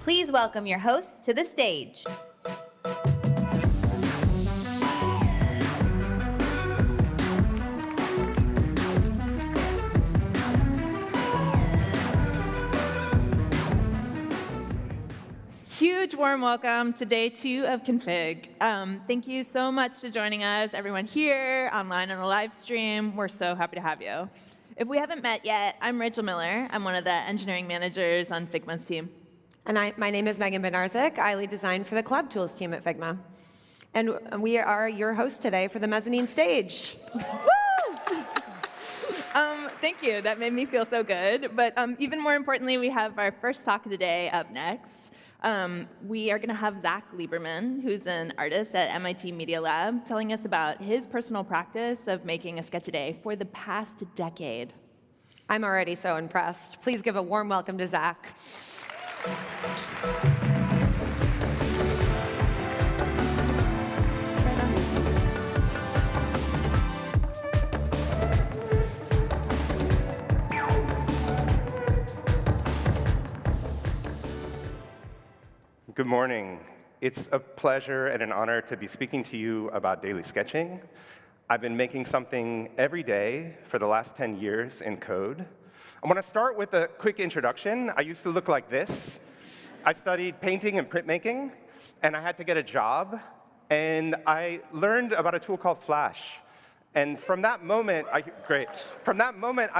Please welcome your hosts to the stage. Huge warm welcome to day 2 of Config. Thank you so much for joining us, everyone here, online on the live stream. We're so happy to have you. If we haven't met yet, I'm Rachel Miller. I'm one of the engineering managers on Figma's team. And my name is Megan Benarzik. I lead design for the Collab Tools team at Figma. And we are your hosts today for the Mezzanine stage. Thank you. That made me feel so good. But even more importantly, we have our first talk of the day up next. We are going to have Zach Lieberman, who's an artist at MIT Media Lab, telling us about his personal practice of making a sketch a day for the past decade. I'm already so impressed. Please give a warm welcome to Zach. Good morning. It's a pleasure and an honor to be speaking to you about daily sketching. I've been making something every day for the last 10 years in code. I want to start with a quick introduction. I used to look like this. I studied painting and printmaking, and I had to get a job. And I learned about a tool called Flash. And from that moment, I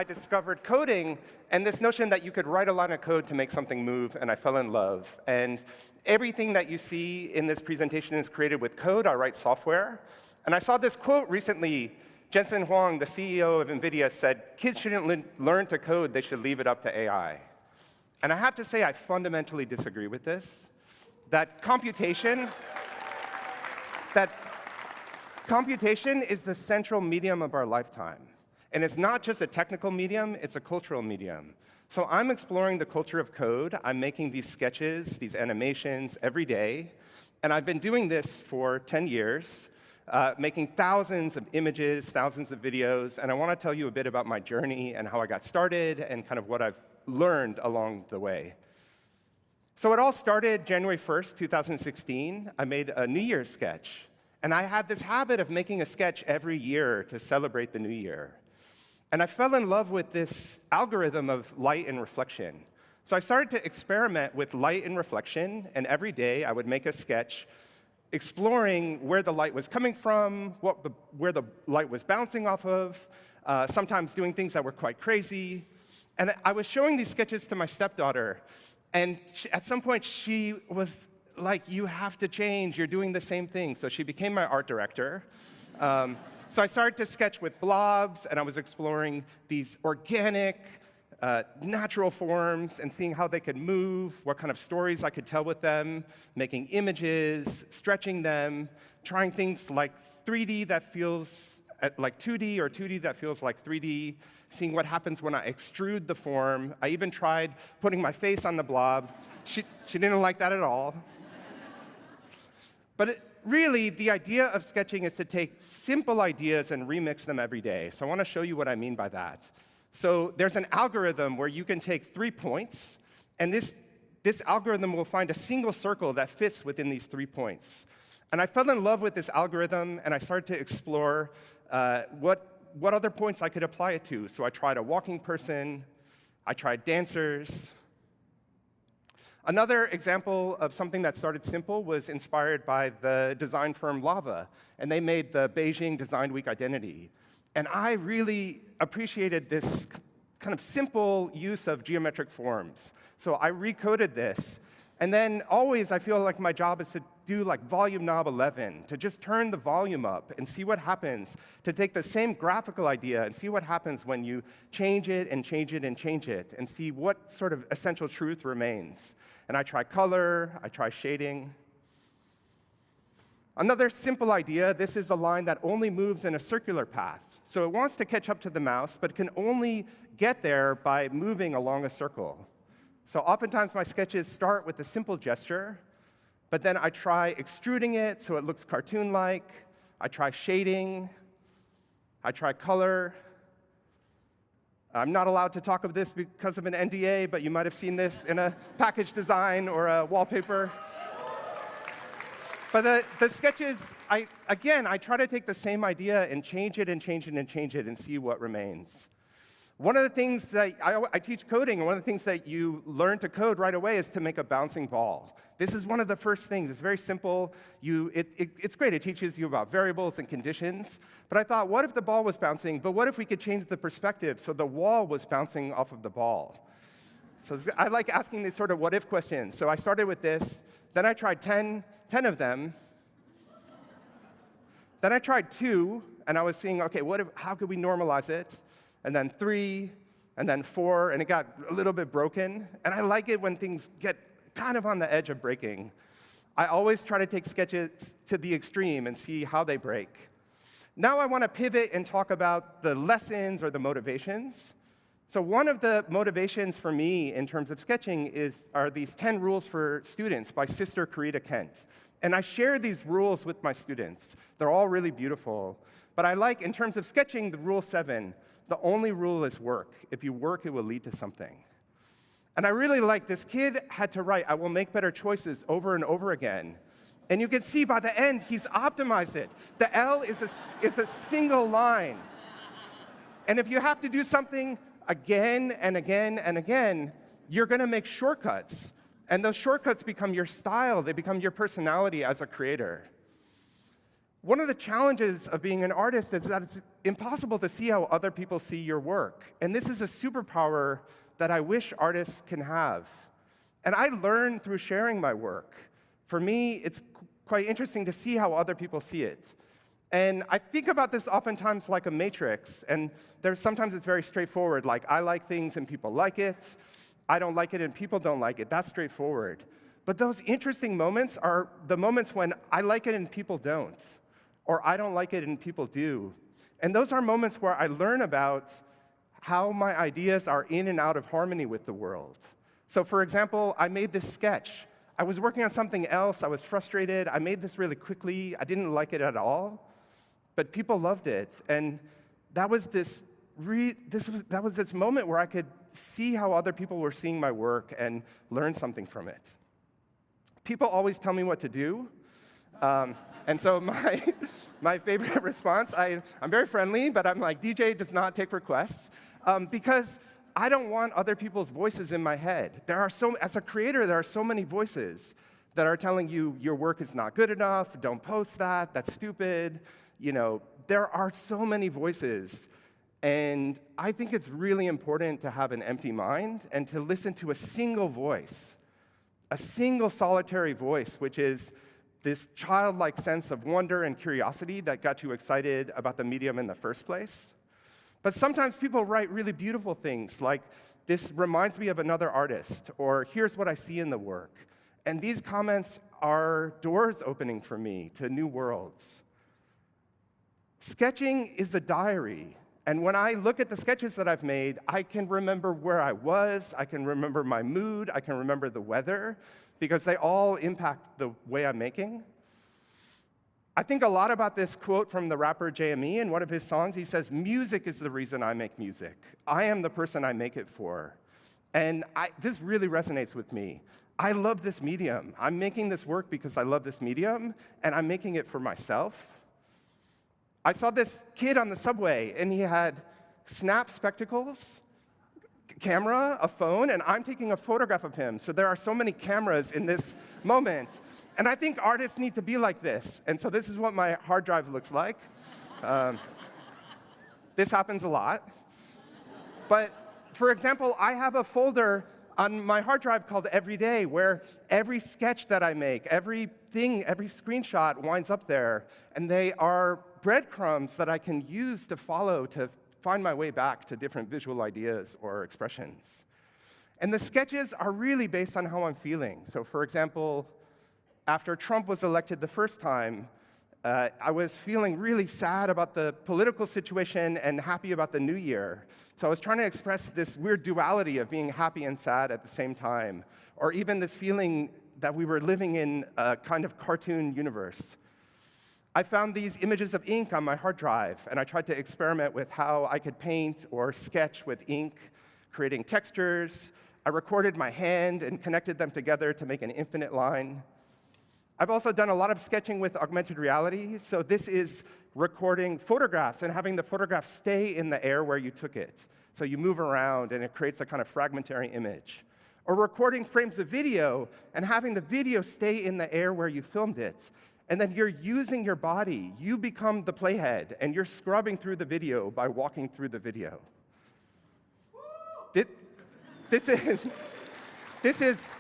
discovered coding and this notion that you could write a line of code to make something move, and I fell in love. And everything that you see in this presentation is created with code. I write software. And I saw this quote recently. Jensen Huang, the CEO of NVIDIA, said, "Kids shouldn't learn to code, they should leave it up to AI." And I have to say, I fundamentally disagree with this. That computation is the central medium of our lifetime. And it's not just a technical medium, it's a cultural medium. So I'm exploring the culture of code. I'm making these sketches, these animations every day. And I've been doing this for 10 years. Making thousands of images, thousands of videos, and I want to tell you a bit about my journey and how I got started and kind of what I've learned along the way. So it all started January 1st, 2016. I made a New Year's sketch, and I had this habit of making a sketch every year to celebrate the new year. And I fell in love with this algorithm of light and reflection. So I started to experiment with light and reflection, and every day I would make a sketch exploring where the light was coming from, where the light was bouncing off of, sometimes doing things that were quite crazy. And I was showing these sketches to my stepdaughter, and at some point she was like, "You have to change, you're doing the same thing." So she became my art director. So I started to sketch with blobs, and I was exploring these organic, natural forms and seeing how they could move, what kind of stories I could tell with them, making images, stretching them, trying things like 3D that feels like 2D or 2D that feels like 3D, seeing what happens when I extrude the form. I even tried putting my face on the blob. She didn't like that at all. But really, the idea of sketching is to take simple ideas and remix them every day. So I want to show you what I mean by that. So there's an algorithm where you can take 3 points, and this algorithm will find a single circle that fits within these 3 points. And I fell in love with this algorithm, and I started to explore what other points I could apply it to. So I tried a walking person. I tried dancers. Another example of something that started simple was inspired by the design firm Lava, and they made the Beijing Design Week identity. And I really appreciated this kind of simple use of geometric forms. So I recoded this. And then always I feel like my job is to do like volume knob 11, to just turn the volume up and see what happens, to take the same graphical idea and see what happens when you change it and change it and change it, and see what sort of essential truth remains. And I try color, I try shading. Another simple idea, this is a line that only moves in a circular path. So it wants to catch up to the mouse, but it can only get there by moving along a circle. So oftentimes my sketches start with a simple gesture, but then I try extruding it so it looks cartoon-like. I try shading. I try color. I'm not allowed to talk of this because of an NDA, but you might have seen this in a package design or a wallpaper. But the sketches, I try to take the same idea and change it and change it and change it and see what remains. One of the things that I teach coding, and one of the things that you learn to code right away is to make a bouncing ball. This is one of the first things. It's very simple. It's great. It teaches you about variables and conditions. But I thought, what if the ball was bouncing? But what if we could change the perspective so the wall was bouncing off of the ball? So I like asking these sort of what-if questions. So I started with this. Then I tried 10 of them. Then I tried 2, and I was seeing, OK, how could we normalize it? And then 3, and then 4, and it got a little bit broken. And I like it when things get kind of on the edge of breaking. I always try to take sketches to the extreme and see how they break. Now I want to pivot and talk about the lessons or the motivations. So one of the motivations for me in terms of sketching are these 10 rules for students by Sister Karita Kent. And I share these rules with my students. They're all really beautiful. But I like, in terms of sketching, the rule 7. The only rule is work. If you work, it will lead to something. And I really like this kid had to write, I will make better choices over and over again. And you can see by the end, he's optimized it. The L is a single line. And if you have to do something again and again and again, you're going to make shortcuts. And those shortcuts become your style. They become your personality as a creator. One of the challenges of being an artist is that it's impossible to see how other people see your work. And this is a superpower that I wish artists can have. And I learn through sharing my work. For me, it's quite interesting to see how other people see it. And I think about this oftentimes like a matrix. And sometimes it's very straightforward, like I like things and people like it. I don't like it and people don't like it. That's straightforward. But those interesting moments are the moments when I like it and people don't. Or I don't like it and people do. And those are moments where I learn about how my ideas are in and out of harmony with the world. So for example, I made this sketch. I was working on something else. I was frustrated. I made this really quickly. I didn't like it at all. But people loved it. And that was this moment where I could see how other people were seeing my work and learn something from it. People always tell me what to do. And so my favorite response, I'm very friendly, but I'm like, DJ does not take requests, because I don't want other people's voices in my head. As a creator, there are so many voices that are telling you your work is not good enough, don't post that, that's stupid. There are so many voices. And I think it's really important to have an empty mind and to listen to a single voice, a single solitary voice, which is this childlike sense of wonder and curiosity that got you excited about the medium in the first place. But sometimes people write really beautiful things, like, this reminds me of another artist, or here's what I see in the work. And these comments are doors opening for me to new worlds. Sketching is a diary. And when I look at the sketches that I've made, I can remember where I was, I can remember my mood, I can remember the weather, because they all impact the way I'm making. I think a lot about this quote from the rapper JME. In one of his songs, he says, music is the reason I make music. I am the person I make it for. And this really resonates with me. I love this medium. I'm making this work because I love this medium, and I'm making it for myself. I saw this kid on the subway, and he had Snap spectacles, camera, a phone, and I'm taking a photograph of him. So there are so many cameras in this moment. And I think artists need to be like this. And so this is what my hard drive looks like. This happens a lot. But for example, I have a folder on my hard drive called Everyday, where every sketch that I make, everything, every screenshot winds up there. And they are breadcrumbs that I can use to follow to find my way back to different visual ideas or expressions. And the sketches are really based on how I'm feeling. So for example, after Trump was elected the first time, I was feeling really sad about the political situation and happy about the new year. So I was trying to express this weird duality of being happy and sad at the same time, or even this feeling that we were living in a kind of cartoon universe. I found these images of ink on my hard drive, and I tried to experiment with how I could paint or sketch with ink, creating textures. I recorded my hand and connected them together to make an infinite line. I've also done a lot of sketching with augmented reality. So this is recording photographs and having the photograph stay in the air where you took it. So you move around, and it creates a kind of fragmentary image. Or recording frames of video and having the video stay in the air where you filmed it. And then you're using your body. You become the playhead, and you're scrubbing through the video by walking through the video. This is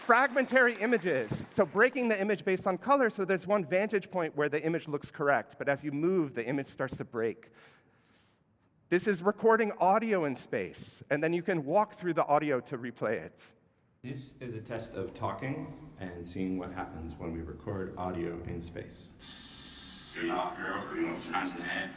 fragmentary images, so breaking the image based on color, so there's one vantage point where the image looks correct, but as you move, the image starts to break. This is recording audio in space, and then you can walk through the audio to replay it. This is a test of talking and seeing what happens when we record audio in space. Hands in the head.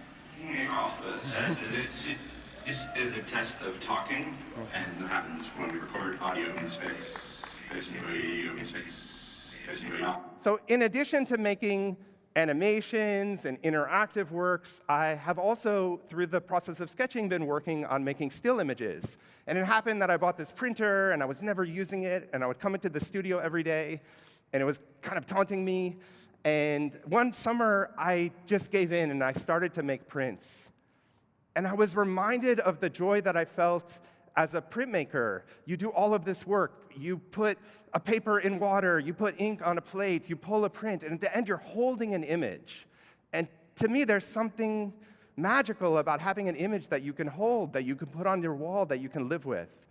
This is a test of talking and what happens when we record audio in space. There's no audio in space. There's no audio. So in addition to making animations and interactive works, I have also, through the process of sketching, been working on making still images. And it happened that I bought this printer, and I was never using it, and I would come into the studio every day, and it was kind of taunting me. And one summer, I just gave in, and I started to make prints. And I was reminded of the joy that I felt as a printmaker. You do all of this work. You put a paper in water, you put ink on a plate, you pull a print, and at the end, you're holding an image. And to me, there's something magical about having an image that you can hold, that you can put on your wall, that you can live with.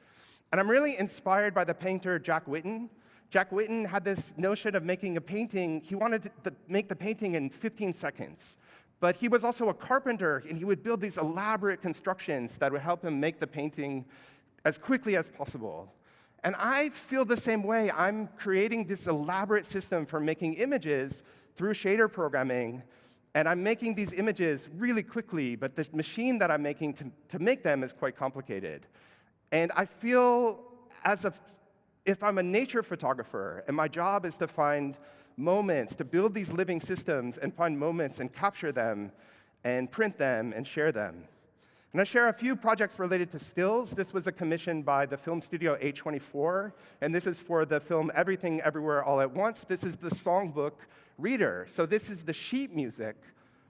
And I'm really inspired by the painter Jack Whitten. Jack Whitten had this notion of making a painting. He wanted to make the painting in 15 seconds. But he was also a carpenter, and he would build these elaborate constructions that would help him make the painting as quickly as possible. And I feel the same way. I'm creating this elaborate system for making images through shader programming, and I'm making these images really quickly, but the machine that I'm making to make them is quite complicated. And I feel if I'm a nature photographer, and my job is to find moments, to build these living systems and find moments and capture them and print them and share them. And I share a few projects related to stills. This was a commission by the film studio A24, and this is for the film Everything Everywhere All at Once. This is the songbook reader. So this is the sheet music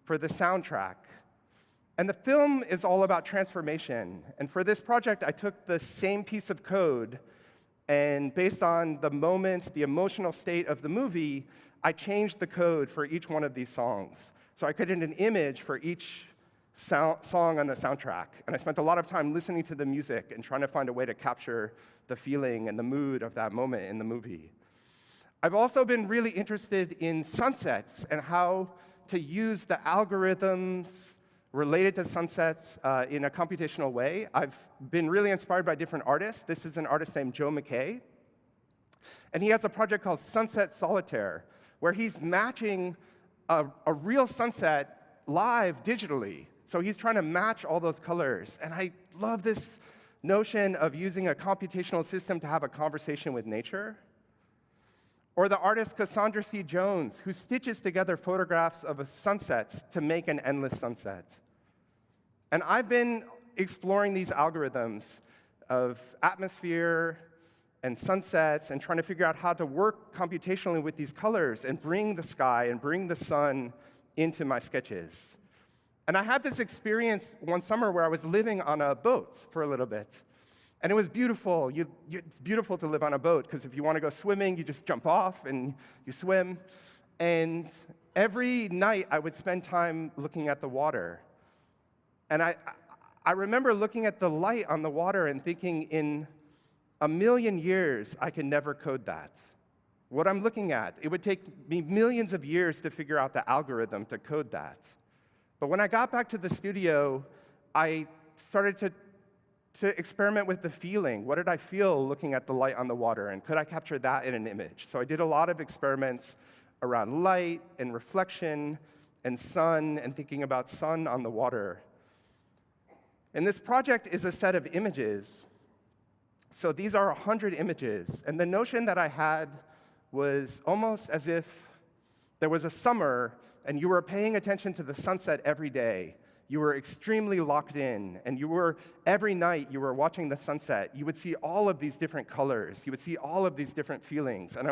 for the soundtrack. And the film is all about transformation. And for this project, I took the same piece of code, and based on the moments, the emotional state of the movie, I changed the code for each one of these songs. So I created an image for each song on the soundtrack. And I spent a lot of time listening to the music and trying to find a way to capture the feeling and the mood of that moment in the movie. I've also been really interested in sunsets and how to use the algorithms related to sunsets in a computational way. I've been really inspired by different artists. This is an artist named Joe McKay. And he has a project called Sunset Solitaire, where he's matching a real sunset live digitally. So he's trying to match all those colors. And I love this notion of using a computational system to have a conversation with nature. Or the artist Cassandra C. Jones, who stitches together photographs of sunsets to make an endless sunset. And I've been exploring these algorithms of atmosphere and sunsets and trying to figure out how to work computationally with these colors and bring the sky and bring the sun into my sketches. And I had this experience one summer where I was living on a boat for a little bit. And it was beautiful. It's beautiful to live on a boat, because if you want to go swimming, you just jump off and you swim. And every night, I would spend time looking at the water. And I remember looking at the light on the water and thinking, in a million years, I can never code that. What I'm looking at, it would take me millions of years to figure out the algorithm to code that. But when I got back to the studio, I started to experiment with the feeling. What did I feel looking at the light on the water, and could I capture that in an image? So I did a lot of experiments around light and reflection and sun, and thinking about sun on the water. And this project is a set of images. So these are 100 images. And the notion that I had was almost as if there was a summer, and you were paying attention to the sunset every day, you were extremely locked in, and every night you were watching the sunset, you would see all of these different colors, you would see all of these different feelings. And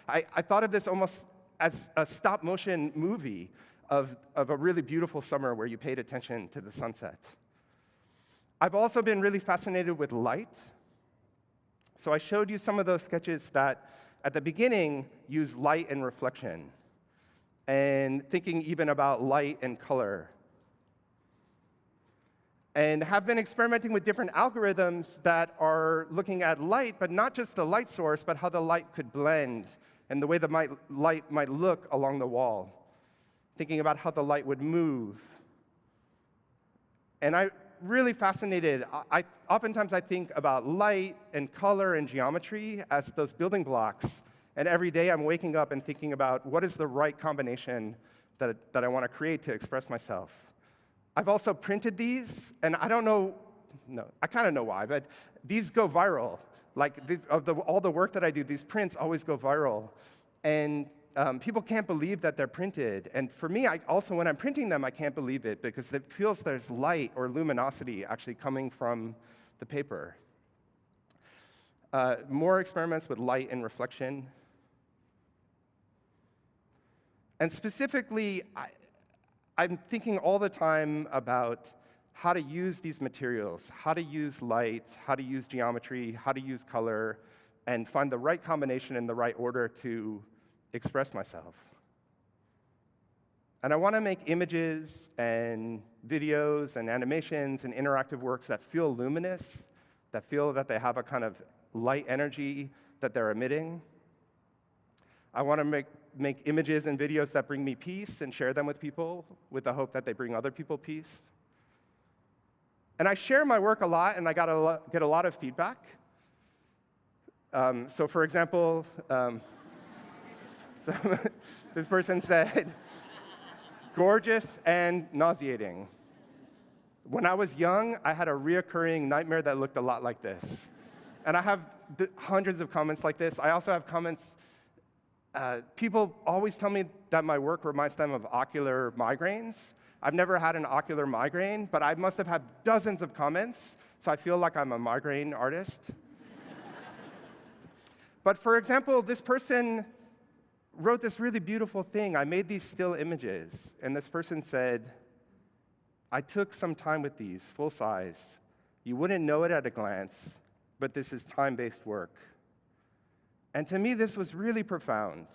I thought of this almost as a stop-motion movie of a really beautiful summer where you paid attention to the sunset. I've also been really fascinated with light. So I showed you some of those sketches that, at the beginning, use light and reflection, and thinking even about light and color. And have been experimenting with different algorithms that are looking at light, but not just the light source, but how the light could blend and the way the light might look along the wall. Thinking about how the light would move. And I'm really fascinated. Oftentimes I think about light and color and geometry as those building blocks. And every day I'm waking up and thinking about what is the right combination that I want to create to express myself. I've also printed these, and I don't know, I kind of know why, but these go viral. Like, all the work that I do, these prints always go viral. And people can't believe that they're printed. And for me, also, when I'm printing them, I can't believe it, because it feels there's light or luminosity actually coming from the paper. More experiments with light and reflection. And specifically, I'm thinking all the time about how to use these materials, how to use light, how to use geometry, how to use color, and find the right combination in the right order to express myself. And I want to make images and videos and animations and interactive works that feel luminous, that feel that they have a kind of light energy that they're emitting. I want to make images and videos that bring me peace and share them with people with the hope that they bring other people peace. And I share my work a lot, and I get a lot of feedback. So for example, this person said, gorgeous and nauseating. When I was young, I had a reoccurring nightmare that looked a lot like this. And I have hundreds of comments like this. I also have comments. People always tell me that my work reminds them of ocular migraines. I've never had an ocular migraine, but I must have had dozens of comments, so I feel like I'm a migraine artist. But for example, this person wrote this really beautiful thing. I made these still images, and this person said, I took some time with these, full size. You wouldn't know it at a glance, but this is time-based work. And to me, this was really profound,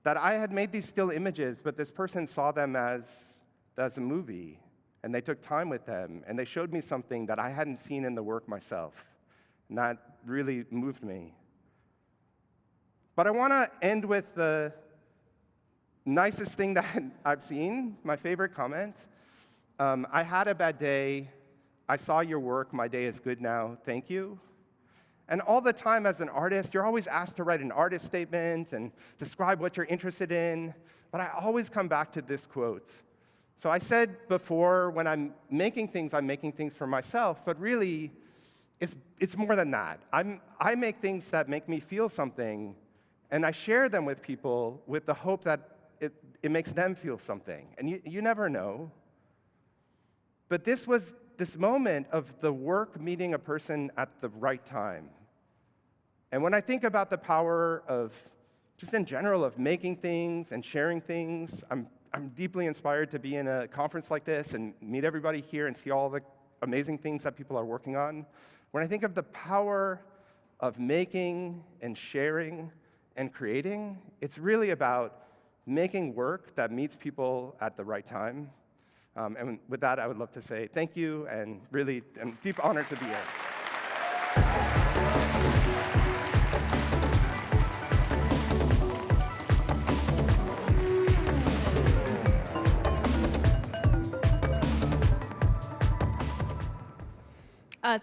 that I had made these still images, but this person saw them as a movie, and they took time with them, and they showed me something that I hadn't seen in the work myself, and that really moved me. But I want to end with the nicest thing that I've seen, my favorite comment. I had a bad day. I saw your work. My day is good now. Thank you. And all the time as an artist, you're always asked to write an artist statement and describe what you're interested in. But I always come back to this quote. So I said before, when I'm making things for myself. But really, it's more than that. I make things that make me feel something, and I share them with people with the hope that it makes them feel something. And you never know. But this was this moment of the work meeting a person at the right time. And when I think about the power of, just in general, of making things and sharing things, I'm deeply inspired to be in a conference like this and meet everybody here and see all the amazing things that people are working on. When I think of the power of making and sharing and creating, it's really about making work that meets people at the right time. And with that, I would love to say thank you, and really, I'm deep honored to be here.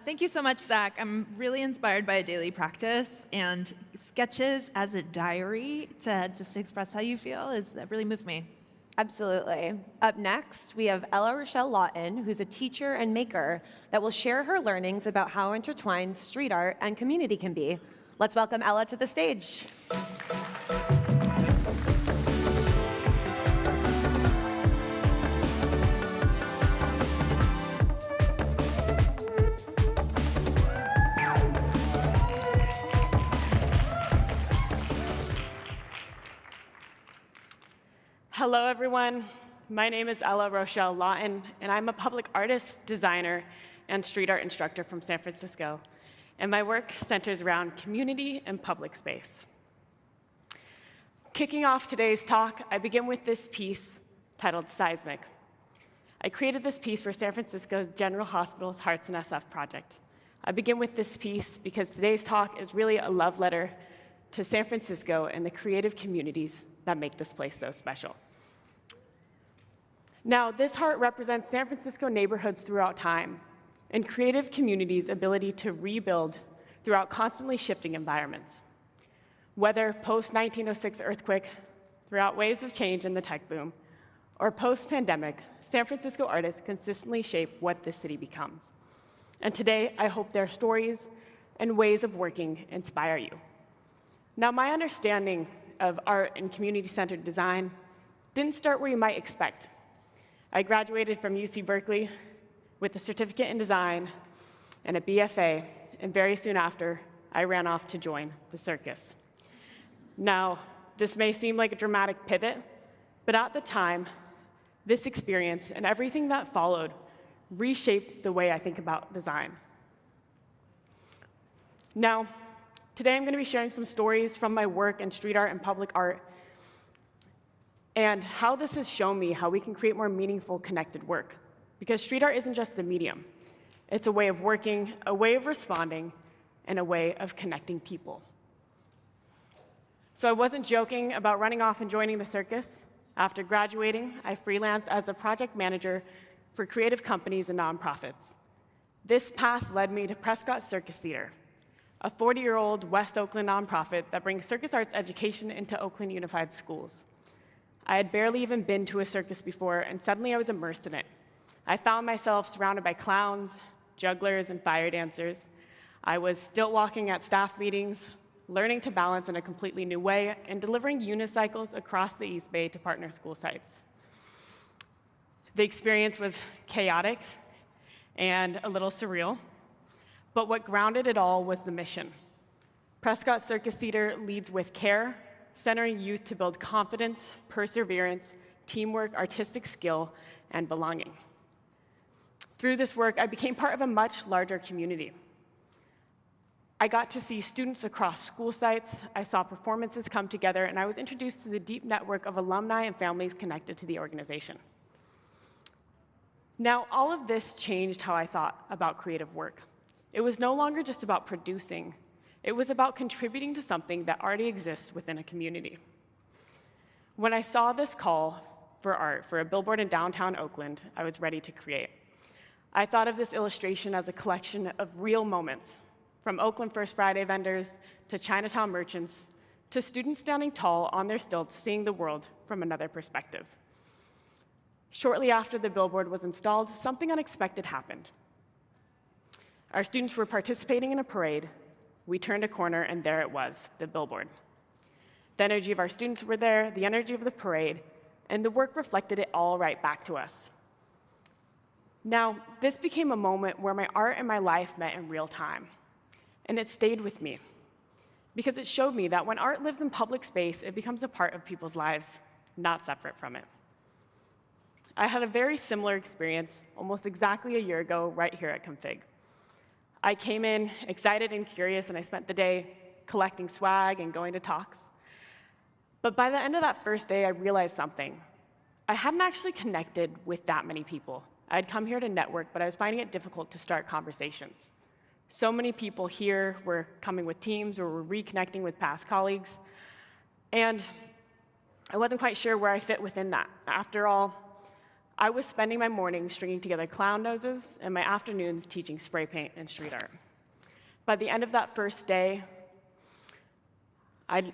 Thank you so much, Zach. I'm really inspired by a daily practice, and sketches as a diary to just express how you feel really moved me. Absolutely. Up next, we have Ella Rochelle Lawton, who's a teacher and maker that will share her learnings about how intertwined street art and community can be. Let's welcome Ella to the stage. Hello, everyone. My name is Ella Rochelle Lawton, and I'm a public artist, designer, and street art instructor from San Francisco. And my work centers around community and public space. Kicking off today's talk, I begin with this piece titled Seismic. I created this piece for San Francisco General Hospital's Hearts in SF project. I begin with this piece because today's talk is really a love letter to San Francisco and the creative communities that make this place so special. Now, this heart represents San Francisco neighborhoods throughout time and creative communities' ability to rebuild throughout constantly shifting environments. Whether post-1906 earthquake, throughout waves of change in the tech boom, or post-pandemic, San Francisco artists consistently shape what this city becomes. And today, I hope their stories and ways of working inspire you. Now, my understanding of art and community-centered design didn't start where you might expect. I graduated from UC Berkeley with a certificate in design and a BFA, and very soon after, I ran off to join the circus. Now, this may seem like a dramatic pivot, but at the time, this experience and everything that followed reshaped the way I think about design. Now, today I'm going to be sharing some stories from my work in street art and public art, and how this has shown me how we can create more meaningful, connected work. Because street art isn't just a medium. It's a way of working, a way of responding, and a way of connecting people. So I wasn't joking about running off and joining the circus. After graduating, I freelanced as a project manager for creative companies and nonprofits. This path led me to Prescott Circus Theater, a 40-year-old West Oakland nonprofit that brings circus arts education into Oakland Unified Schools. I had barely even been to a circus before, and suddenly I was immersed in it. I found myself surrounded by clowns, jugglers, and fire dancers. I was stilt walking at staff meetings, learning to balance in a completely new way, and delivering unicycles across the East Bay to partner school sites. The experience was chaotic and a little surreal, but what grounded it all was the mission. Prescott Circus Theater leads with care, centering youth to build confidence, perseverance, teamwork, artistic skill, and belonging. Through this work, I became part of a much larger community. I got to see students across school sites, I saw performances come together, and I was introduced to the deep network of alumni and families connected to the organization. Now, all of this changed how I thought about creative work. It was no longer just about producing. It was about contributing to something that already exists within a community. When I saw this call for art for a billboard in downtown Oakland, I was ready to create. I thought of this illustration as a collection of real moments, from Oakland First Friday vendors to Chinatown merchants to students standing tall on their stilts, seeing the world from another perspective. Shortly after the billboard was installed, something unexpected happened. Our students were participating in a parade. We turned a corner, and there it was, the billboard. The energy of our students were there, the energy of the parade, and the work reflected it all right back to us. Now, this became a moment where my art and my life met in real time, and it stayed with me, because it showed me that when art lives in public space, it becomes a part of people's lives, not separate from it. I had a very similar experience almost exactly a year ago right here at Config. I came in excited and curious, and I spent the day collecting swag and going to talks. But by the end of that first day, I realized something. I hadn't actually connected with that many people. I had come here to network, but I was finding it difficult to start conversations. So many people here were coming with teams or were reconnecting with past colleagues, and I wasn't quite sure where I fit within that. After all, I was spending my mornings stringing together clown noses and my afternoons teaching spray paint and street art. By the end of that first day, I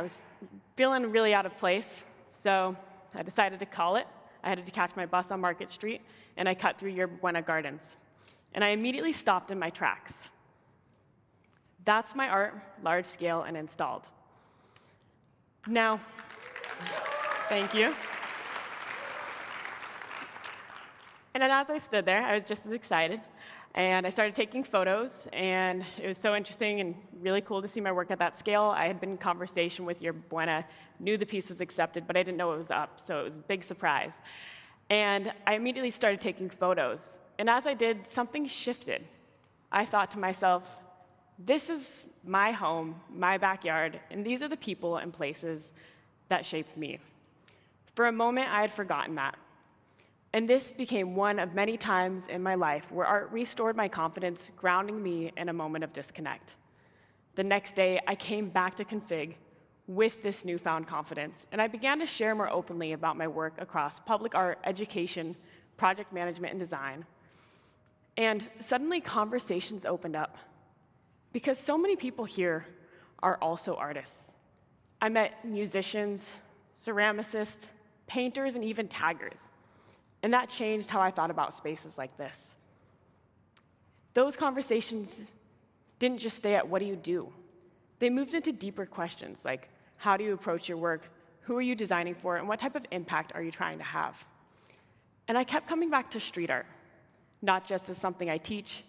was feeling really out of place, so I decided to call it. I had to catch my bus on Market Street, and I cut through Yerba Buena Gardens. And I immediately stopped in my tracks. That's my art, large scale and installed. Now, thank you. And then as I stood there, I was just as excited. And I started taking photos, and it was so interesting and really cool to see my work at that scale. I had been in conversation with Yerba Buena, knew the piece was accepted, but I didn't know it was up, so it was a big surprise. And I immediately started taking photos. And as I did, something shifted. I thought to myself, this is my home, my backyard, and these are the people and places that shaped me. For a moment, I had forgotten that. And this became one of many times in my life where art restored my confidence, grounding me in a moment of disconnect. The next day, I came back to Config with this newfound confidence, and I began to share more openly about my work across public art, education, project management, and design. And suddenly, conversations opened up, because so many people here are also artists. I met musicians, ceramicists, painters, and even taggers. And that changed how I thought about spaces like this. Those conversations didn't just stay at what do you do? They moved into deeper questions like how do you approach your work, who are you designing for, and what type of impact are you trying to have? And I kept coming back to street art, not just as something I teach,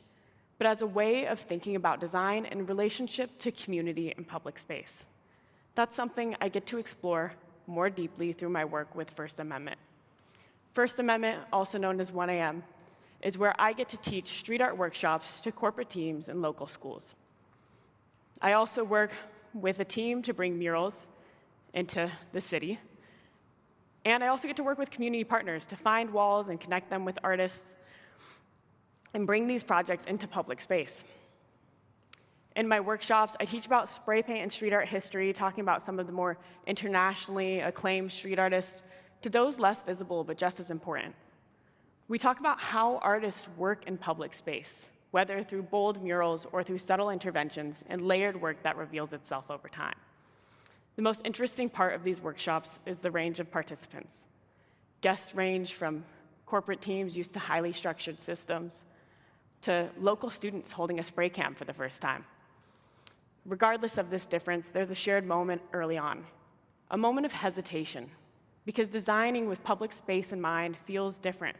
but as a way of thinking about design in relationship to community and public space. That's something I get to explore more deeply through my work with First Amendment. First Amendment, also known as 1AM, is where I get to teach street art workshops to corporate teams and local schools. I also work with a team to bring murals into the city. And I also get to work with community partners to find walls and connect them with artists and bring these projects into public space. In my workshops, I teach about spray paint and street art history, talking about some of the more internationally acclaimed street artists, to those less visible but just as important. We talk about how artists work in public space, whether through bold murals or through subtle interventions and layered work that reveals itself over time. The most interesting part of these workshops is the range of participants. Guests range from corporate teams used to highly structured systems to local students holding a spray can for the first time. Regardless of this difference, there's a shared moment early on, a moment of hesitation, because designing with public space in mind feels different.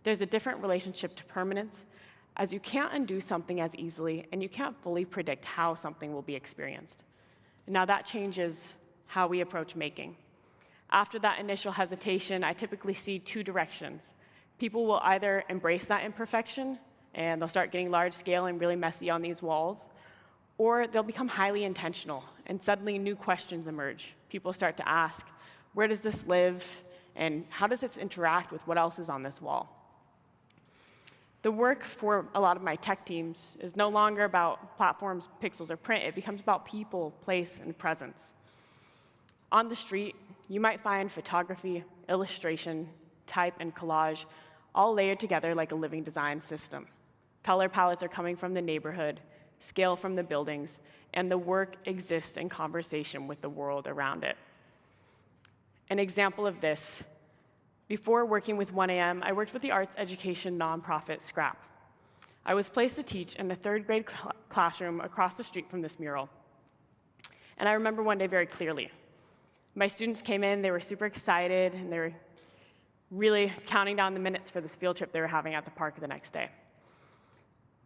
There's a different relationship to permanence, as you can't undo something as easily, and you can't fully predict how something will be experienced. Now that changes how we approach making. After that initial hesitation, I typically see two directions. People will either embrace that imperfection, and they'll start getting large scale and really messy on these walls, or they'll become highly intentional, and suddenly new questions emerge. People start to ask, where does this live, and how does this interact with what else is on this wall? The work for a lot of my tech teams is no longer about platforms, pixels, or print. It becomes about people, place, and presence. On the street, you might find photography, illustration, type, and collage all layered together like a living design system. Color palettes are coming from the neighborhood, scale from the buildings, and the work exists in conversation with the world around it. An example of this, before working with 1AM, I worked with the arts education nonprofit Scrap. I was placed to teach in the third grade classroom across the street from this mural. And I remember one day very clearly. My students came in, they were super excited, and they were really counting down the minutes for this field trip they were having at the park the next day.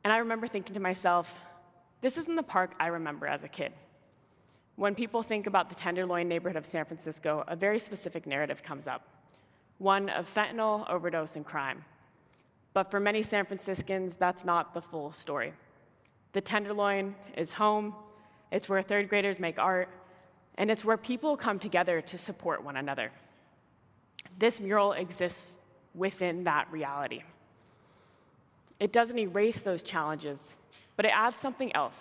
And I remember thinking to myself, this isn't the park I remember as a kid. When people think about the Tenderloin neighborhood of San Francisco, a very specific narrative comes up, one of fentanyl, overdose, and crime. But for many San Franciscans, that's not the full story. The Tenderloin is home, it's where third graders make art, and it's where people come together to support one another. This mural exists within that reality. It doesn't erase those challenges, but it adds something else.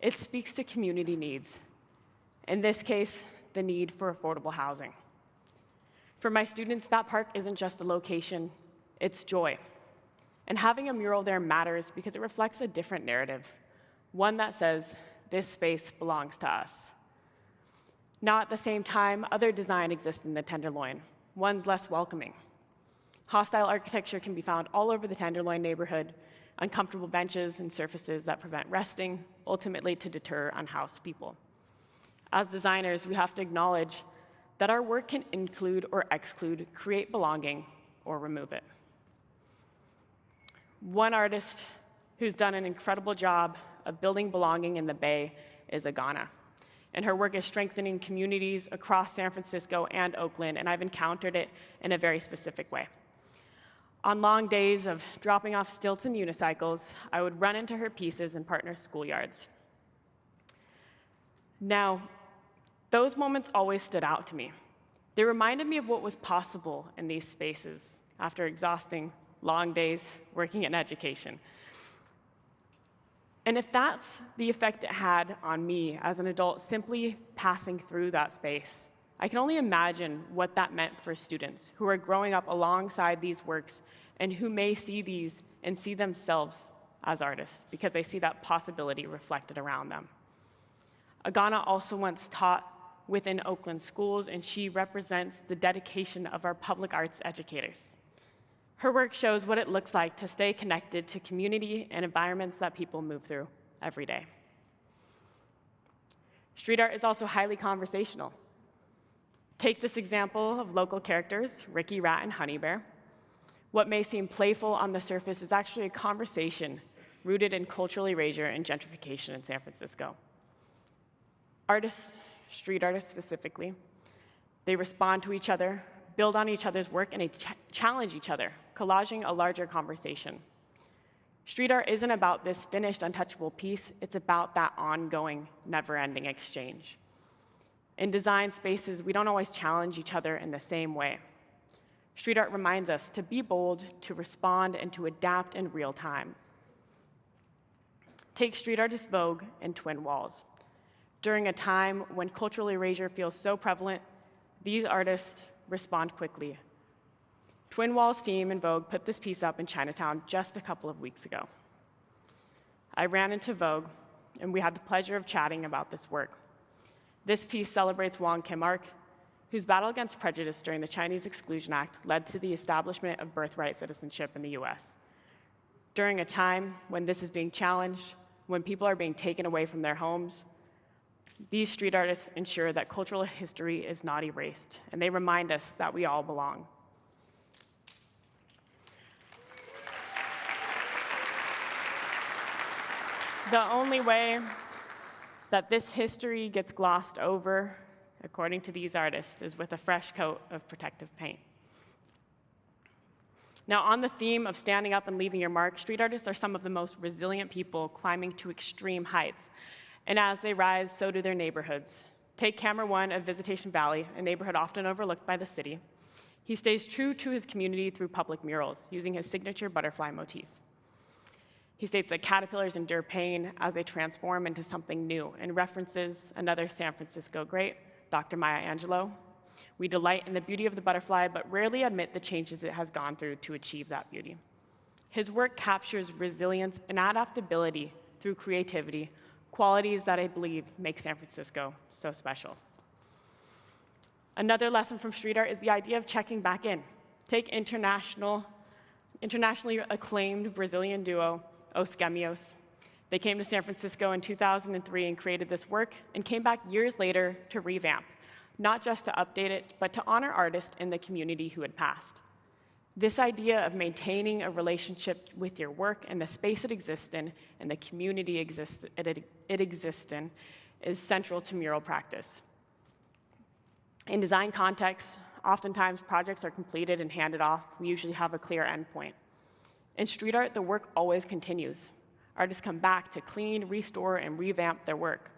It speaks to community needs. In this case, the need for affordable housing. For my students, that park isn't just a location, it's joy. And having a mural there matters because it reflects a different narrative, one that says, this space belongs to us. Now, at the same time, other design exists in the Tenderloin. One's less welcoming. Hostile architecture can be found all over the Tenderloin neighborhood, uncomfortable benches and surfaces that prevent resting, ultimately to deter unhoused people. As designers, we have to acknowledge that our work can include or exclude, create belonging, or remove it. One artist who's done an incredible job of building belonging in the Bay is Agana. And her work is strengthening communities across San Francisco and Oakland, and I've encountered it in a very specific way. On long days of dropping off stilts and unicycles, I would run into her pieces in partner schoolyards. Now, those moments always stood out to me. They reminded me of what was possible in these spaces after exhausting long days working in education. And if that's the effect it had on me as an adult simply passing through that space, I can only imagine what that meant for students who are growing up alongside these works and who may see these and see themselves as artists because they see that possibility reflected around them. Agana also once taught within Oakland schools, and she represents the dedication of our public arts educators. Her work shows what it looks like to stay connected to community and environments that people move through every day. Street art is also highly conversational. Take this example of local characters, Ricky Rat and Honey Bear. What may seem playful on the surface is actually a conversation rooted in cultural erasure and gentrification in San Francisco. Artists, street artists specifically, they respond to each other, build on each other's work, and they challenge each other, collaging a larger conversation. Street art isn't about this finished, untouchable piece, it's about that ongoing, never-ending exchange. In design spaces, we don't always challenge each other in the same way. Street art reminds us to be bold, to respond, and to adapt in real time. Take street artist Vogue and Twin Walls. During a time when cultural erasure feels so prevalent, these artists respond quickly. Twin Walls' team and Vogue put this piece up in Chinatown just a couple of weeks ago. I ran into Vogue, and we had the pleasure of chatting about this work. This piece celebrates Wong Kim Ark, whose battle against prejudice during the Chinese Exclusion Act led to the establishment of birthright citizenship in the US. During a time when this is being challenged, when people are being taken away from their homes, these street artists ensure that cultural history is not erased, and they remind us that we all belong. The only way that this history gets glossed over, according to these artists, is with a fresh coat of protective paint. Now, on the theme of standing up and leaving your mark, street artists are some of the most resilient people climbing to extreme heights. And as they rise, so do their neighborhoods. Take Camera One of Visitation Valley, a neighborhood often overlooked by the city. He stays true to his community through public murals, using his signature butterfly motif. He states that caterpillars endure pain as they transform into something new, and references another San Francisco great, Dr. Maya Angelou. We delight in the beauty of the butterfly, but rarely admit the changes it has gone through to achieve that beauty. His work captures resilience and adaptability through creativity, qualities that I believe make San Francisco so special. Another lesson from street art is the idea of checking back in. Take internationally acclaimed Brazilian duo, Os Gêmeos. They came to San Francisco in 2003 and created this work, and came back years later to revamp, not just to update it, but to honor artists in the community who had passed. This idea of maintaining a relationship with your work and the space it exists in and the community it exists in is central to mural practice. In design contexts, oftentimes projects are completed and handed off. We usually have a clear endpoint. In street art, the work always continues. Artists come back to clean, restore, and revamp their work.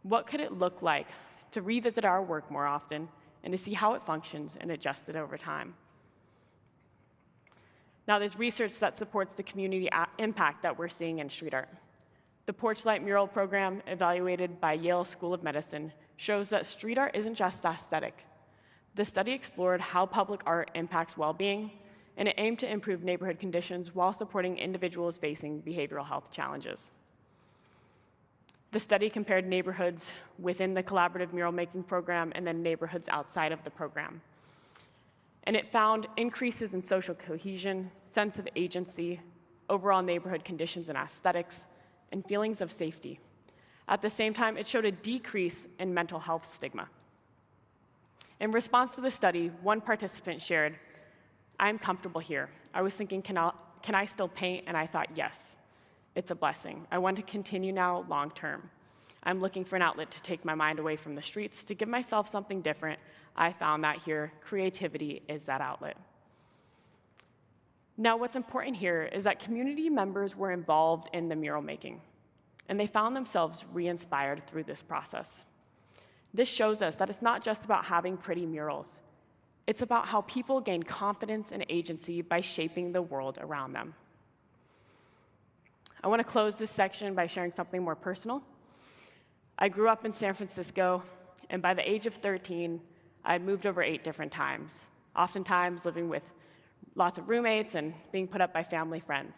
What could it look like to revisit our work more often and to see how it functions and adjust it over time? Now, there's research that supports the community impact that we're seeing in street art. The Porchlight Mural Program, evaluated by Yale School of Medicine, shows that street art isn't just aesthetic. The study explored how public art impacts well-being, and it aimed to improve neighborhood conditions while supporting individuals facing behavioral health challenges. The study compared neighborhoods within the collaborative mural making program and then neighborhoods outside of the program. And it found increases in social cohesion, sense of agency, overall neighborhood conditions and aesthetics, and feelings of safety. At the same time, it showed a decrease in mental health stigma. In response to the study, one participant shared, "I'm comfortable here. I was thinking, can can I still paint? And I thought, yes, it's a blessing. I want to continue now long term. I'm looking for an outlet to take my mind away from the streets, to give myself something different. I found that here, creativity is that outlet. Now, what's important here is that community members were involved in the mural making, and they found themselves re-inspired through this process. This shows us that it's not just about having pretty murals. It's about how people gain confidence and agency by shaping the world around them. I want to close this section by sharing something more personal. I grew up in San Francisco, and by the age of 13, I had moved over 8 different times, oftentimes living with lots of roommates and being put up by family friends.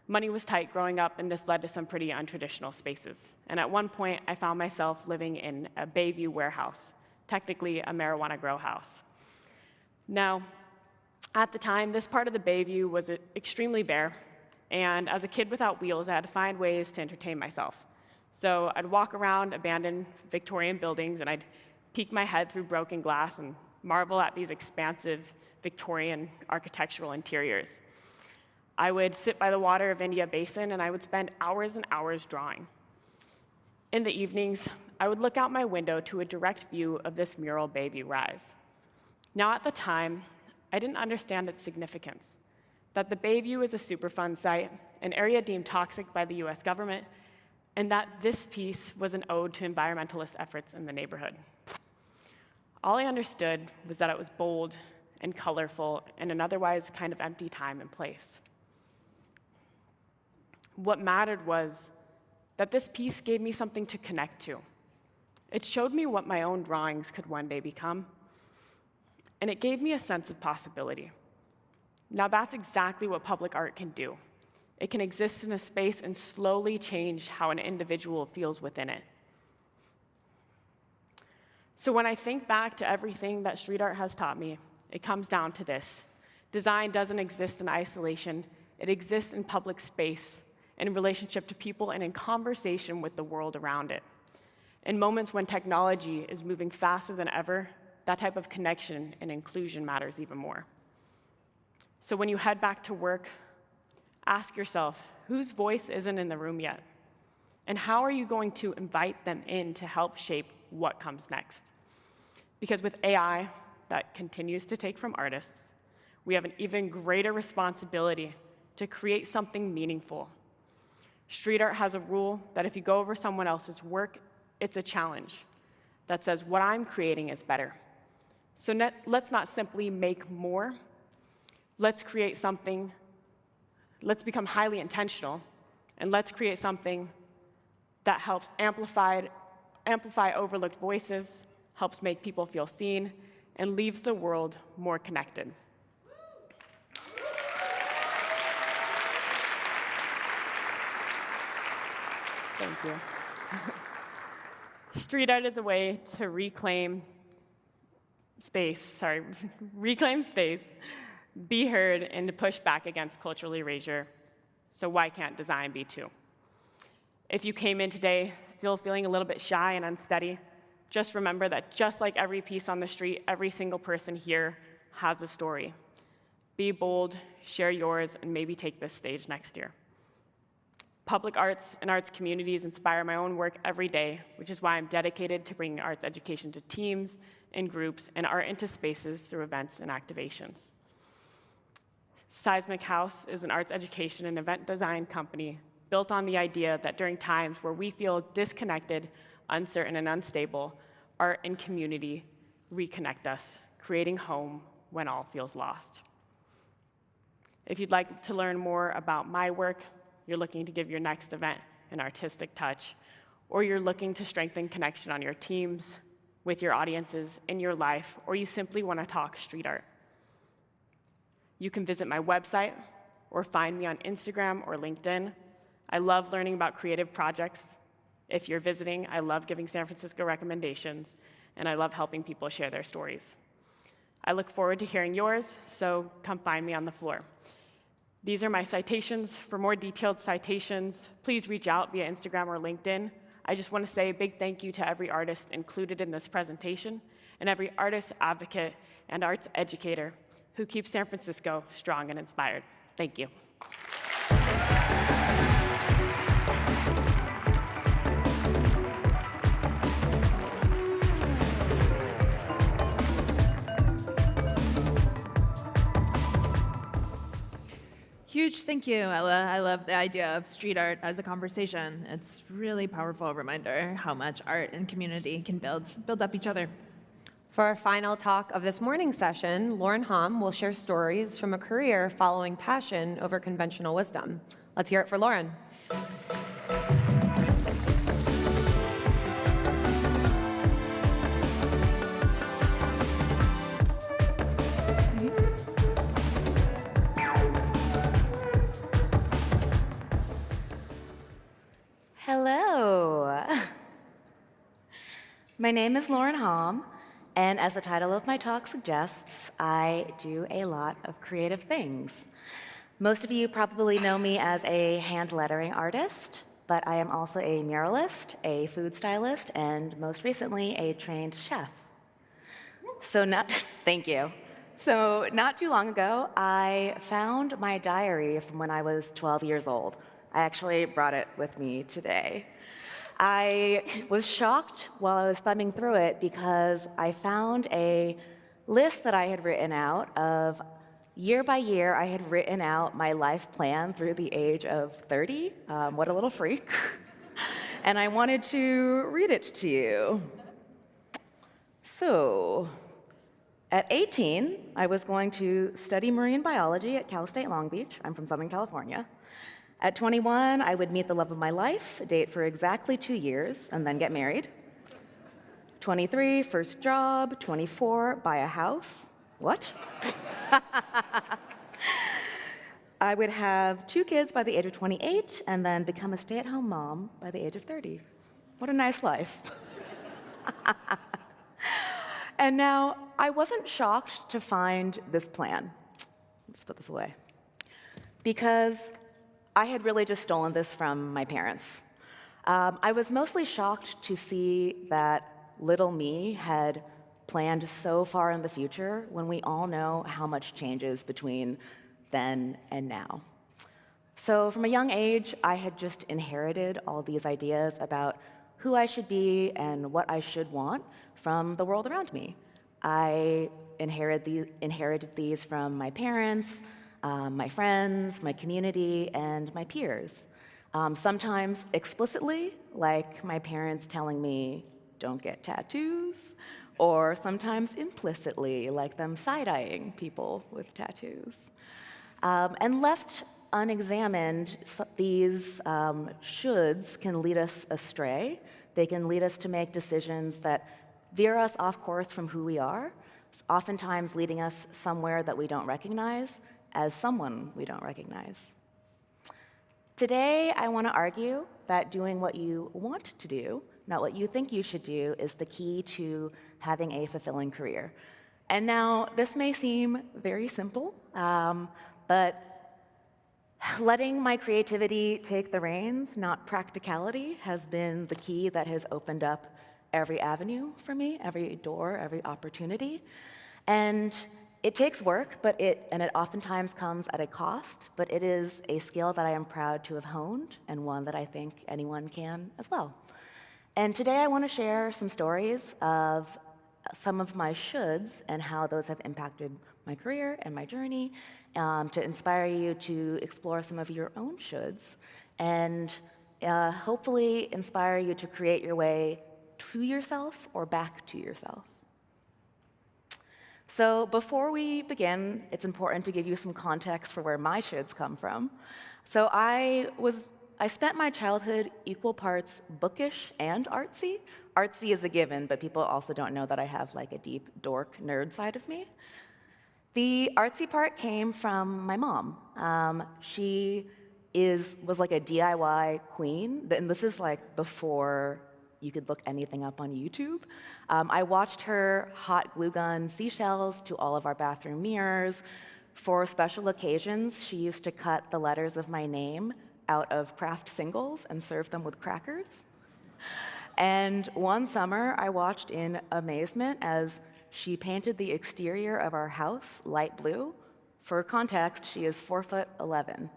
Money was tight growing up, and this led to some pretty untraditional spaces. And at one point, I found myself living in a Bayview warehouse, technically a marijuana grow house. Now, at the time, this part of the Bayview was extremely bare, and as a kid without wheels, I had to find ways to entertain myself. So I'd walk around abandoned Victorian buildings, and I'd peek my head through broken glass and marvel at these expansive Victorian architectural interiors. I would sit by the water of India Basin, and I would spend hours and hours drawing. In the evenings, I would look out my window to a direct view of this mural Bayview rise. Now, at the time, I didn't understand its significance, that the Bayview is a Superfund site, an area deemed toxic by the US government, and that this piece was an ode to environmentalist efforts in the neighborhood. All I understood was that it was bold and colorful in an otherwise kind of empty time and place. What mattered was that this piece gave me something to connect to. It showed me what my own drawings could one day become, and it gave me a sense of possibility. Now, that's exactly what public art can do. It can exist in a space and slowly change how an individual feels within it. So when I think back to everything that street art has taught me, it comes down to this. Design doesn't exist in isolation. It exists in public space, in relationship to people, and in conversation with the world around it. In moments when technology is moving faster than ever, that type of connection and inclusion matters even more. So when you head back to work, ask yourself, whose voice isn't in the room yet? And how are you going to invite them in to help shape what comes next? Because with AI that continues to take from artists, we have an even greater responsibility to create something meaningful. Street art has a rule that if you go over someone else's work, it's a challenge that says what I'm creating is better. So let's not simply make more. Let's create something. Let's become highly intentional, and let's create something that helps amplify overlooked voices, helps make people feel seen, and leaves the world more connected. Thank you. Street art is a way to reclaim space, be heard, and to push back against cultural erasure. So why can't design be too? If you came in today still feeling a little bit shy and unsteady, just remember that just like every piece on the street, every single person here has a story. Be bold, share yours, and maybe take this stage next year. Public arts and arts communities inspire my own work every day, which is why I'm dedicated to bringing arts education to teams and groups and art into spaces through events and activations. Seismic House is an arts education and event design company built on the idea that during times where we feel disconnected, uncertain, and unstable, art and community reconnect us, creating home when all feels lost. If you'd like to learn more about my work, you're looking to give your next event an artistic touch, or you're looking to strengthen connection on your teams, with your audiences, in your life, or you simply want to talk street art, you can visit my website or find me on Instagram or LinkedIn. I love learning about creative projects. If you're visiting, I love giving San Francisco recommendations, and I love helping people share their stories. I look forward to hearing yours, so come find me on the floor. These are my citations. For more detailed citations, please reach out via Instagram or LinkedIn. I just want to say a big thank you to every artist included in this presentation, and every artist, advocate, and arts educator who keeps San Francisco strong and inspired. Thank you. Huge thank you, Ella. I love the idea of street art as a conversation. It's a really powerful reminder how much art and community can build up each other. For our final talk of this morning's session, Lauren Hom will share stories from a career following passion over conventional wisdom. Let's hear it for Lauren. Hello. My name is Lauren Hom, and as the title of my talk suggests, I do a lot of creative things. Most of you probably know me as a hand lettering artist, but I am also a muralist, a food stylist, and most recently, a trained chef. Thank you. So not too long ago, I found my diary from when I was 12 years old. I actually brought it with me today. I was shocked while I was thumbing through it because I found a list that I had written out of year by year. I had written out my life plan through the age of 30. What a little freak. And I wanted to read it to you. So, at 18, I was going to study marine biology at Cal State Long Beach. I'm from Southern California. At 21, I would meet the love of my life, date for exactly 2 years, and then get married. 23, first job. 24, buy a house. What? I would have 2 kids by the age of 28, and then become a stay-at-home mom by the age of 30. What a nice life. And now, I wasn't shocked to find this plan. Let's put this away. Because I had really just stolen this from my parents. I was mostly shocked to see that little me had planned so far in the future when we all know how much changes between then and now. So from a young age, I had just inherited all these ideas about who I should be and what I should want from the world around me. I inherited these from my parents, my friends, my community, and my peers. Sometimes explicitly, like my parents telling me, don't get tattoos, or sometimes implicitly, like them side-eyeing people with tattoos. And left unexamined, these shoulds can lead us astray. They can lead us to make decisions that veer us off course from who we are, oftentimes leading us somewhere that we don't recognize, as someone we don't recognize. Today, I want to argue that doing what you want to do, not what you think you should do, is the key to having a fulfilling career. And now, this may seem very simple, but letting my creativity take the reins, not practicality, has been the key that has opened up every avenue for me, every door, every opportunity. And it takes work, and it oftentimes comes at a cost, but it is a skill that I am proud to have honed, and one that I think anyone can as well. And today I want to share some stories of some of my shoulds and how those have impacted my career and my journey, to inspire you to explore some of your own shoulds, and hopefully inspire you to create your way to yourself or back to yourself. So before we begin, it's important to give you some context for where my shoulds come from. So I spent my childhood equal parts bookish and artsy. Artsy is a given, but people also don't know that I have like a deep dork nerd side of me. The artsy part came from my mom. She was like a DIY queen, and this is like before you could look anything up on YouTube. I watched her hot glue gun seashells to all of our bathroom mirrors. For special occasions, she used to cut the letters of my name out of craft singles and serve them with crackers. And one summer, I watched in amazement as she painted the exterior of our house light blue. For context, she is 4'11".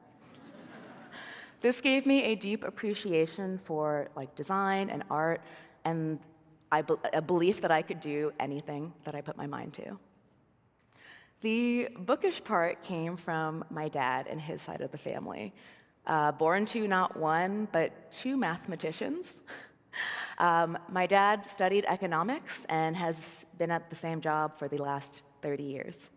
This gave me a deep appreciation for design and art, and a belief that I could do anything that I put my mind to. The bookish part came from my dad and his side of the family. Born to not one, but two mathematicians. My dad studied economics and has been at the same job for the last 30 years.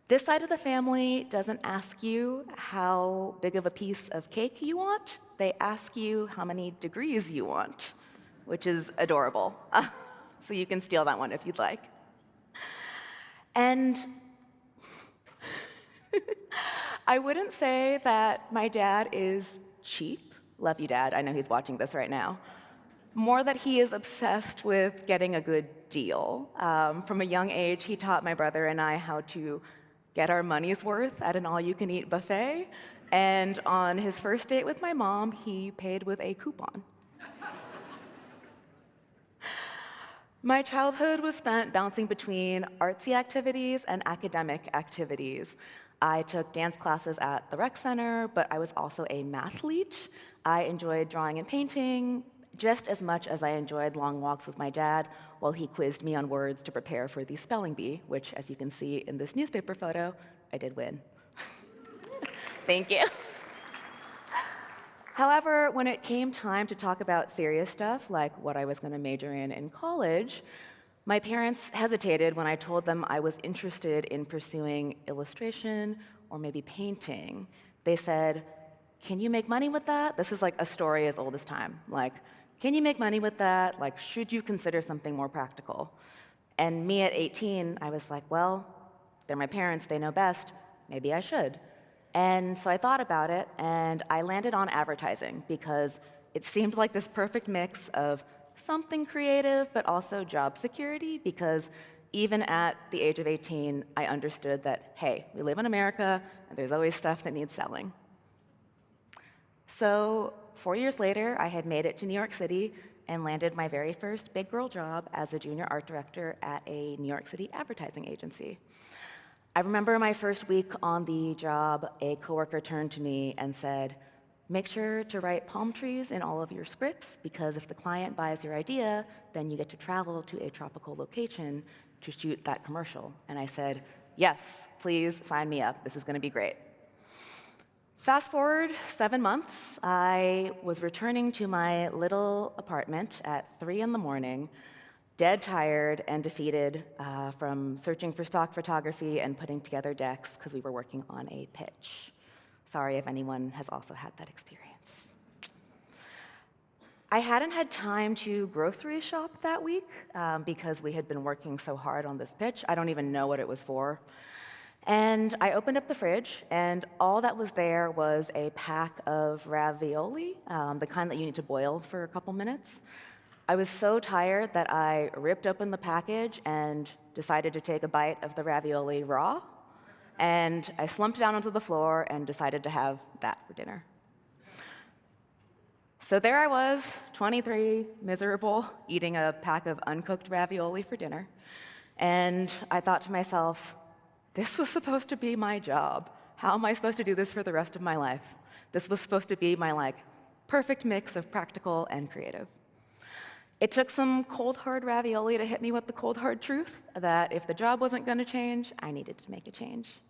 This side of the family doesn't ask you how big of a piece of cake you want. They ask you how many degrees you want, which is adorable. So you can steal that one if you'd like. And I wouldn't say that my dad is cheap. Love you, Dad. I know he's watching this right now. More that he is obsessed with getting a good deal. From a young age, he taught my brother and I how to get our money's worth at an all-you-can-eat buffet. And on his first date with my mom, he paid with a coupon. My childhood was spent bouncing between artsy activities and academic activities. I took dance classes at the rec center, but I was also a mathlete. I enjoyed drawing and painting just as much as I enjoyed long walks with my dad while he quizzed me on words to prepare for the spelling bee, which, as you can see in this newspaper photo, I did win. Thank you. However, when it came time to talk about serious stuff, like what I was going to major in college, my parents hesitated when I told them I was interested in pursuing illustration or maybe painting. They said, "Can you make money with that?" This is like a story as old as time. Like, "Can you make money with that? Like, should you consider something more practical?" And me at 18, I was like, well, they're my parents, they know best, maybe I should. And so I thought about it, and I landed on advertising because it seemed like this perfect mix of something creative, but also job security, because even at the age of 18, I understood that, hey, we live in America, and there's always stuff that needs selling. So 4 years later, I had made it to New York City and landed my very first big girl job as a junior art director at a New York City advertising agency. I remember my first week on the job, a coworker turned to me and said, "Make sure to write palm trees in all of your scripts, because if the client buys your idea, then you get to travel to a tropical location to shoot that commercial." And I said, "Yes, please sign me up. This is going to be great." Fast forward 7 months, I was returning to my little apartment at 3 in the morning, dead tired and defeated from searching for stock photography and putting together decks because we were working on a pitch. Sorry if anyone has also had that experience. I hadn't had time to grocery shop that week because we had been working so hard on this pitch. I don't even know what it was for. And I opened up the fridge, and all that was there was a pack of ravioli, the kind that you need to boil for a couple minutes. I was so tired that I ripped open the package and decided to take a bite of the ravioli raw. And I slumped down onto the floor and decided to have that for dinner. So there I was, 23, miserable, eating a pack of uncooked ravioli for dinner. And I thought to myself, this was supposed to be my job. How am I supposed to do this for the rest of my life? This was supposed to be my perfect mix of practical and creative. It took some cold, hard ravioli to hit me with the cold, hard truth that if the job wasn't going to change, I needed to make a change.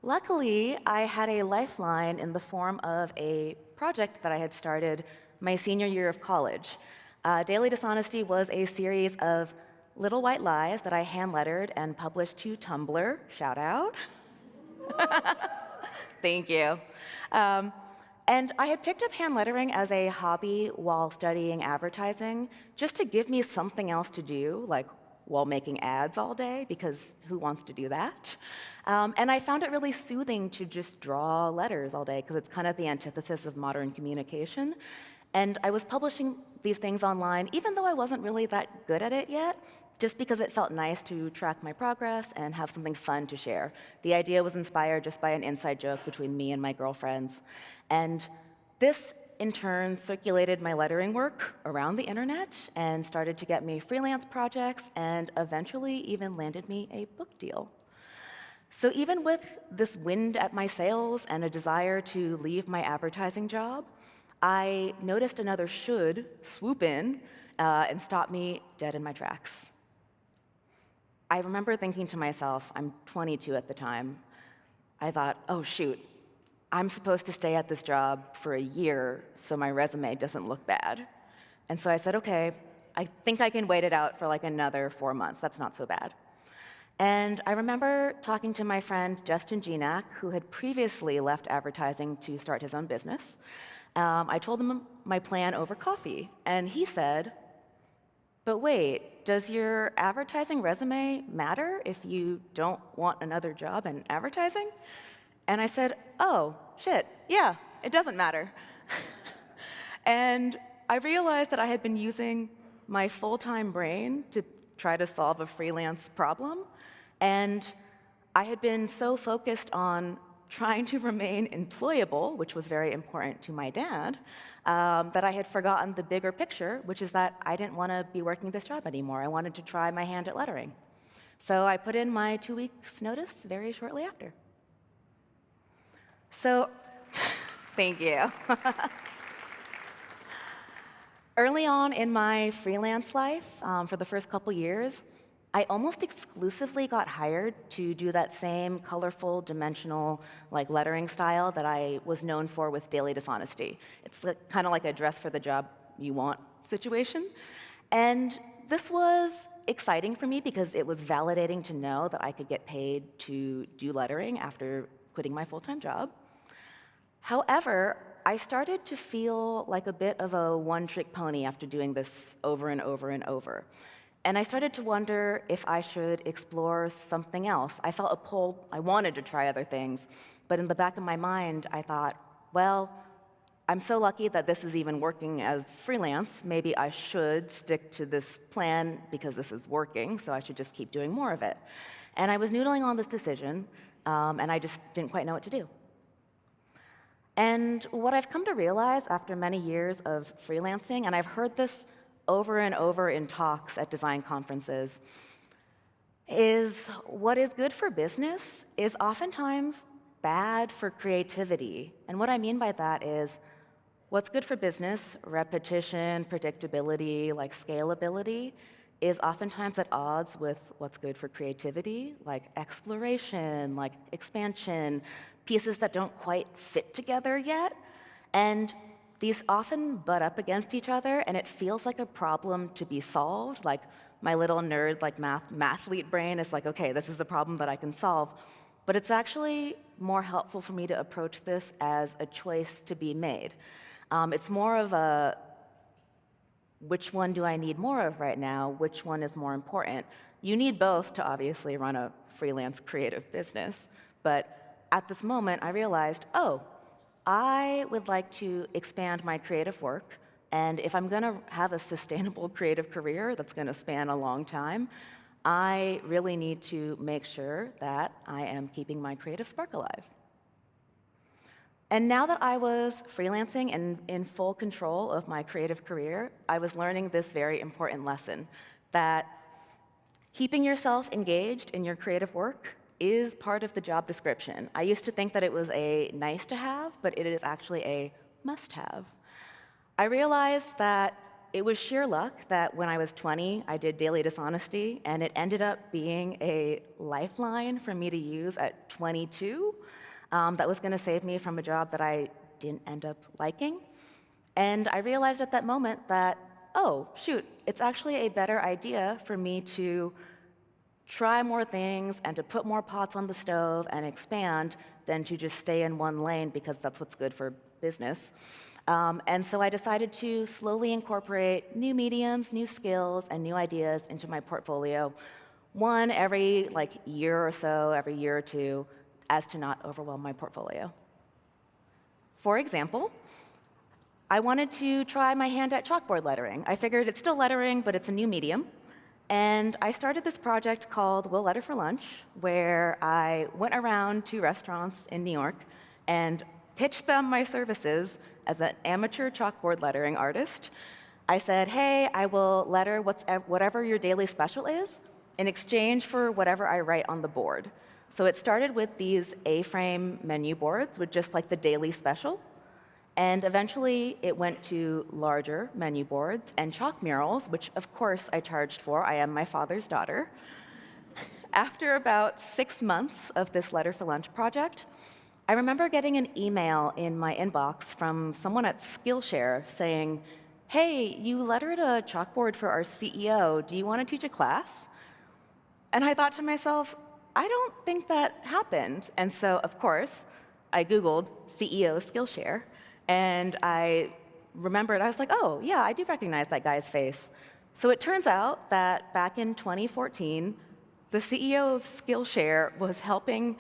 Luckily, I had a lifeline in the form of a project that I had started my senior year of college. Daily Dishonesty was a series of little white lies that I hand-lettered and published to Tumblr. Shout out. Thank you. And I had picked up hand lettering as a hobby while studying advertising, just to give me something else to do, like while making ads all day, because who wants to do that? And I found it really soothing to just draw letters all day, because it's kind of the antithesis of modern communication. And I was publishing these things online, even though I wasn't really that good at it yet, just because it felt nice to track my progress and have something fun to share. The idea was inspired just by an inside joke between me and my girlfriends. And this, in turn, circulated my lettering work around the internet and started to get me freelance projects and eventually even landed me a book deal. So even with this wind at my sails and a desire to leave my advertising job, I noticed another should swoop in and stop me dead in my tracks. I remember thinking to myself, I'm 22 at the time, I thought, oh shoot, I'm supposed to stay at this job for a year so my resume doesn't look bad. And so I said, okay, I think I can wait it out for like another 4 months. That's not so bad. And I remember talking to my friend Justin Genak, who had previously left advertising to start his own business. I told him my plan over coffee, and he said, but wait, does your advertising resume matter if you don't want another job in advertising? And I said, oh, shit, yeah, it doesn't matter. And I realized that I had been using my full-time brain to try to solve a freelance problem, and I had been so focused on trying to remain employable, which was very important to my dad, that I had forgotten the bigger picture, which is that I didn't want to be working this job anymore. I wanted to try my hand at lettering. So I put in my 2 weeks' notice very shortly after. So, thank you. Early on in my freelance life, for the first couple years, I almost exclusively got hired to do that same colorful, dimensional, like lettering style that I was known for with Daily Dishonesty. It's kind of like a dress for the job you want situation. And this was exciting for me because it was validating to know that I could get paid to do lettering after quitting my full-time job. However, I started to feel like a bit of a one-trick pony after doing this over and over and over. And I started to wonder if I should explore something else. I felt a pull, I wanted to try other things, but in the back of my mind, I thought, well, I'm so lucky that this is even working as freelance. Maybe I should stick to this plan because this is working, so I should just keep doing more of it. And I was noodling on this decision, and I just didn't quite know what to do. And what I've come to realize after many years of freelancing, and I've heard this over and over in talks at design conferences, is what is good for business is oftentimes bad for creativity. And what I mean by that is what's good for business, repetition, predictability, like scalability, is oftentimes at odds with what's good for creativity, like exploration, like expansion, pieces that don't quite fit together yet. And these often butt up against each other, and it feels like a problem to be solved. Like my little nerd, like mathlete brain is like, okay, this is a problem that I can solve. But it's actually more helpful for me to approach this as a choice to be made. It's more of a, which one do I need more of right now? Which one is more important? You need both to obviously run a freelance creative business. But at this moment, I realized, oh, I would like to expand my creative work, and if I'm going to have a sustainable creative career that's going to span a long time, I really need to make sure that I am keeping my creative spark alive. And now that I was freelancing and in full control of my creative career, I was learning this very important lesson, that keeping yourself engaged in your creative work is part of the job description. I used to think that it was a nice to have, but it is actually a must have. I realized that it was sheer luck that when I was 20, I did Daily Dishonesty, and it ended up being a lifeline for me to use at 22 that was going to save me from a job that I didn't end up liking. And I realized at that moment that, oh, shoot, it's actually a better idea for me to try more things and to put more pots on the stove and expand than to just stay in one lane because that's what's good for business. And so I decided to slowly incorporate new mediums, new skills, and new ideas into my portfolio, one every year or so, every year or two, as to not overwhelm my portfolio. For example, I wanted to try my hand at chalkboard lettering. I figured it's still lettering, but it's a new medium. And I started this project called We'll Letter for Lunch, where I went around to restaurants in New York and pitched them my services as an amateur chalkboard lettering artist. I said, hey, I will letter whatever your daily special is in exchange for whatever I write on the board. So it started with these A-frame menu boards with just like the daily special. And eventually it went to larger menu boards and chalk murals, which of course I charged for. I am my father's daughter. After about 6 months of this Letter for Lunch project, I remember getting an email in my inbox from someone at Skillshare saying, "Hey, you lettered a chalkboard for our CEO. Do you want to teach a class?" And I thought to myself, I don't think that happened. And so, of course, I Googled CEO Skillshare, and I remembered, I was like, oh, yeah, I do recognize that guy's face. So it turns out that back in 2014, the CEO of Skillshare was helping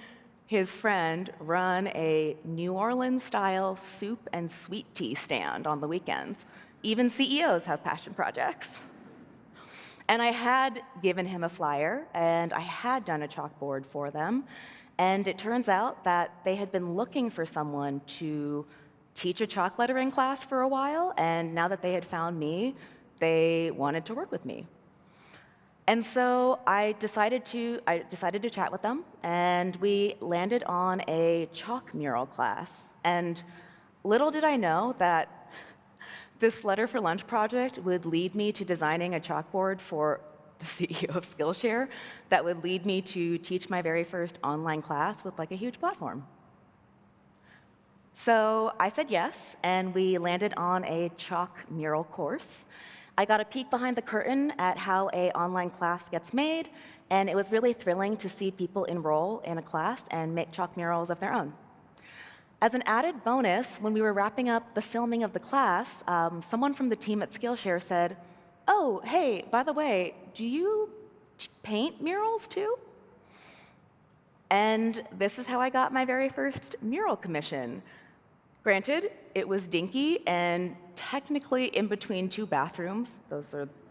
his friend run a New Orleans-style soup and sweet tea stand on the weekends. Even CEOs have passion projects. And I had given him a flyer, and I had done a chalkboard for them. And it turns out that they had been looking for someone to teach a chalk lettering class for a while, and now that they had found me, they wanted to work with me. And so I decided to chat with them, and we landed on a chalk mural class. And little did I know that this Letter for Lunch project would lead me to designing a chalkboard for the CEO of Skillshare that would lead me to teach my very first online class with like a huge platform. So I said yes, and we landed on a chalk mural course. I got a peek behind the curtain at how an online class gets made, and it was really thrilling to see people enroll in a class and make chalk murals of their own. As an added bonus, when we were wrapping up the filming of the class, someone from the team at Skillshare said, "Oh, hey, by the way, do you paint murals too?" And this is how I got my very first mural commission. Granted, it was dinky and technically in between two bathrooms.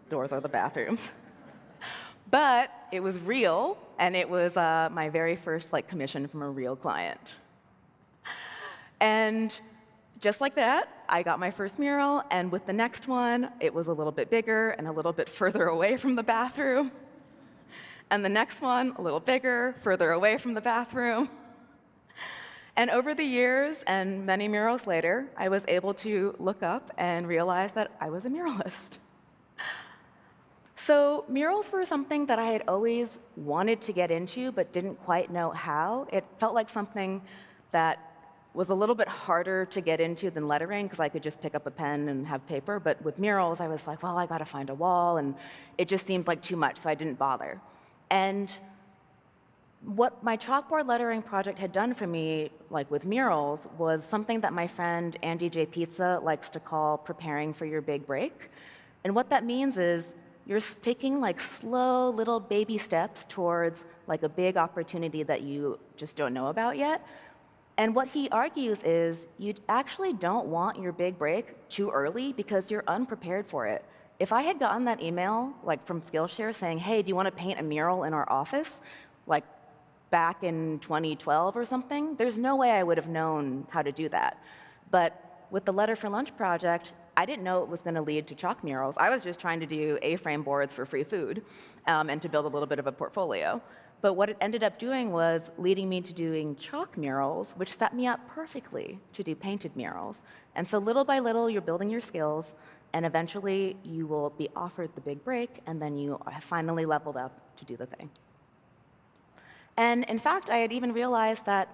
Doors are the bathrooms. But it was real, and it was my very first commission from a real client. And just like that, I got my first mural, and with the next one, it was a little bit bigger and a little bit further away from the bathroom. And the next one, a little bigger, further away from the bathroom. And over the years, and many murals later, I was able to look up and realize that I was a muralist. So murals were something that I had always wanted to get into, but didn't quite know how. It felt like something that was a little bit harder to get into than lettering, because I could just pick up a pen and have paper. But with murals, I was like, well, I got to find a wall, and it just seemed like too much, so I didn't bother. And what my chalkboard lettering project had done for me, like with murals, was something that my friend Andy J. Pizza likes to call preparing for your big break. And what that means is you're taking slow little baby steps towards a big opportunity that you just don't know about yet. And what he argues is you actually don't want your big break too early because you're unprepared for it. If I had gotten that email from Skillshare saying, hey, do you want to paint a mural in our office, back in 2012 or something, there's no way I would have known how to do that. But with the Letter for Lunch project, I didn't know it was going to lead to chalk murals. I was just trying to do A-frame boards for free food and to build a little bit of a portfolio. But what it ended up doing was leading me to doing chalk murals, which set me up perfectly to do painted murals. And so little by little, you're building your skills, and eventually you will be offered the big break, and then you have finally leveled up to do the thing. And in fact, I had even realized that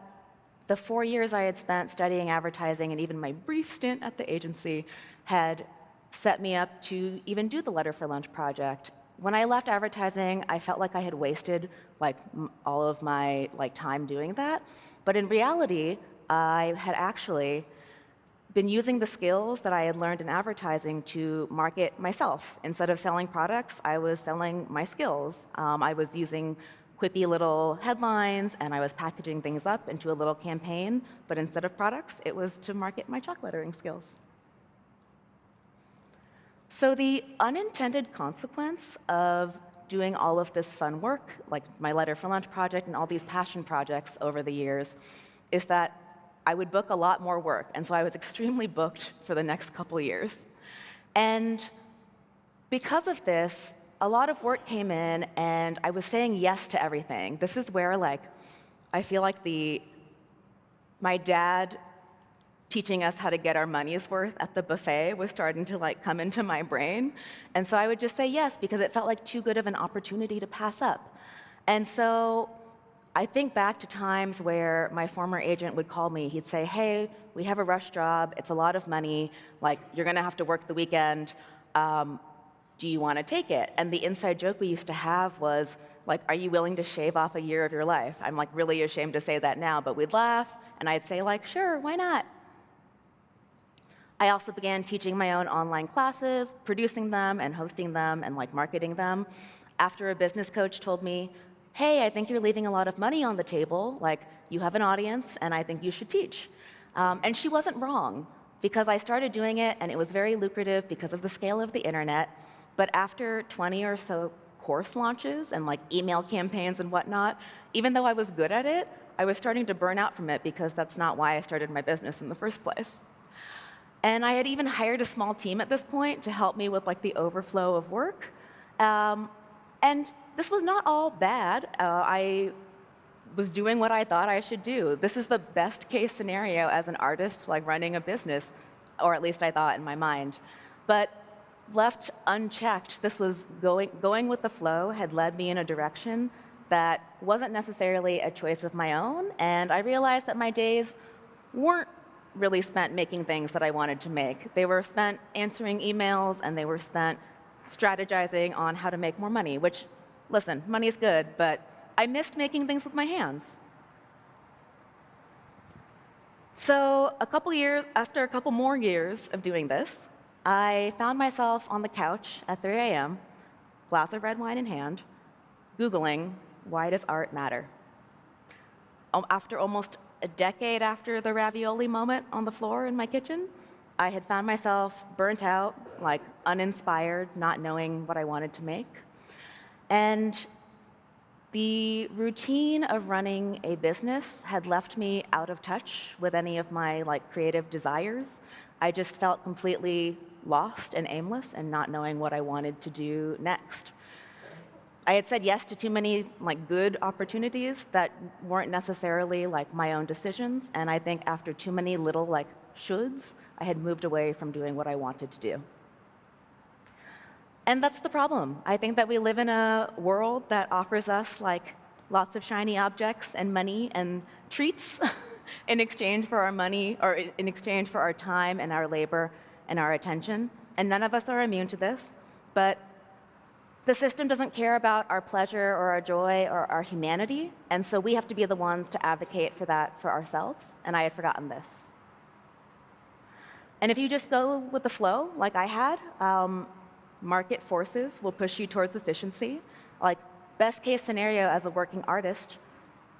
the 4 years I had spent studying advertising and even my brief stint at the agency had set me up to even do the Letter for Lunch project. When I left advertising, I felt like I had wasted all of my time doing that. But in reality, I had actually been using the skills that I had learned in advertising to market myself. Instead of selling products, I was selling my skills. I was using quippy little headlines, and I was packaging things up into a little campaign, but instead of products, it was to market my chalk lettering skills. So the unintended consequence of doing all of this fun work, like my Letter for Lunch project and all these passion projects over the years, is that I would book a lot more work, and so I was extremely booked for the next couple years. And because of this, a lot of work came in, and I was saying yes to everything. This is where I feel like my dad teaching us how to get our money's worth at the buffet was starting to like come into my brain. And so I would just say yes because it felt like too good of an opportunity to pass up. And so I think back to times where my former agent would call me. He'd say, hey, we have a rush job. It's a lot of money. Like, you're going to have to work the weekend. Do you want to take it? And the inside joke we used to have was, like, are you willing to shave off a year of your life? I'm like really ashamed to say that now, but we'd laugh, and I'd say like, sure, why not? I also began teaching my own online classes, producing them and hosting them and like marketing them. After a business coach told me, hey, I think you're leaving a lot of money on the table. Like, you have an audience, and I think you should teach. And she wasn't wrong, because I started doing it, and it was very lucrative because of the scale of the internet. But after 20 or so course launches and like email campaigns and whatnot, even though I was good at it, I was starting to burn out from it because that's not why I started my business in the first place. And I had even hired a small team at this point to help me with like the overflow of work. And this was not all bad. I was doing what I thought I should do. This is the best case scenario as an artist, like running a business, or at least I thought in my mind. But left unchecked, this was going with the flow had led me in a direction that wasn't necessarily a choice of my own. And I realized that my days weren't really spent making things that I wanted to make. They were spent answering emails, and they were spent strategizing on how to make more money, which, listen, money's good, but I missed making things with my hands. So after a couple more years of doing this, I found myself on the couch at 3 a.m., glass of red wine in hand, Googling, why does art matter? After almost a decade after the ravioli moment on the floor in my kitchen, I had found myself burnt out, like uninspired, not knowing what I wanted to make. And the routine of running a business had left me out of touch with any of my like creative desires. I just felt completely lost and aimless and not knowing what I wanted to do next. I had said yes to too many like good opportunities that weren't necessarily like my own decisions, and I think after too many little like shoulds, I had moved away from doing what I wanted to do. And that's the problem. I think that we live in a world that offers us like lots of shiny objects and money and treats in exchange for our money, or in exchange for our time and our labor and our attention. And none of us are immune to this, but the system doesn't care about our pleasure or our joy or our humanity, and so we have to be the ones to advocate for that for ourselves, and I had forgotten this. And if you just go with the flow, like I had, market forces will push you towards efficiency. Like, best case scenario as a working artist,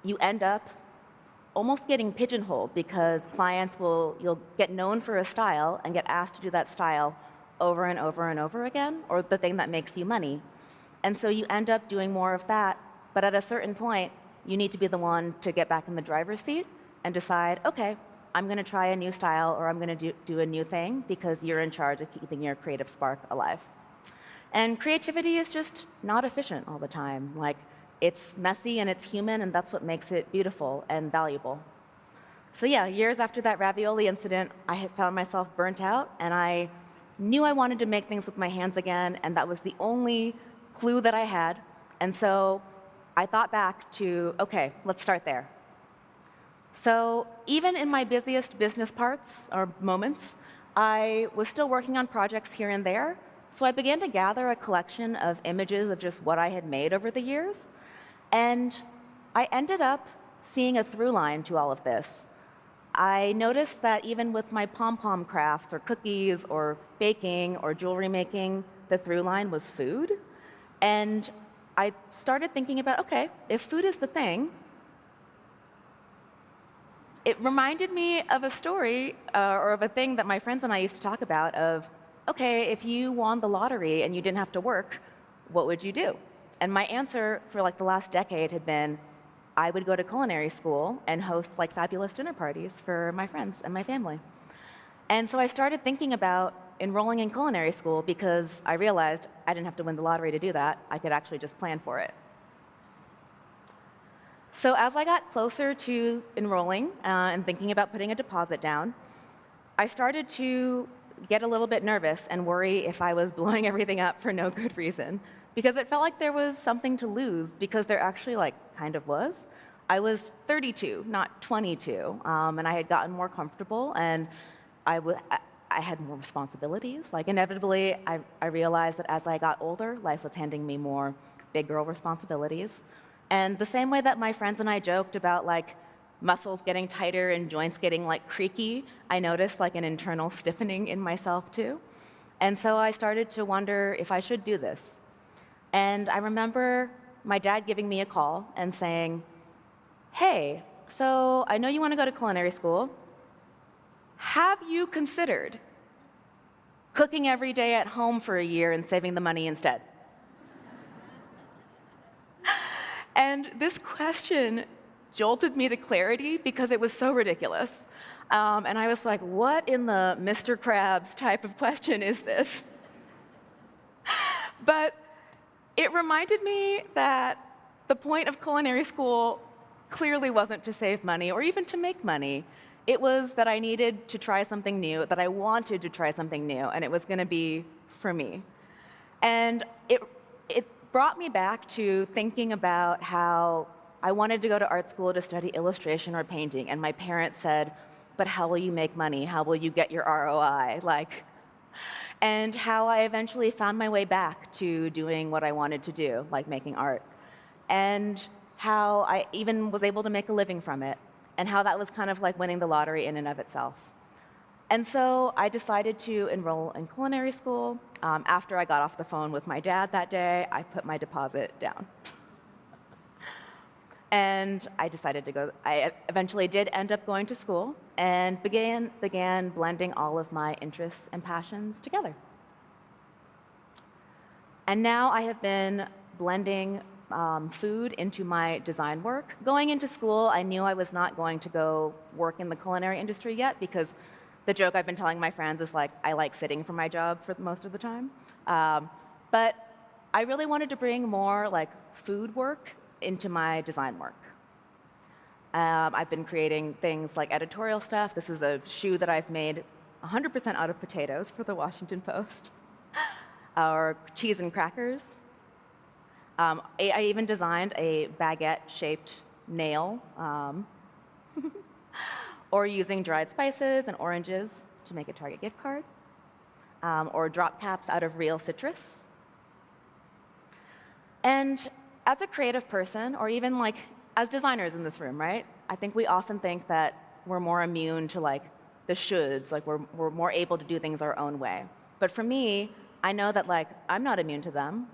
you end up almost getting pigeonholed because you'll get known for a style and get asked to do that style over and over and over again, or the thing that makes you money. And so you end up doing more of that, but at a certain point, you need to be the one to get back in the driver's seat and decide, okay, I'm going to try a new style, or I'm going to do a new thing, because you're in charge of keeping your creative spark alive. And creativity is just not efficient all the time. Like, it's messy and it's human, and that's what makes it beautiful and valuable. So yeah, years after that ravioli incident, I had found myself burnt out, and I knew I wanted to make things with my hands again, and that was the only clue that I had. And so I thought back to, okay, let's start there. So even in my busiest business parts or moments, I was still working on projects here and there. So I began to gather a collection of images of just what I had made over the years. And I ended up seeing a through line to all of this. I noticed that even with my pom-pom crafts or cookies or baking or jewelry making, the through line was food. And I started thinking about, okay, if food is the thing, it reminded me of a story or of a thing that my friends and I used to talk about of, okay, if you won the lottery and you didn't have to work, what would you do? And my answer for like the last decade had been, I would go to culinary school and host like fabulous dinner parties for my friends and my family. And so I started thinking about enrolling in culinary school because I realized I didn't have to win the lottery to do that. I could actually just plan for it. So as I got closer to enrolling and thinking about putting a deposit down, I started to get a little bit nervous and worry if I was blowing everything up for no good reason, because it felt like there was something to lose, because there actually kind of was. I was 32, not 22, and I had gotten more comfortable, and I had more responsibilities. Inevitably, I realized that as I got older, life was handing me more big girl responsibilities. And the same way that my friends and I joked about muscles getting tighter and joints getting creaky, I noticed an internal stiffening in myself too. And so I started to wonder if I should do this. And I remember my dad giving me a call and saying, "Hey, so I know you want to go to culinary school. Have you considered cooking every day at home for a year and saving the money instead?" And this question jolted me to clarity because it was so ridiculous. And I was like, what in the Mr. Krabs type of question is this? But it reminded me that the point of culinary school clearly wasn't to save money or even to make money. It was that I needed to try something new, that I wanted to try something new, and it was going to be for me. And it brought me back to thinking about how I wanted to go to art school to study illustration or painting, and my parents said, "But how will you make money? How will you get your ROI?" And how I eventually found my way back to doing what I wanted to do, like making art. And how I even was able to make a living from it, and how that was kind of like winning the lottery in and of itself. And so I decided to enroll in culinary school. After I got off the phone with my dad that day, I put my deposit down. And I decided to go. I eventually did end up going to school and began blending all of my interests and passions together. And now I have been blending food into my design work. Going into school, I knew I was not going to go work in the culinary industry yet, because the joke I've been telling my friends is I like sitting for my job for most of the time. But I really wanted to bring more food work into my design work. I've been creating things like editorial stuff. This is a shoe that I've made 100% out of potatoes for the Washington Post, or cheese and crackers. I even designed a baguette-shaped nail, or using dried spices and oranges to make a Target gift card, or drop caps out of real citrus. And as a creative person, or even as designers in this room, right? I think we often think that we're more immune to the shoulds, we're more able to do things our own way. But for me, I know that I'm not immune to them.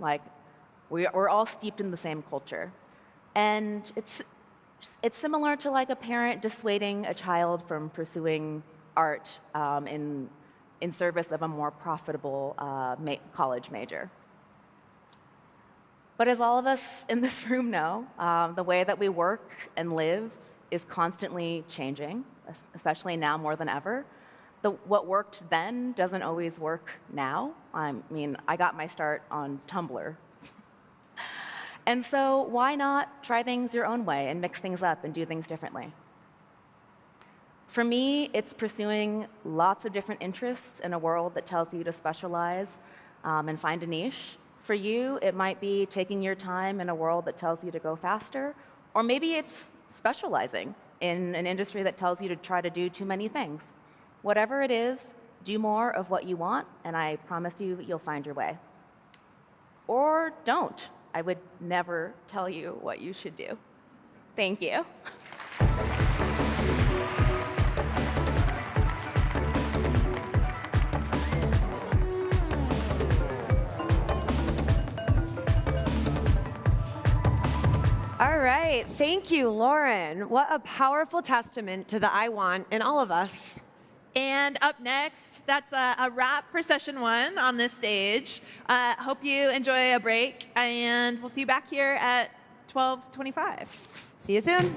We're all steeped in the same culture. And it's similar to a parent dissuading a child from pursuing art in service of a more profitable college major. But as all of us in this room know, the way that we work and live is constantly changing, especially now more than ever. What worked then doesn't always work now. I mean, I got my start on Tumblr. And so why not try things your own way and mix things up and do things differently? For me, it's pursuing lots of different interests in a world that tells you to specialize and find a niche. For you, it might be taking your time in a world that tells you to go faster, or maybe it's specializing in an industry that tells you to try to do too many things. Whatever it is, do more of what you want, and I promise you, you'll find your way. Or don't. I would never tell you what you should do. Thank you. All right, thank you, Lauren. What a powerful testament to the I want in all of us. And up next, that's a wrap for session 1 on this stage. Hope you enjoy a break, and we'll see you back here at 12:25. See you soon.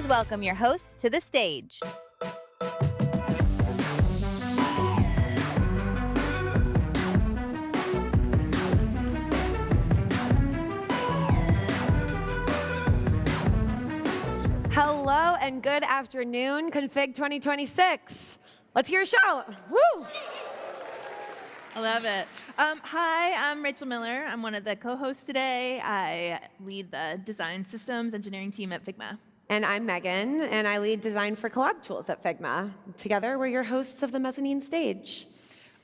Please welcome your hosts to the stage. Hello and good afternoon, Config 2026. Let's hear a shout. Woo! I love it. Hi, I'm Rachel Miller. I'm one of the co-hosts today. I lead the design systems engineering team at Figma. And I'm Megan, and I lead design for collab tools at Figma. Together, we're your hosts of the Mezzanine stage.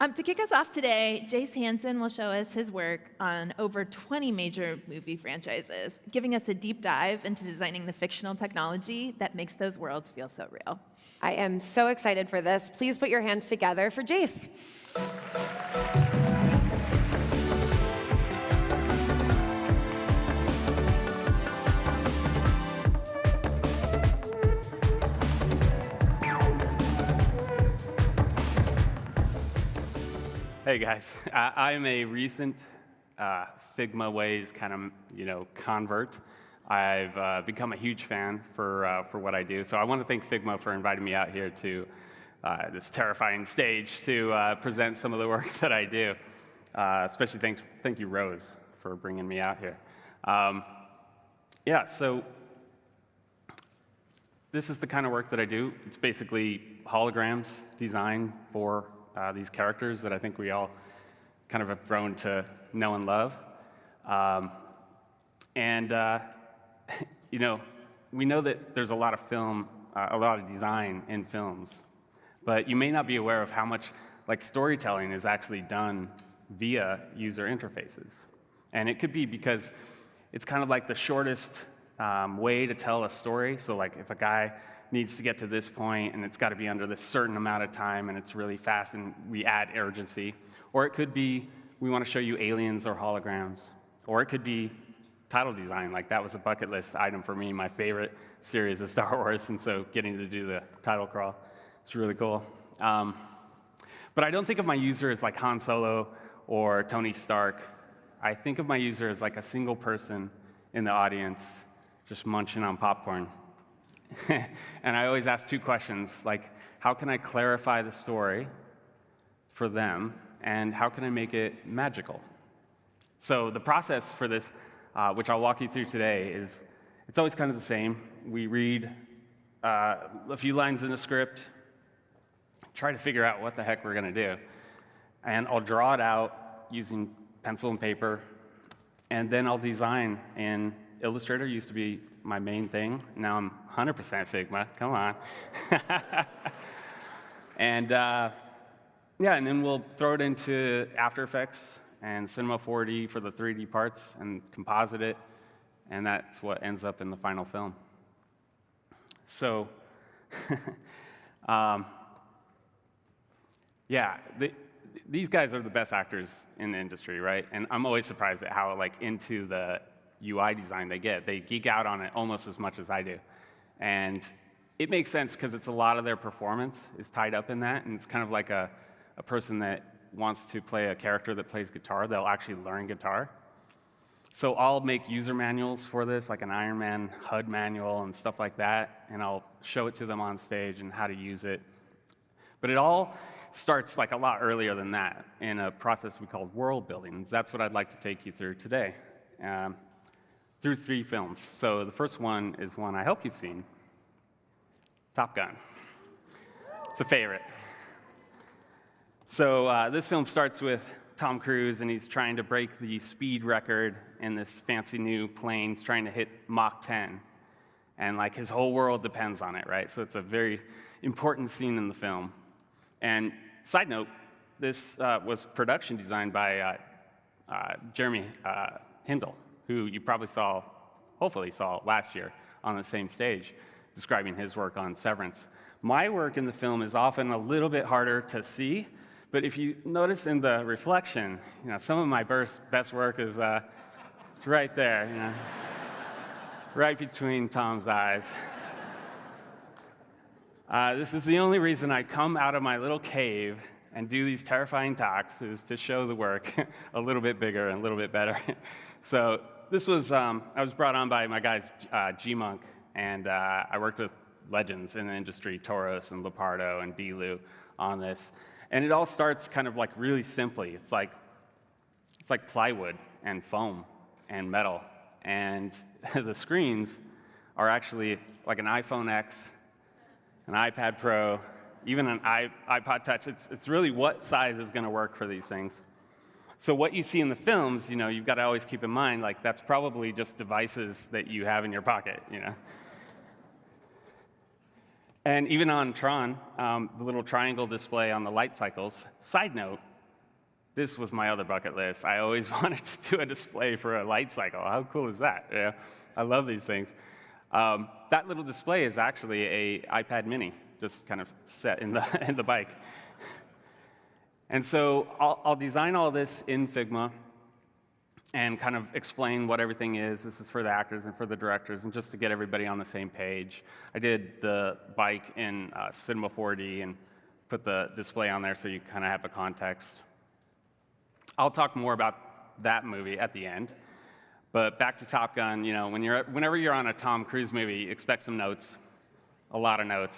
To kick us off today, Jace Hansen will show us his work on over 20 major movie franchises, giving us a deep dive into designing the fictional technology that makes those worlds feel so real. I am so excited for this. Please put your hands together for Jace. Hey guys, I'm a recent Figma Ways kind of, convert. I've become a huge fan for what I do. So I want to thank Figma for inviting me out here to this terrifying stage to present some of the work that I do. Especially thank you, Rose, for bringing me out here. So this is the kind of work that I do. It's basically holograms designed for these characters that I think we all kind of have grown to know and love. We know that there's a lot of a lot of design in films, but you may not be aware of how much storytelling is actually done via user interfaces. And it could be because it's kind of like the shortest way to tell a story. So if a guy needs to get to this point, and it's got to be under this certain amount of time, and it's really fast, and we add urgency. Or it could be, we want to show you aliens or holograms. Or it could be title design, that was a bucket list item for me, my favorite series of Star Wars, and so getting to do the title crawl, it's really cool. But I don't think of my user as Han Solo or Tony Stark. I think of my user as a single person in the audience just munching on popcorn. And I always ask two questions, how can I clarify the story for them, and how can I make it magical? So the process for this, which I'll walk you through today, it's always kind of the same. We read a few lines in the script, try to figure out what the heck we're going to do, and I'll draw it out using pencil and paper, and then I'll design in Illustrator. Used to be my main thing. Now I'm 100% Figma. Come on. And then we'll throw it into After Effects and Cinema 4D for the 3D parts and composite it, and that's what ends up in the final film. So, these guys are the best actors in the industry, right? And I'm always surprised at how into the UI design they get. They geek out on it almost as much as I do. And it makes sense because it's a lot of their performance is tied up in that, and it's kind of like a person that wants to play a character that plays guitar. They'll actually learn guitar. So I'll make user manuals for this, like an Iron Man HUD manual and stuff like that, and I'll show it to them on stage and how to use it. But it all starts a lot earlier than that in a process we call world building. That's what I'd like to take you through today. Through 3 films. So the first one is one I hope you've seen, Top Gun. It's a favorite. So this film starts with Tom Cruise, and he's trying to break the speed record in this fancy new plane. He's trying to hit Mach 10. And his whole world depends on it, right? So it's a very important scene in the film. And side note, this was production designed by Jeremy Hindle, who you probably hopefully saw last year on the same stage, describing his work on Severance. My work in the film is often a little bit harder to see, but if you notice in the reflection, some of my best work is it's right there, right between Tom's eyes. This is the only reason I come out of my little cave and do these terrifying talks, is to show the work a little bit bigger and a little bit better. So this was, I was brought on by my guys, G-Monk And I worked with legends in the industry, Toros and Lepardo and Delu on this. And it all starts kind of like really simply. It's like plywood and foam and metal. And the screens are actually like an iPhone X, an iPad Pro, even an iPod Touch. It's really what size is going to work for these things. So what you see in the films, you've got to always keep in mind, like that's probably just devices that you have in your pocket, And even on Tron, the little triangle display on the light cycles. Side note, this was my other bucket list. I always wanted to do a display for a light cycle. How cool is that? Yeah, I love these things. That little display is actually a iPad mini, just kind of set in the bike. And so I'll design all this in Figma and kind of explain what everything is. This is for the actors and for the directors, and just to get everybody on the same page. I did the bike in Cinema 4D and put the display on there so you kind of have a context. I'll talk more about that movie at the end. But back to Top Gun, whenever you're on a Tom Cruise movie, expect some notes, a lot of notes.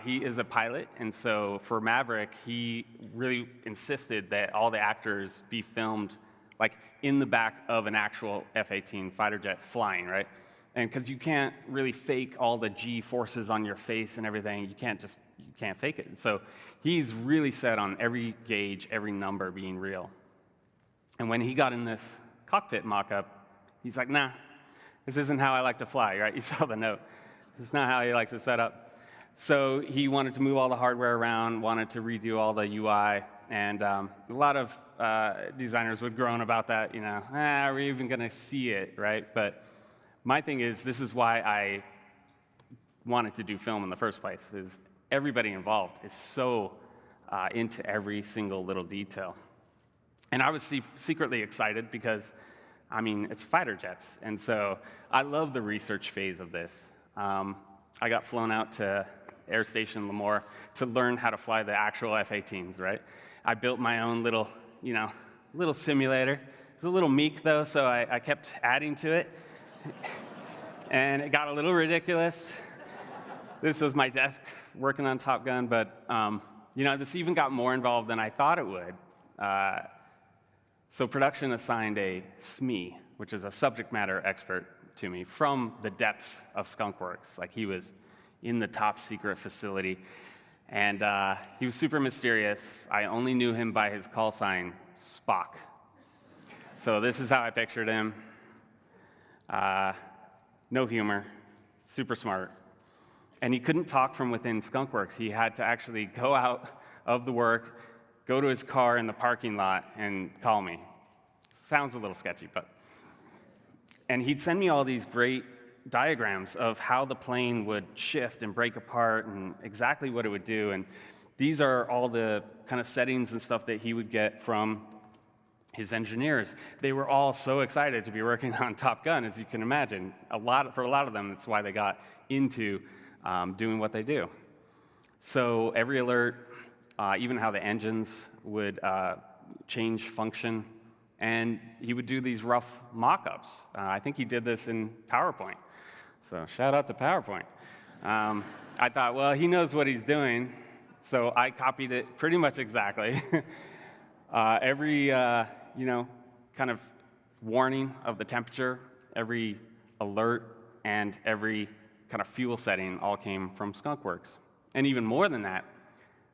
He is a pilot, and so for Maverick, he really insisted that all the actors be filmed like in the back of an actual F-18 fighter jet flying, right? And because you can't really fake all the G forces on your face and everything, you can't fake it. And so he's really set on every gauge, every number being real. And when he got in this cockpit mock-up, he's like, nah, this isn't how I like to fly, right? You saw the note. This is not how he likes to set up. So he wanted to move all the hardware around, wanted to redo all the UI, and a lot of designers would groan about that, are we even going to see it, right? But my thing is, this is why I wanted to do film in the first place, is everybody involved is so into every single little detail. And I was secretly excited because, it's fighter jets, and so I love the research phase of this. I got flown out to Air Station Lemoore to learn how to fly the actual F-18s, right? I built my own little simulator. It was a little meek, though, so I kept adding to it. And it got a little ridiculous. This was my desk working on Top Gun, but this even got more involved than I thought it would. So production assigned a SME, which is a subject matter expert, to me from the depths of Skunkworks. Like, he was in the top secret facility, and he was super mysterious. I only knew him by his call sign, Spock. So this is how I pictured him. No humor, super smart. And he couldn't talk from within Skunkworks. He had to actually go out of the work, go to his car in the parking lot, and call me. Sounds a little sketchy, but. And he'd send me all these great diagrams of how the plane would shift and break apart and exactly what it would do. And these are all the kind of settings and stuff that he would get from his engineers. They were all so excited to be working on Top Gun, as you can imagine. For a lot of them, that's why they got into doing what they do. So every alert, even how the engines would change function, and he would do these rough mock-ups. I think he did this in PowerPoint. So shout out to PowerPoint. I thought, well, he knows what he's doing, so I copied it pretty much exactly. Every, kind of warning of the temperature, every alert, and every kind of fuel setting all came from Skunkworks. And even more than that,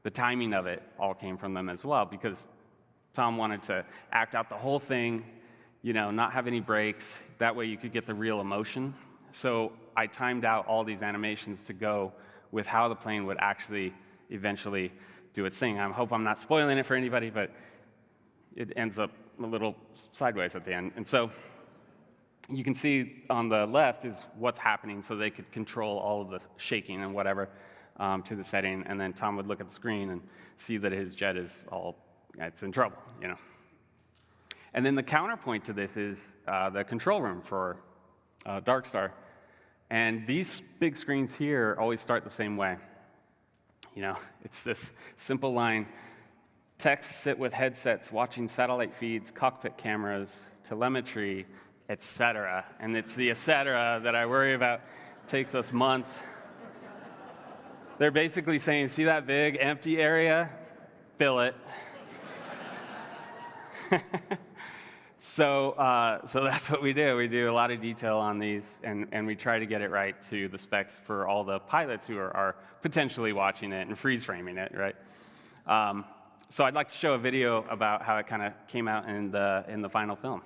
the timing of it all came from them as well, because Tom wanted to act out the whole thing, not have any breaks. That way you could get the real emotion. So I timed out all these animations to go with how the plane would actually eventually do its thing. I hope I'm not spoiling it for anybody, but it ends up a little sideways at the end. And so you can see on the left is what's happening, so they could control all of the shaking and whatever to the setting. And then Tom would look at the screen and see that his jet is it's in trouble, And then the counterpoint to this is the control room for Dark Star. And these big screens here always start the same way. It's this simple line: techs sit with headsets watching satellite feeds, cockpit cameras, telemetry, etc. And it's the etc. that I worry about. Takes us months. They're basically saying, see that big empty area? Fill it. So that's what we do. We do a lot of detail on these, and we try to get it right to the specs for all the pilots who are potentially watching it and freeze framing it, right? So I'd like to show a video about how it kind of came out in the final film.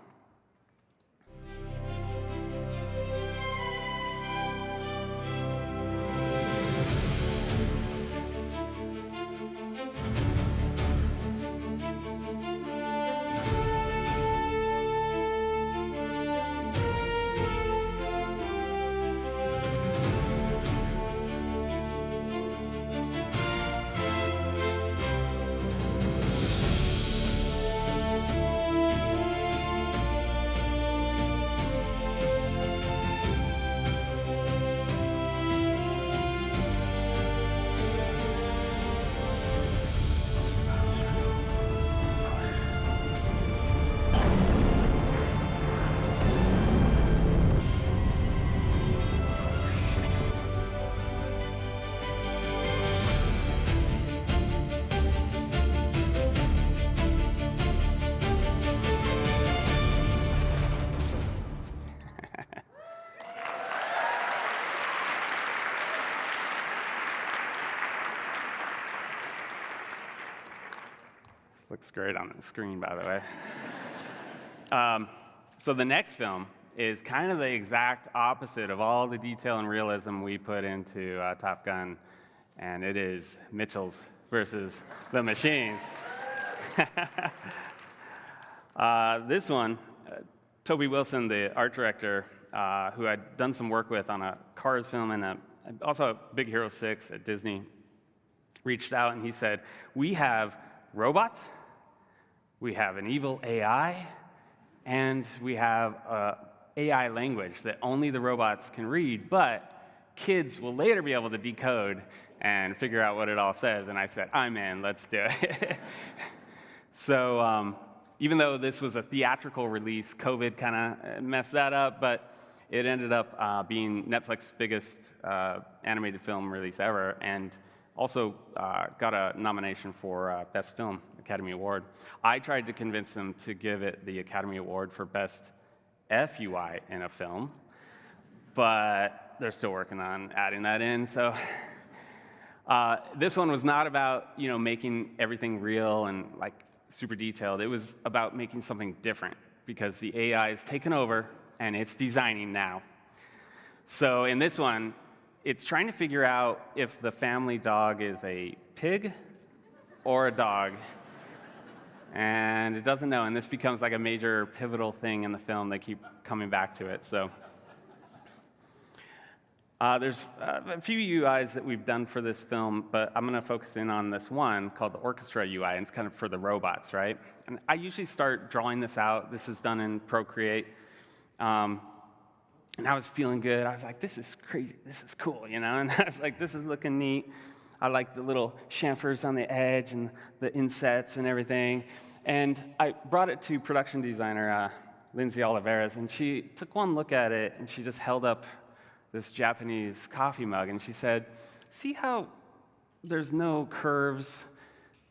Looks great on the screen, by the way. So the next film is kind of the exact opposite of all the detail and realism we put into Top Gun, and it is Mitchell's versus the Machines. This one, Toby Wilson, the art director, who I'd done some work with on a Cars film and also a Big Hero 6 at Disney, reached out and he said, we have robots, we have an evil AI, and we have AI language that only the robots can read, but kids will later be able to decode and figure out what it all says. And I said, I'm in, let's do it. So even though this was a theatrical release, COVID kind of messed that up, but it ended up being Netflix's biggest animated film release ever, and also got a nomination for Best Film Academy Award. I tried to convince them to give it the Academy Award for Best FUI in a film, but they're still working on adding that in. So this one was not about making everything real and like super detailed. It was about making something different because the AI is taken over and it's designing now. So in this one, it's trying to figure out if the family dog is a pig or a dog. And it doesn't know, and this becomes like a major pivotal thing in the film. They keep coming back to it. So there's a few UIs that we've done for this film, but I'm going to focus in on this one called the Orchestra UI, and it's kind of for the robots, right? And I usually start drawing this out. This is done in Procreate. And I was feeling good. I was like, this is crazy. This is cool, And I was like, this is looking neat. I like the little chamfers on the edge and the insets and everything. And I brought it to production designer Lindsay Oliveras, and she took one look at it, and she just held up this Japanese coffee mug, and she said, see how there's no curves,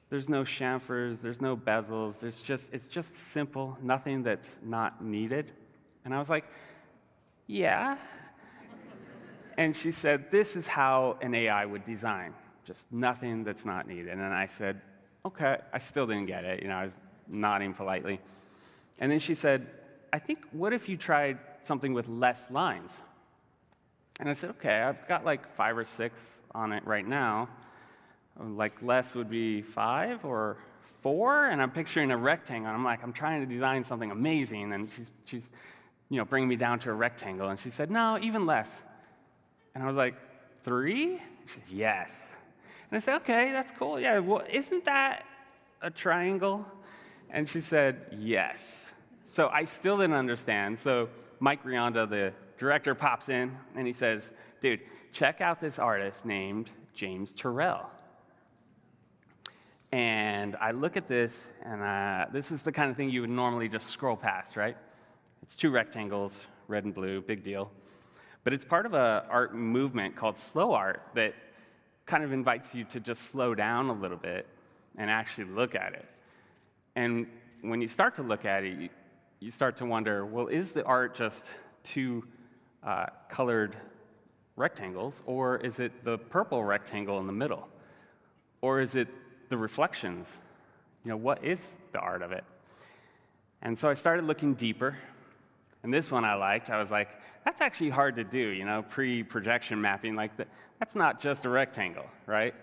there's no chamfers, there's no bezels, it's just simple, nothing that's not needed. And I was like, yeah. And she said, this is how an AI would design, just nothing that's not needed. And then I said, okay. I still didn't get it. I was nodding politely. And then she said, I think, what if you tried something with less lines? And I said, okay, I've got like 5 or 6 on it right now. Like less would be 5 or 4, and I'm picturing a rectangle. And I'm like, I'm trying to design something amazing, and she's bringing me down to a rectangle. And she said, no, even less. And I was like, 3? She said, yes. And I said, okay, that's cool. Yeah, well, isn't that a triangle? And she said, yes. So I still didn't understand. So Mike Rionda, the director, pops in, and he says, dude, check out this artist named James Turrell. And I look at this, and this is the kind of thing you would normally just scroll past, right? It's 2 rectangles, red and blue, big deal. But it's part of an art movement called slow art that kind of invites you to just slow down a little bit and actually look at it. And when you start to look at it, you start to wonder, well, is the art just 2 colored rectangles, or is it the purple rectangle in the middle? Or is it the reflections? What is the art of it? And so I started looking deeper, and this one I liked. I was like, that's actually hard to do, pre-projection mapping, that's not just a rectangle, right?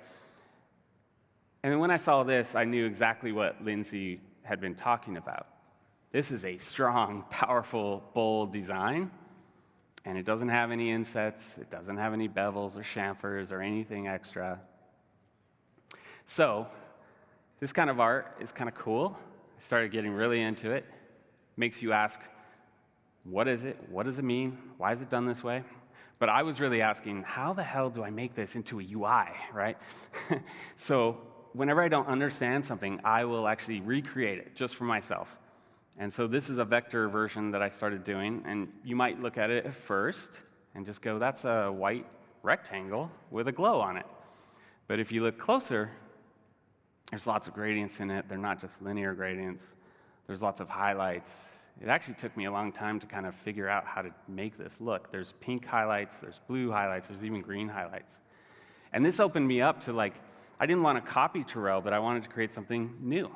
And then when I saw this, I knew exactly what Lindsay had been talking about. This is a strong, powerful, bold design, and it doesn't have any insets, it doesn't have any bevels or chamfers or anything extra. So, this kind of art is kind of cool. I started getting really into it. Makes you ask, what is it? What does it mean? Why is it done this way? But I was really asking, how the hell do I make this into a UI, right? So whenever I don't understand something, I will actually recreate it just for myself. And so this is a vector version that I started doing, and you might look at it at first and just go, that's a white rectangle with a glow on it. But if you look closer, there's lots of gradients in it. They're not just linear gradients. There's lots of highlights. It actually took me a long time to kind of figure out how to make this look. There's pink highlights, there's blue highlights, there's even green highlights. And this opened me up to I didn't want to copy Terrell, but I wanted to create something new.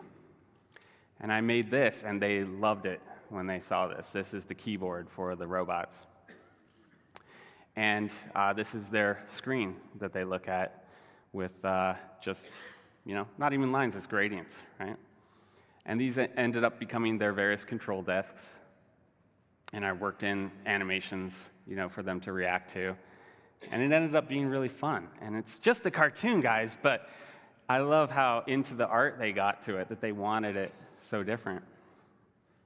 And I made this, and they loved it when they saw this. This is the keyboard for the robots. And this is their screen that they look at with just, not even lines, it's gradients, right? And these ended up becoming their various control desks. And I worked in animations, for them to react to. And it ended up being really fun. And it's just a cartoon, guys, but I love how into the art they got to it, that they wanted it so different.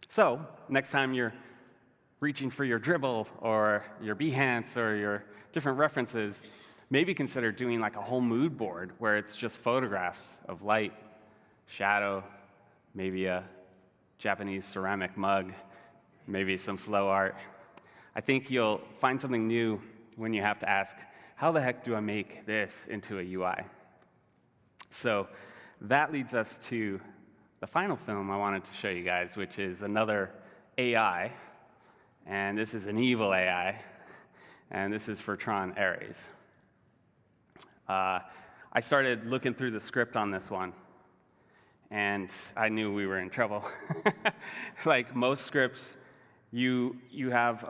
So, next time you're reaching for your Dribble or your Behance or your different references, maybe consider doing a whole mood board where it's just photographs of light, shadow, maybe a Japanese ceramic mug, maybe some slow art. I think you'll find something new when you have to ask, how the heck do I make this into a UI? So that leads us to the final film I wanted to show you guys, which is another AI, and this is an evil AI, and this is for Tron Ares. I started looking through the script on this one, and I knew we were in trouble. Like most scripts, you have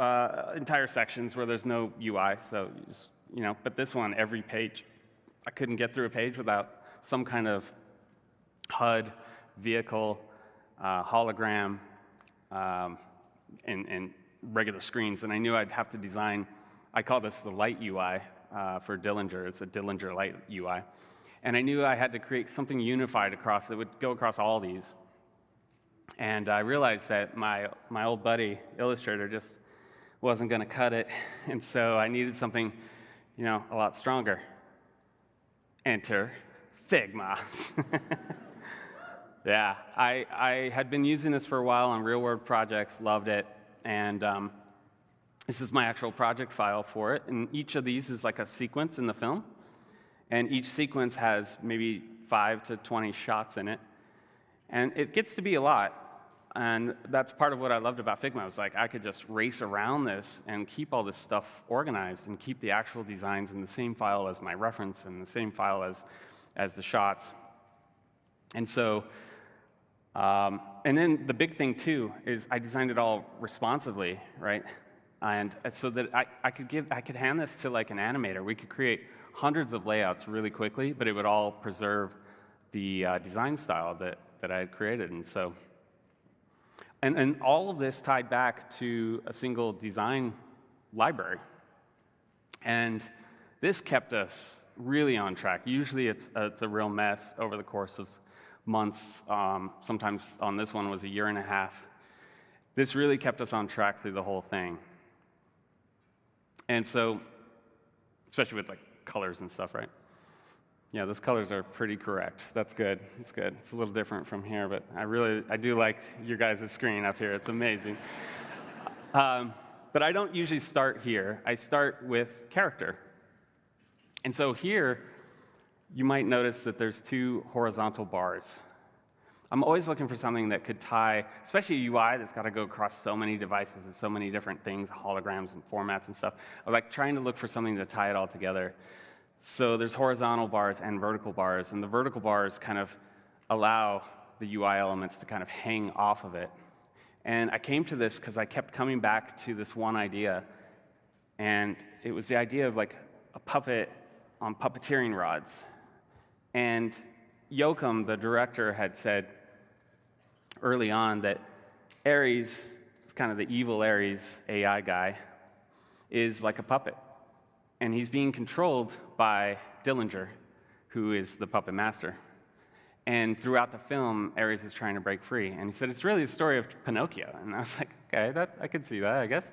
entire sections where there's no UI, so but this one, every page, I couldn't get through a page without some kind of HUD, vehicle, hologram, and regular screens, and I knew I'd have to design, I call this the light UI for Dillinger. It's a Dillinger light UI. And I knew I had to create something unified across that would go across all these. And I realized that my old buddy, Illustrator, just wasn't going to cut it, and so I needed something, a lot stronger. Enter Figma. Yeah, I had been using this for a while on real-world projects, loved it, and this is my actual project file for it, and each of these is like a sequence in the film, and each sequence has maybe 5 to 20 shots in it, and it gets to be a lot. And that's part of what I loved about Figma. I was like, I could just race around this and keep all this stuff organized and keep the actual designs in the same file as my reference and the same file as the shots. And so, and then the big thing too is I designed it all responsively, right? And so that I could hand this to like an animator. We could create hundreds of layouts really quickly, but it would all preserve the design style that I had created. And so. And all of this tied back to a single design library. And this kept us really on track. Usually it's a real mess over the course of months. Sometimes on this one was a year and a half. This really kept us on track through the whole thing. And so, especially with like colors and stuff, right? Yeah, those colors are pretty correct. That's good. It's good. It's a little different from here, but I do like your guys' screen up here. It's amazing. But I don't usually start here. I start with character. And so here, you might notice that there's 2 horizontal bars. I'm always looking for something that could tie, especially a UI that's got to go across so many devices and so many different things, holograms and formats and stuff. I like trying to look for something to tie it all together. So there's horizontal bars and vertical bars, and the vertical bars kind of allow the UI elements to kind of hang off of it. And I came to this because I kept coming back to this one idea, and it was the idea of like a puppet on puppeteering rods. And Yoakum, the director, had said early on that Ares, kind of the evil Ares AI guy, is like a puppet. And he's being controlled by Dillinger, who is the puppet master. And throughout the film, Ares is trying to break free. And he said, it's really the story of Pinocchio. And I was like, okay, I could see that, I guess.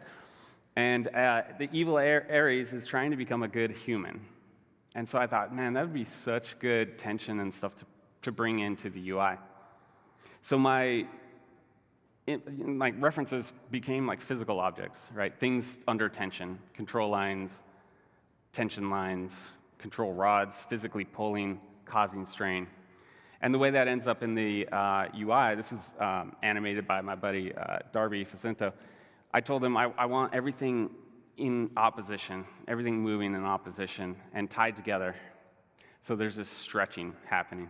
And the evil Ares is trying to become a good human. And so I thought, man, that would be such good tension and stuff to bring into the UI. So my references became like physical objects, right? Things under tension, control lines, tension lines, control rods, physically pulling, causing strain. And the way that ends up in the UI, this was animated by my buddy Darby Facento. I told him I want everything in opposition, everything moving in opposition and tied together. So there's this stretching happening.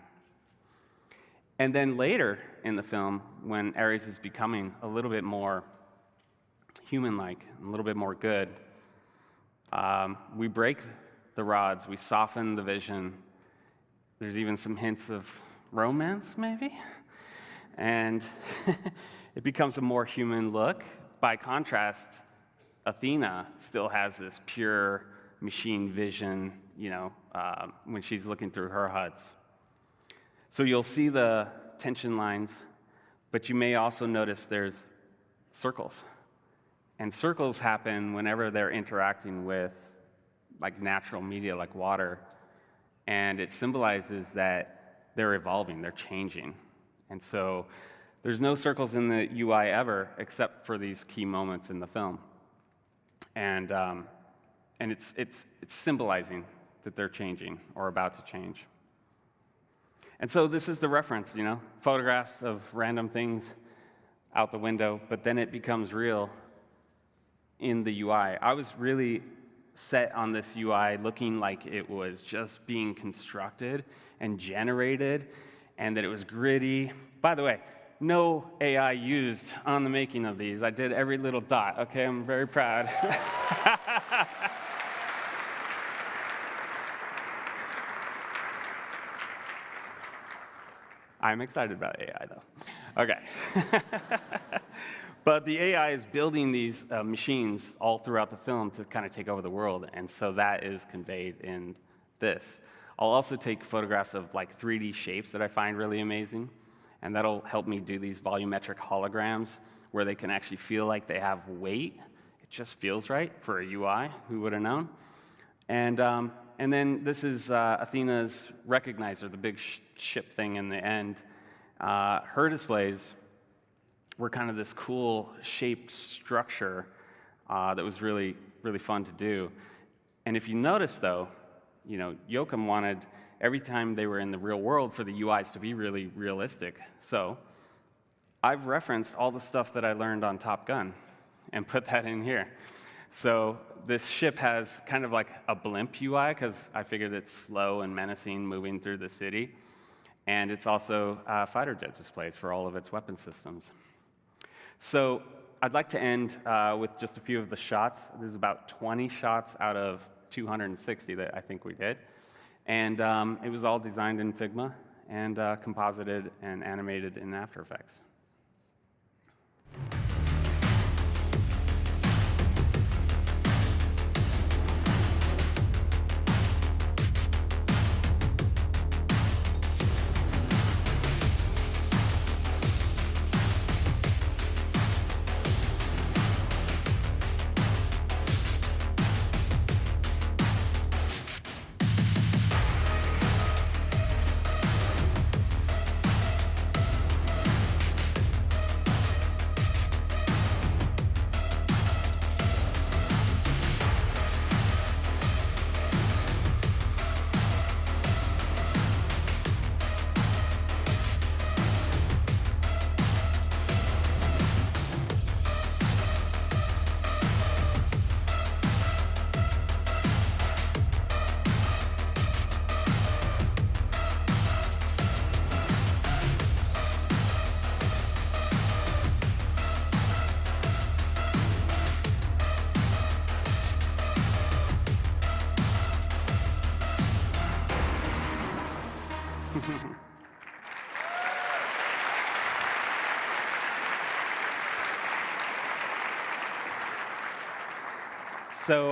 And then later in the film, when Ares is becoming a little bit more human-like, a little bit more good, we break the rods, we soften the vision. There's even some hints of romance, maybe? And it becomes a more human look. By contrast, Athena still has this pure machine vision, when she's looking through her HUDs. So you'll see the tension lines, but you may also notice there's circles. And circles happen whenever they're interacting with like natural media like water. And it symbolizes that they're evolving, they're changing. And so there's no circles in the UI ever except for these key moments in the film. And it's symbolizing that they're changing or about to change. And so this is the reference, photographs of random things out the window, but then it becomes real in the UI. I was really set on this UI looking like it was just being constructed and generated, and that it was gritty. By the way, no AI used on the making of these. I did every little dot, okay? I'm very proud. I'm excited about AI, though. Okay. But the AI is building these machines all throughout the film to kind of take over the world, and so that is conveyed in this. I'll also take photographs of like 3D shapes that I find really amazing, and that'll help me do these volumetric holograms where they can actually feel like they have weight. It just feels right for a UI, who would have known? And then this is Athena's recognizer, the big ship thing in the end. Her displays were kind of this cool shaped structure that was really, really fun to do. And if you notice, though, Yoakum wanted every time they were in the real world for the UIs to be really realistic. So I've referenced all the stuff that I learned on Top Gun and put that in here. So this ship has kind of like a blimp UI because I figured it's slow and menacing moving through the city. And it's also fighter jet displays for all of its weapon systems. So I'd like to end with just a few of the shots. There's about 20 shots out of 260 that I think we did. And it was all designed in Figma and composited and animated in After Effects. So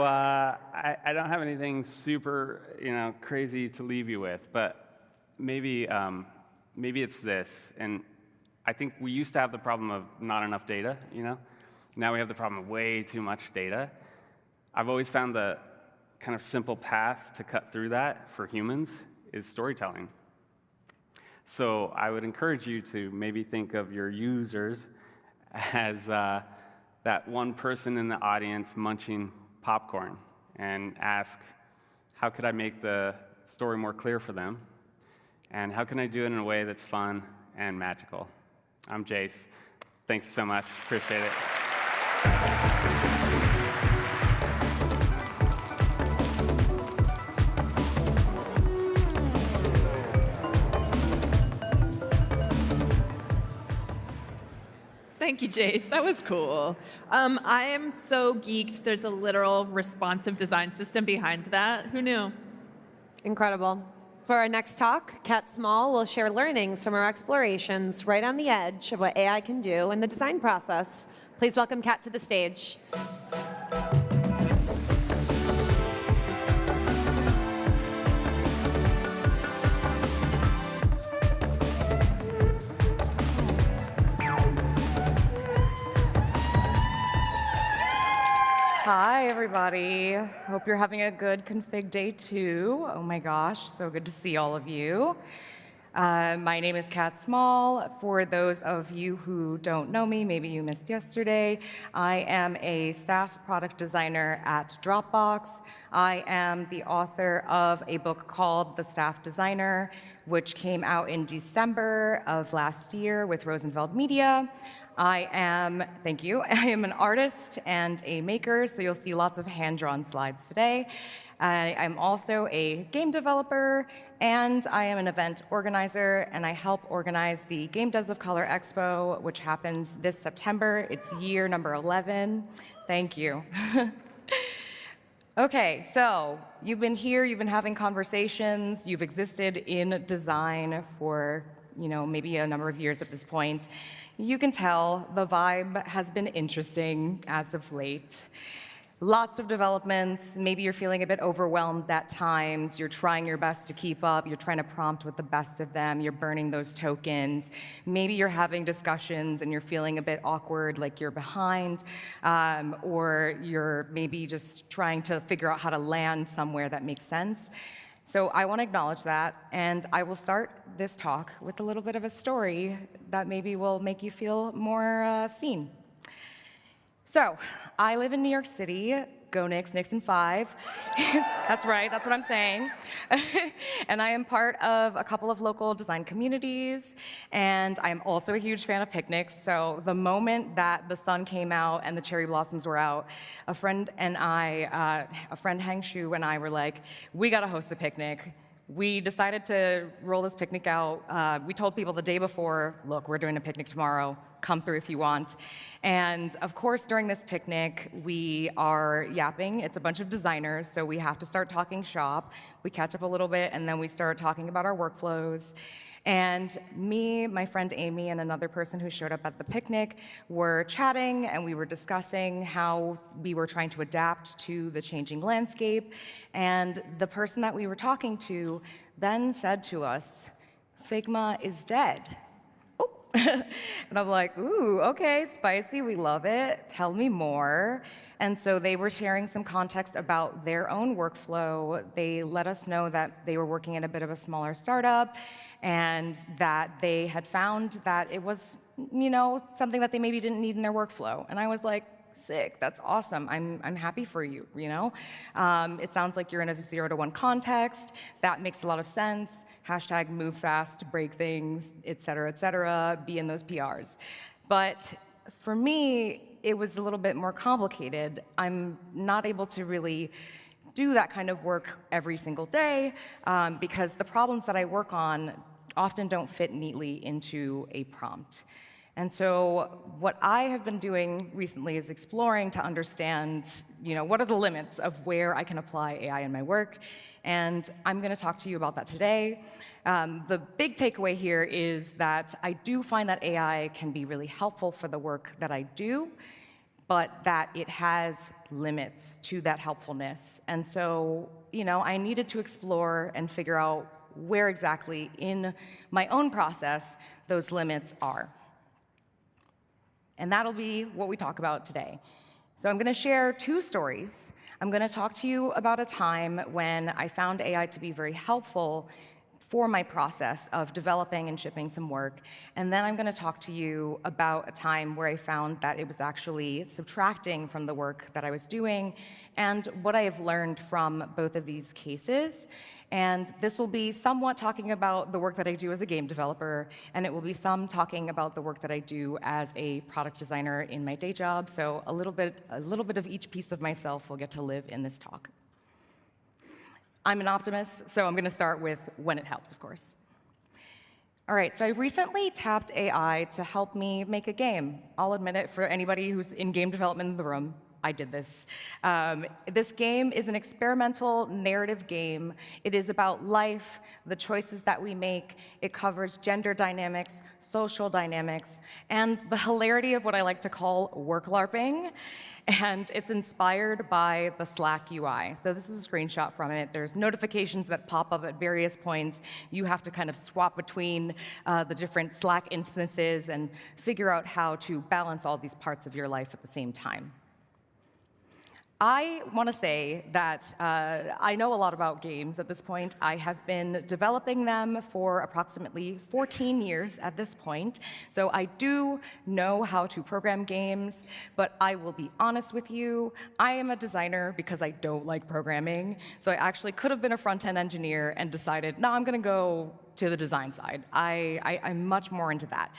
I don't have anything super, crazy to leave you with, but maybe it's this. And I think we used to have the problem of not enough data, Now we have the problem of way too much data. I've always found the kind of simple path to cut through that for humans is storytelling. So I would encourage you to maybe think of your users as that one person in the audience munching popcorn and ask, how could I make the story more clear for them? And how can I do it in a way that's fun and magical? I'm Jace. Thanks so much. Appreciate it. Thank you, Jace. That was cool. I am so geeked. There's a literal responsive design system behind that. Who knew? Incredible. For our next talk, Kat Small will share learnings from our explorations right on the edge of what AI can do in the design process. Please welcome Kat to the stage. Hi, everybody. Hope you're having a good config day, too. Oh my gosh, so good to see all of you. My name is Kat Small. For those of you who don't know me, maybe you missed yesterday, I am a staff product designer at Dropbox. I am the author of a book called The Staff Designer, which came out in December of last year with Rosenfeld Media. Thank you, I am an artist and a maker, so you'll see lots of hand-drawn slides today. I'm also a game developer, and I am an event organizer, and I help organize the Game Devs of Color Expo, which happens this September. It's year number 11. Thank you. Okay, so you've been here, you've been having conversations, you've existed in design for, maybe a number of years at this point. You can tell the vibe has been interesting as of late. Lots of developments. Maybe you're feeling a bit overwhelmed at times. You're trying your best to keep up. You're trying to prompt with the best of them. You're burning those tokens. Maybe you're having discussions and you're feeling a bit awkward, like you're behind, or you're maybe just trying to figure out how to land somewhere that makes sense. So I want to acknowledge that, and I will start this talk with a little bit of a story that maybe will make you feel more seen. So I live in New York City. Go Knicks, Knicks in 5. That's right, that's what I'm saying. And I am part of a couple of local design communities, and I'm also a huge fan of picnics. So the moment that the sun came out and the cherry blossoms were out, a friend Hang Shu and I were like, we gotta host a picnic. We decided to roll this picnic out. We told people the day before, look, we're doing a picnic tomorrow. Come through if you want. And of course, during this picnic, we are yapping. It's a bunch of designers, so we have to start talking shop. We catch up a little bit, and then we start talking about our workflows. And me, my friend Amy, and another person who showed up at the picnic were chatting, and we were discussing how we were trying to adapt to the changing landscape. And the person that we were talking to then said to us, Figma is dead. And I'm like, ooh, okay, spicy, we love it. Tell me more. And so they were sharing some context about their own workflow. They let us know that they were working at a bit of a smaller startup and that they had found that it was, something that they maybe didn't need in their workflow. And I was like, sick, that's awesome. I'm happy for you, It sounds like you're in a 0-to-1 context. That makes a lot of sense. Hashtag move fast, break things, et cetera, be in those PRs. But for me, it was a little bit more complicated. I'm not able to really do that kind of work every single day because the problems that I work on often don't fit neatly into a prompt. And so what I have been doing recently is exploring to understand, what are the limits of where I can apply AI in my work. And I'm going to talk to you about that today. The big takeaway here is that I do find that AI can be really helpful for the work that I do, but that it has limits to that helpfulness. And so, I needed to explore and figure out where exactly in my own process those limits are. And that'll be what we talk about today. So I'm going to share 2 stories. I'm going to talk to you about a time when I found AI to be very helpful for my process of developing and shipping some work. And then I'm going to talk to you about a time where I found that it was actually subtracting from the work that I was doing and what I have learned from both of these cases. And this will be somewhat talking about the work that I do as a game developer, and it will be some talking about the work that I do as a product designer in my day job. So a little bit of each piece of myself will get to live in this talk. I'm an optimist, so I'm going to start with when it helped, of course. All right, so I recently tapped AI to help me make a game. I'll admit it, for anybody who's in game development in the room, I did this. This game is an experimental narrative game. It is about life, the choices that we make. It covers gender dynamics, social dynamics, and the hilarity of what I like to call work LARPing. And it's inspired by the Slack UI. So this is a screenshot from it. There's notifications that pop up at various points. You have to kind of swap between the different Slack instances and figure out how to balance all these parts of your life at the same time. I want to say that I know a lot about games at this point. I have been developing them for approximately 14 years at this point. So I do know how to program games, but I will be honest with you, I am a designer because I don't like programming. So I actually could have been a front-end engineer and decided, no, I'm going to go to the design side. I'm much more into that.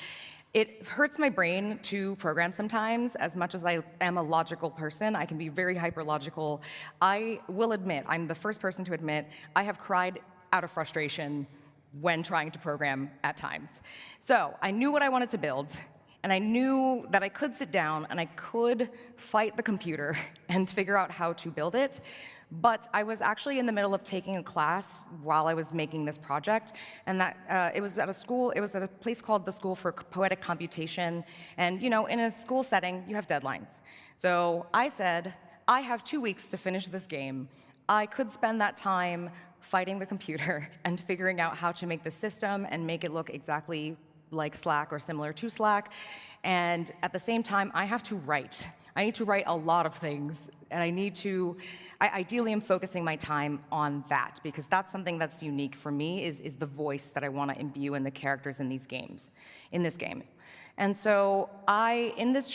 It hurts my brain to program sometimes. As much as I am a logical person, I can be very hyper-logical. I will admit, I'm the first person to admit, I have cried out of frustration when trying to program at times. So I knew what I wanted to build, and I knew that I could sit down and I could fight the computer and figure out how to build it. But I was actually in the middle of taking a class while I was making this project, and that it was at a school. It was at a place called the School for Poetic Computation. And in a school setting, you have deadlines. So I said, I have 2 weeks to finish this game. I could spend that time fighting the computer and figuring out how to make the system and make it look exactly like Slack or similar to Slack. And at the same time, I have to write. I need to write a lot of things, and I ideally am focusing my time on that, because that's something that's unique for me, is the voice that I want to imbue in the characters in this game. And so I, in this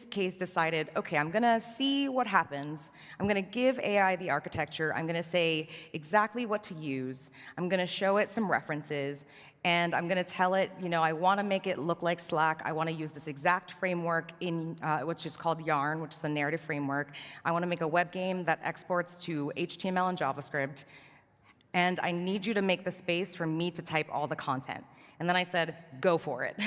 case, decided, okay, I'm going to see what happens. I'm going to give AI the architecture. I'm going to say exactly what to use. I'm going to show it some references. And I'm going to tell it, I want to make it look like Slack. I want to use this exact framework which is called Yarn, which is a narrative framework. I want to make a web game that exports to HTML and JavaScript. And I need you to make the space for me to type all the content. And then I said, go for it.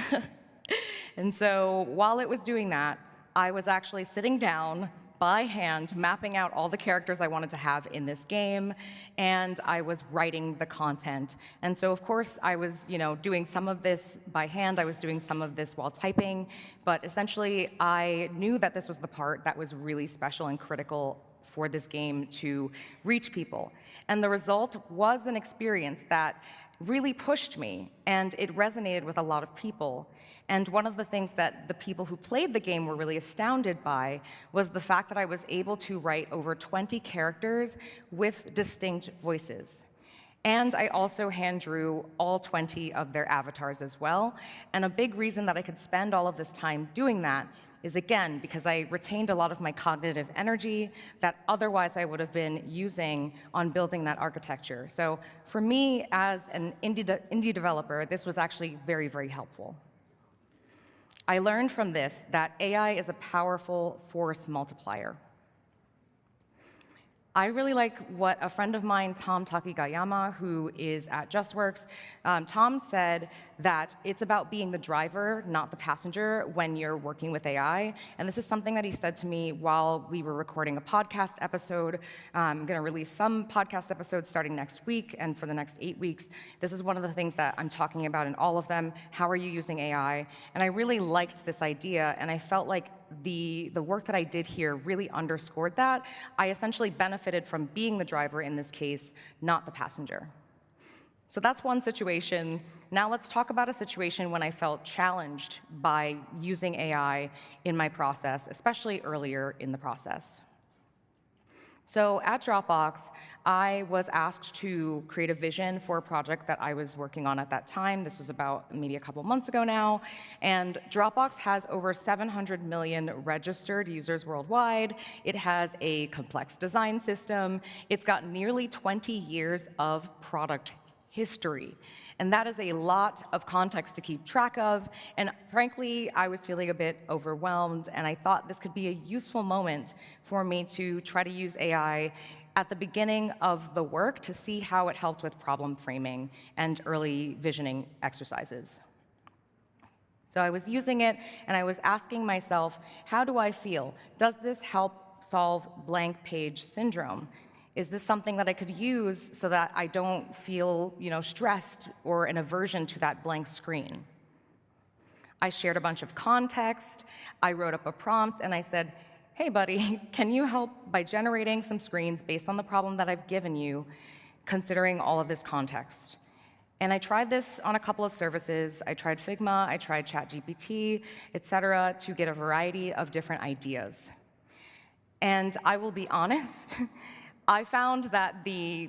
And so while it was doing that, I was actually sitting down by hand, mapping out all the characters I wanted to have in this game, and I was writing the content. And so, of course, I was, doing some of this by hand. I was doing some of this while typing, but essentially, I knew that this was the part that was really special and critical for this game to reach people. And the result was an experience that really pushed me, and it resonated with a lot of people. And one of the things that the people who played the game were really astounded by was the fact that I was able to write over 20 characters with distinct voices. And I also hand drew all 20 of their avatars as well. And a big reason that I could spend all of this time doing that is, again, because I retained a lot of my cognitive energy that otherwise I would have been using on building that architecture. So for me, as an indie developer, this was actually very, very helpful. I learned from this that AI is a powerful force multiplier. I really like what a friend of mine, Tom Takigayama, who is at JustWorks, Tom said that it's about being the driver, not the passenger, when you're working with AI. And this is something that he said to me while we were recording a podcast episode. I'm going to release some podcast episodes starting next week and for the next 8 weeks. This is one of the things that I'm talking about in all of them. How are you using AI? And I really liked this idea, and I felt like the work that I did here really underscored that. I essentially benefited from being the driver in this case, not the passenger. So that's one situation. Now let's talk about a situation when I felt challenged by using AI in my process, especially earlier in the process. So at Dropbox, I was asked to create a vision for a project that I was working on at that time. This was about maybe a couple months ago now. And Dropbox has over 700 million registered users worldwide. It has a complex design system. It's got nearly 20 years of product history. And that is a lot of context to keep track of. And frankly, I was feeling a bit overwhelmed, and I thought this could be a useful moment for me to try to use AI at the beginning of the work to see how it helped with problem framing and early visioning exercises. So I was using it, and I was asking myself, how do I feel? Does this help solve blank page syndrome? Is this something that I could use so that I don't feel, stressed or an aversion to that blank screen? I shared a bunch of context. I wrote up a prompt, and I said, hey, buddy, can you help by generating some screens based on the problem that I've given you, considering all of this context? And I tried this on a couple of services. I tried Figma, I tried ChatGPT, et cetera, to get a variety of different ideas. And I will be honest, I found that the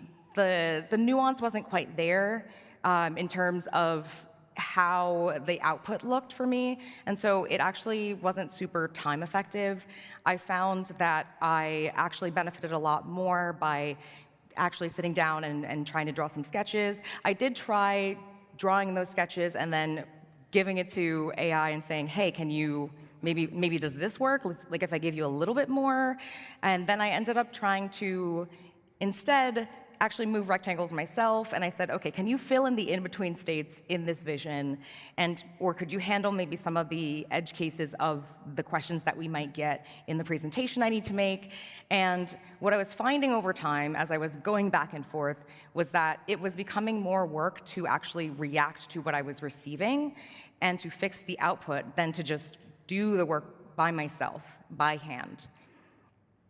nuance wasn't quite there in terms of how the output looked for me, and so it actually wasn't super time effective. I found that I actually benefited a lot more by actually sitting down and trying to draw some sketches. I did try drawing those sketches and then giving it to AI and saying, hey, can you, maybe does this work? Like if I give you a little bit more? And then I ended up trying to instead actually move rectangles myself, and I said, okay, can you fill in the in-between states in this vision, or could you handle maybe some of the edge cases of the questions that we might get in the presentation I need to make? And what I was finding over time, as I was going back and forth, was that it was becoming more work to actually react to what I was receiving and to fix the output than to just do the work by myself, by hand.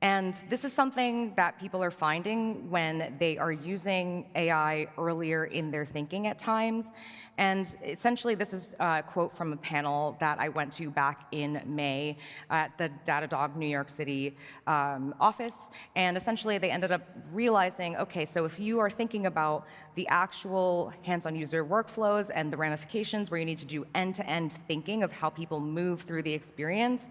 And this is something that people are finding when they are using AI earlier in their thinking at times. And essentially, this is a quote from a panel that I went to back in May at the Datadog New York City office. And essentially, they ended up realizing, okay, so if you are thinking about the actual hands-on user workflows and the ramifications where you need to do end-to-end thinking of how people move through the experience,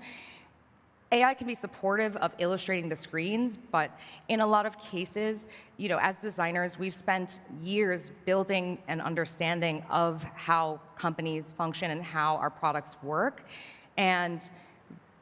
AI can be supportive of illustrating the screens, but in a lot of cases, as designers, we've spent years building an understanding of how companies function and how our products work. And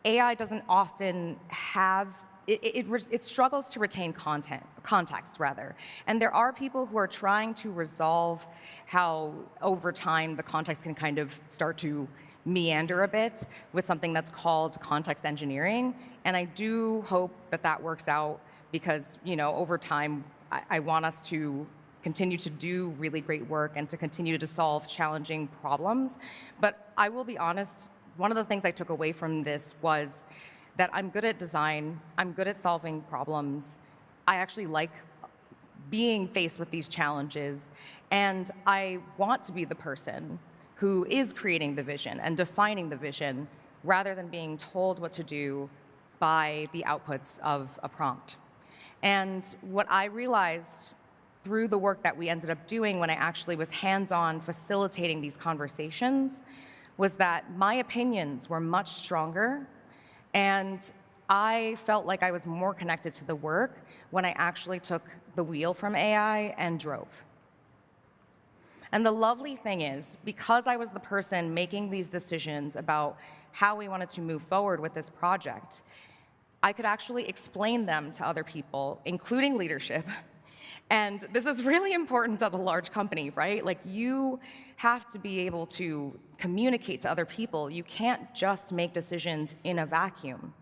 AI doesn't often have, it struggles to retain context rather. And there are people who are trying to resolve how over time the context can kind of start to meander a bit with something that's called context engineering. And I do hope that that works out because, over time, I want us to continue to do really great work and to continue to solve challenging problems. But I will be honest, one of the things I took away from this was that I'm good at design, I'm good at solving problems, I actually like being faced with these challenges, and I want to be the person who is creating the vision and defining the vision rather than being told what to do by the outputs of a prompt. And what I realized through the work that we ended up doing when I actually was hands-on facilitating these conversations was that my opinions were much stronger, and I felt like I was more connected to the work when I actually took the wheel from AI and drove. And the lovely thing is, because I was the person making these decisions about how we wanted to move forward with this project, I could actually explain them to other people, including leadership. And this is really important at a large company, right? Like, you have to be able to communicate to other people. You can't just make decisions in a vacuum.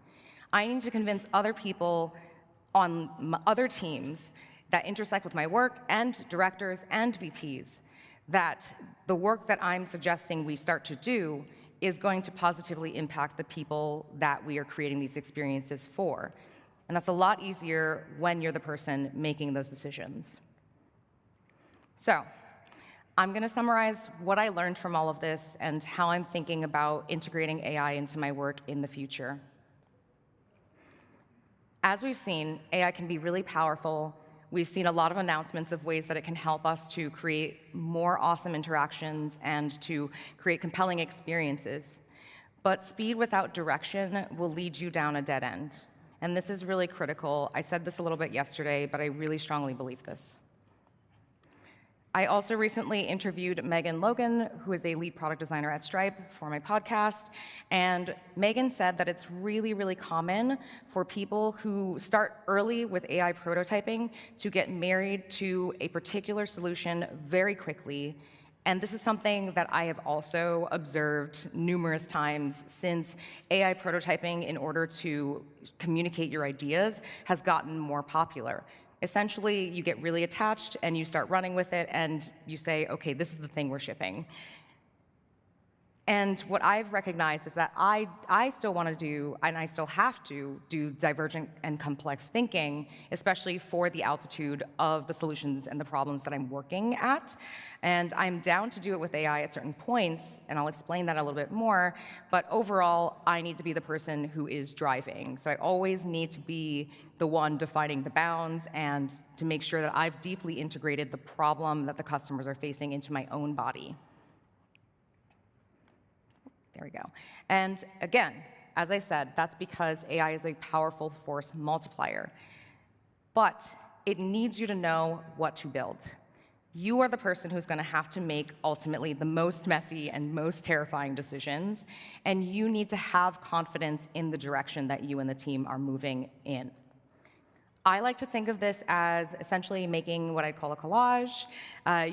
I need to convince other people on other teams that intersect with my work, and directors and VPs, that the work that I'm suggesting we start to do is going to positively impact the people that we are creating these experiences for. And that's a lot easier when you're the person making those decisions. So, I'm going to summarize what I learned from all of this and how I'm thinking about integrating AI into my work in the future. As we've seen, AI can be really powerful. We've seen a lot of announcements of ways that it can help us to create more awesome interactions and to create compelling experiences. But speed without direction will lead you down a dead end. And this is really critical. I said this a little bit yesterday, but I really strongly believe this. I also recently interviewed Megan Logan, who is a lead product designer at Stripe, for my podcast. And Megan said that it's really, really common for people who start early with AI prototyping to get married to a particular solution very quickly. And this is something that I have also observed numerous times since AI prototyping, in order to communicate your ideas, has gotten more popular. Essentially, you get really attached and you start running with it and you say, okay, this is the thing we're shipping. And what I've recognized is that I still want to do, and I still have to do, divergent and complex thinking, especially for the altitude of the solutions and the problems that I'm working at. And I'm down to do it with AI at certain points, and I'll explain that a little bit more. But overall, I need to be the person who is driving. So I always need to be the one defining the bounds and to make sure that I've deeply integrated the problem that the customers are facing into my own body. There we go. And again, as I said, that's because AI is a powerful force multiplier. But it needs you to know what to build. You are the person who's going to have to make ultimately the most messy and most terrifying decisions, and you need to have confidence in the direction that you and the team are moving in. I like to think of this as essentially making what I call a collage.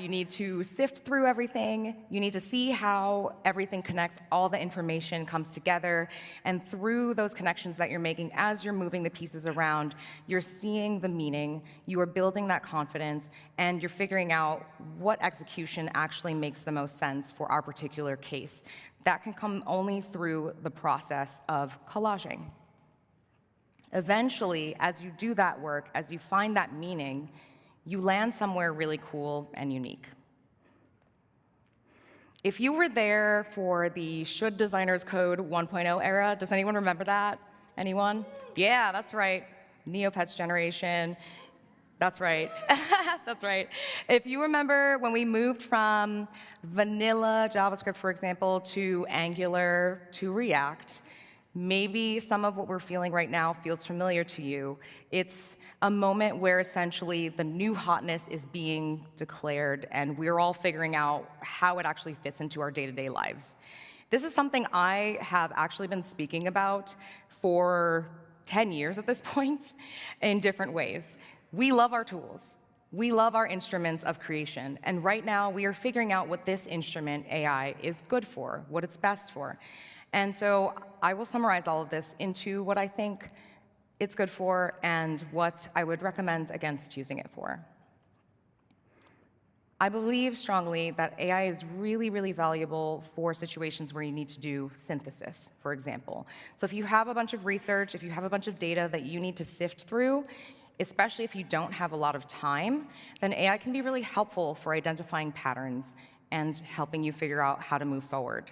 You need to sift through everything. You need to see how everything connects, all the information comes together. And through those connections that you're making, as you're moving the pieces around, you're seeing the meaning, you are building that confidence, and you're figuring out what execution actually makes the most sense for our particular case. That can come only through the process of collaging. Eventually, as you do that work, as you find that meaning, you land somewhere really cool and unique. If you were there for the Should Designers Code 1.0 era, does anyone remember that? Anyone? Yeah, that's right. Neopets generation. That's right. That's right. If you remember when we moved from vanilla JavaScript, for example, to Angular to React, maybe some of what we're feeling right now feels familiar to you. It's a moment where essentially the new hotness is being declared, and we're all figuring out how it actually fits into our day-to-day lives. This is something I have actually been speaking about for 10 years at this point in different ways. We love our tools. We love our instruments of creation. And right now, we are figuring out what this instrument, AI, is good for, what it's best for. And so I will summarize all of this into what I think it's good for and what I would recommend against using it for. I believe strongly that AI is really, really valuable for situations where you need to do synthesis, for example. So if you have a bunch of research, if you have a bunch of data that you need to sift through, especially if you don't have a lot of time, then AI can be really helpful for identifying patterns and helping you figure out how to move forward.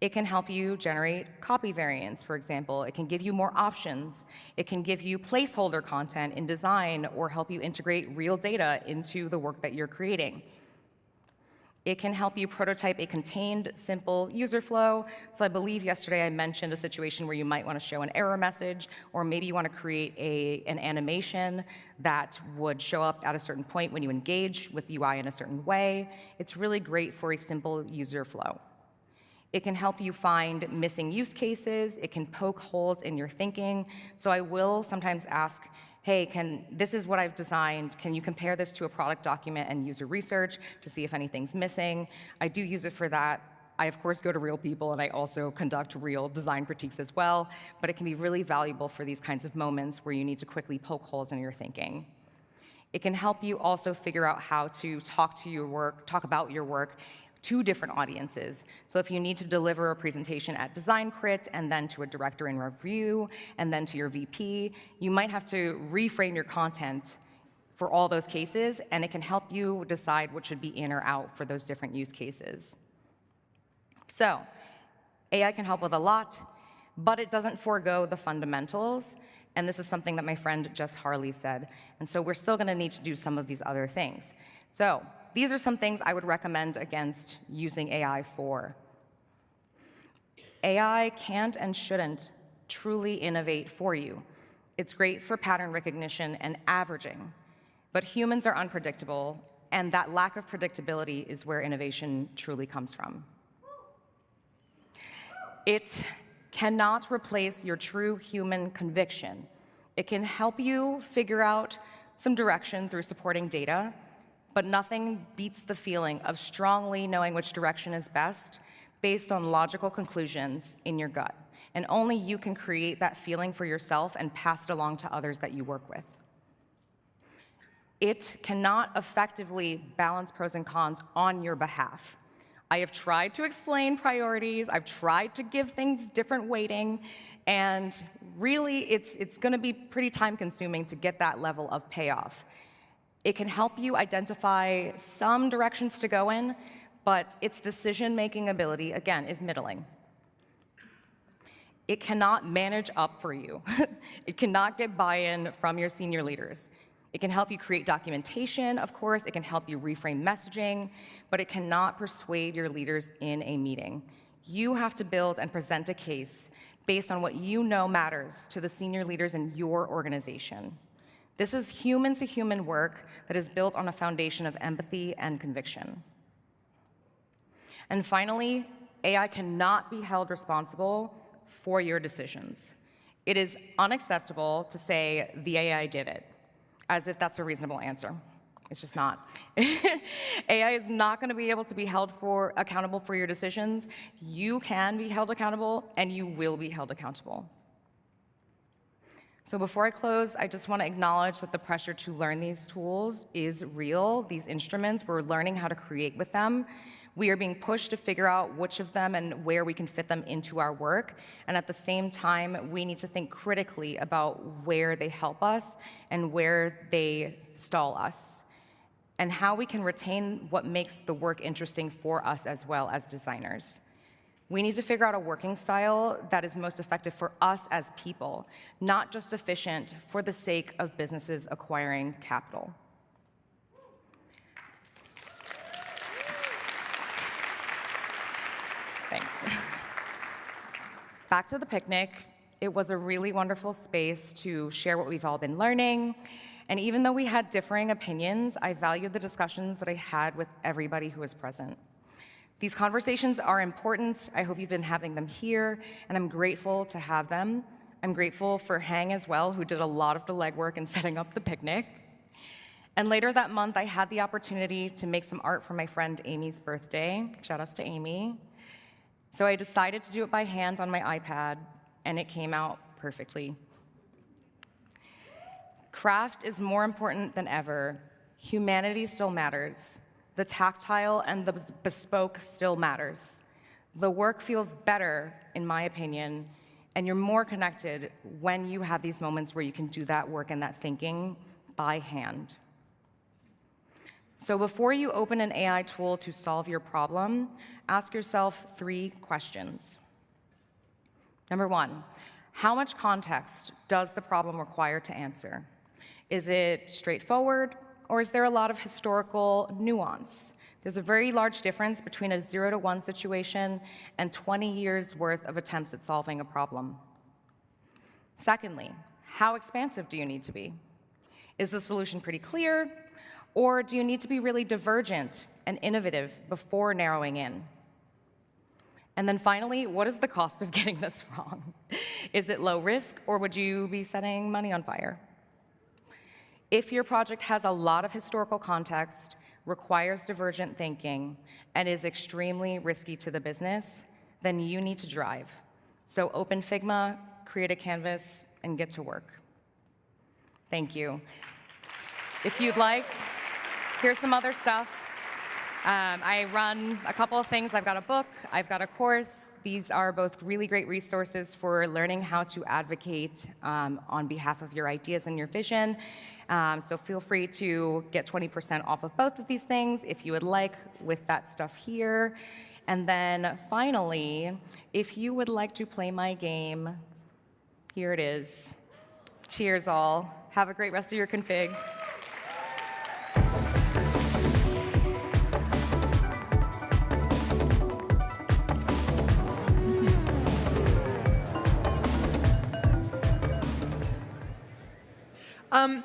It can help you generate copy variants, for example. It can give you more options. It can give you placeholder content in design or help you integrate real data into the work that you're creating. It can help you prototype a contained, simple user flow. So I believe yesterday I mentioned a situation where you might want to show an error message, or maybe you want to create an animation that would show up at a certain point when you engage with UI in a certain way. It's really great for a simple user flow. It can help you find missing use cases. It can poke holes in your thinking. So I will sometimes ask, hey, this is what I've designed. Can you compare this to a product document and user research to see if anything's missing? I do use it for that. I, of course, go to real people, and I also conduct real design critiques as well. But it can be really valuable for these kinds of moments where you need to quickly poke holes in your thinking. It can help you also figure out how to talk about your work to different audiences. So if you need to deliver a presentation at Design Crit and then to a director in review and then to your VP, you might have to reframe your content for all those cases, and it can help you decide what should be in or out for those different use cases. So AI can help with a lot, but it doesn't forego the fundamentals, and this is something that my friend Jess Harley said. And so we're still going to need to do some of these other things. So these are some things I would recommend against using AI for. AI can't and shouldn't truly innovate for you. It's great for pattern recognition and averaging, but humans are unpredictable, and that lack of predictability is where innovation truly comes from. It cannot replace your true human conviction. It can help you figure out some direction through supporting data, but nothing beats the feeling of strongly knowing which direction is best based on logical conclusions in your gut. And only you can create that feeling for yourself and pass it along to others that you work with. It cannot effectively balance pros and cons on your behalf. I have tried to explain priorities, I've tried to give things different weighting, and really it's going to be pretty time-consuming to get that level of payoff. It can help you identify some directions to go in, but its decision-making ability, again, is middling. It cannot manage up for you. It cannot get buy-in from your senior leaders. It can help you create documentation, of course. It can help you reframe messaging, but it cannot persuade your leaders in a meeting. You have to build and present a case based on what you know matters to the senior leaders in your organization. This is human-to-human work that is built on a foundation of empathy and conviction. And finally, AI cannot be held responsible for your decisions. It is unacceptable to say, the AI did it, as if that's a reasonable answer. It's just not. AI is not going to be able to be held accountable for your decisions. You can be held accountable, and you will be held accountable. So before I close, I just want to acknowledge that the pressure to learn these tools is real. These instruments, we're learning how to create with them. We are being pushed to figure out which of them and where we can fit them into our work. And at the same time, we need to think critically about where they help us and where they stall us, and how we can retain what makes the work interesting for us as well as designers. We need to figure out a working style that is most effective for us as people, not just efficient for the sake of businesses acquiring capital. Thanks. Back to the picnic. It was a really wonderful space to share what we've all been learning. And even though we had differing opinions, I valued the discussions that I had with everybody who was present. These conversations are important. I hope you've been having them here, and I'm grateful to have them. I'm grateful for Hang as well, who did a lot of the legwork in setting up the picnic. And later that month, I had the opportunity to make some art for my friend Amy's birthday. Shout outs to Amy. So I decided to do it by hand on my iPad, and it came out perfectly. Craft is more important than ever. Humanity still matters. The tactile and the bespoke still matters. The work feels better, in my opinion, and you're more connected when you have these moments where you can do that work and that thinking by hand. So before you open an AI tool to solve your problem, ask yourself 3 questions. Number 1, how much context does the problem require to answer? Is it straightforward, or is there a lot of historical nuance? There's a very large difference between a 0 to 1 situation and 20 years worth of attempts at solving a problem. Secondly, how expansive do you need to be? Is the solution pretty clear, or do you need to be really divergent and innovative before narrowing in? And then finally, what is the cost of getting this wrong? Is it low risk, or would you be setting money on fire? If your project has a lot of historical context, requires divergent thinking, and is extremely risky to the business, then you need to drive. So open Figma, create a canvas, and get to work. Thank you. If you'd like, here's some other stuff. I run a couple of things. I've got a book, I've got a course. These are both really great resources for learning how to advocate on behalf of your ideas and your vision. So feel free to get 20% off of both of these things if you would like, with that stuff here. And then finally, if you would like to play my game, here it is. Cheers all. Have a great rest of your config.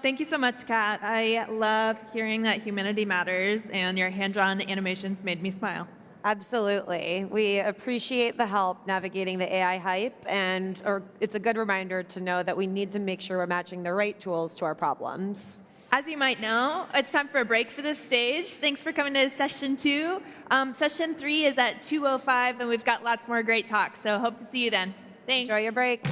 Thank you so much, Kat. I love hearing that humanity matters, and your hand-drawn animations made me smile. Absolutely. We appreciate the help navigating the AI hype, or it's a good reminder to know that we need to make sure we're matching the right tools to our problems. As you might know, it's time for a break for this stage. Thanks for coming to session 2. Session 3 is at 2:05, and we've got lots more great talks, so hope to see you then. Thanks. Enjoy your break.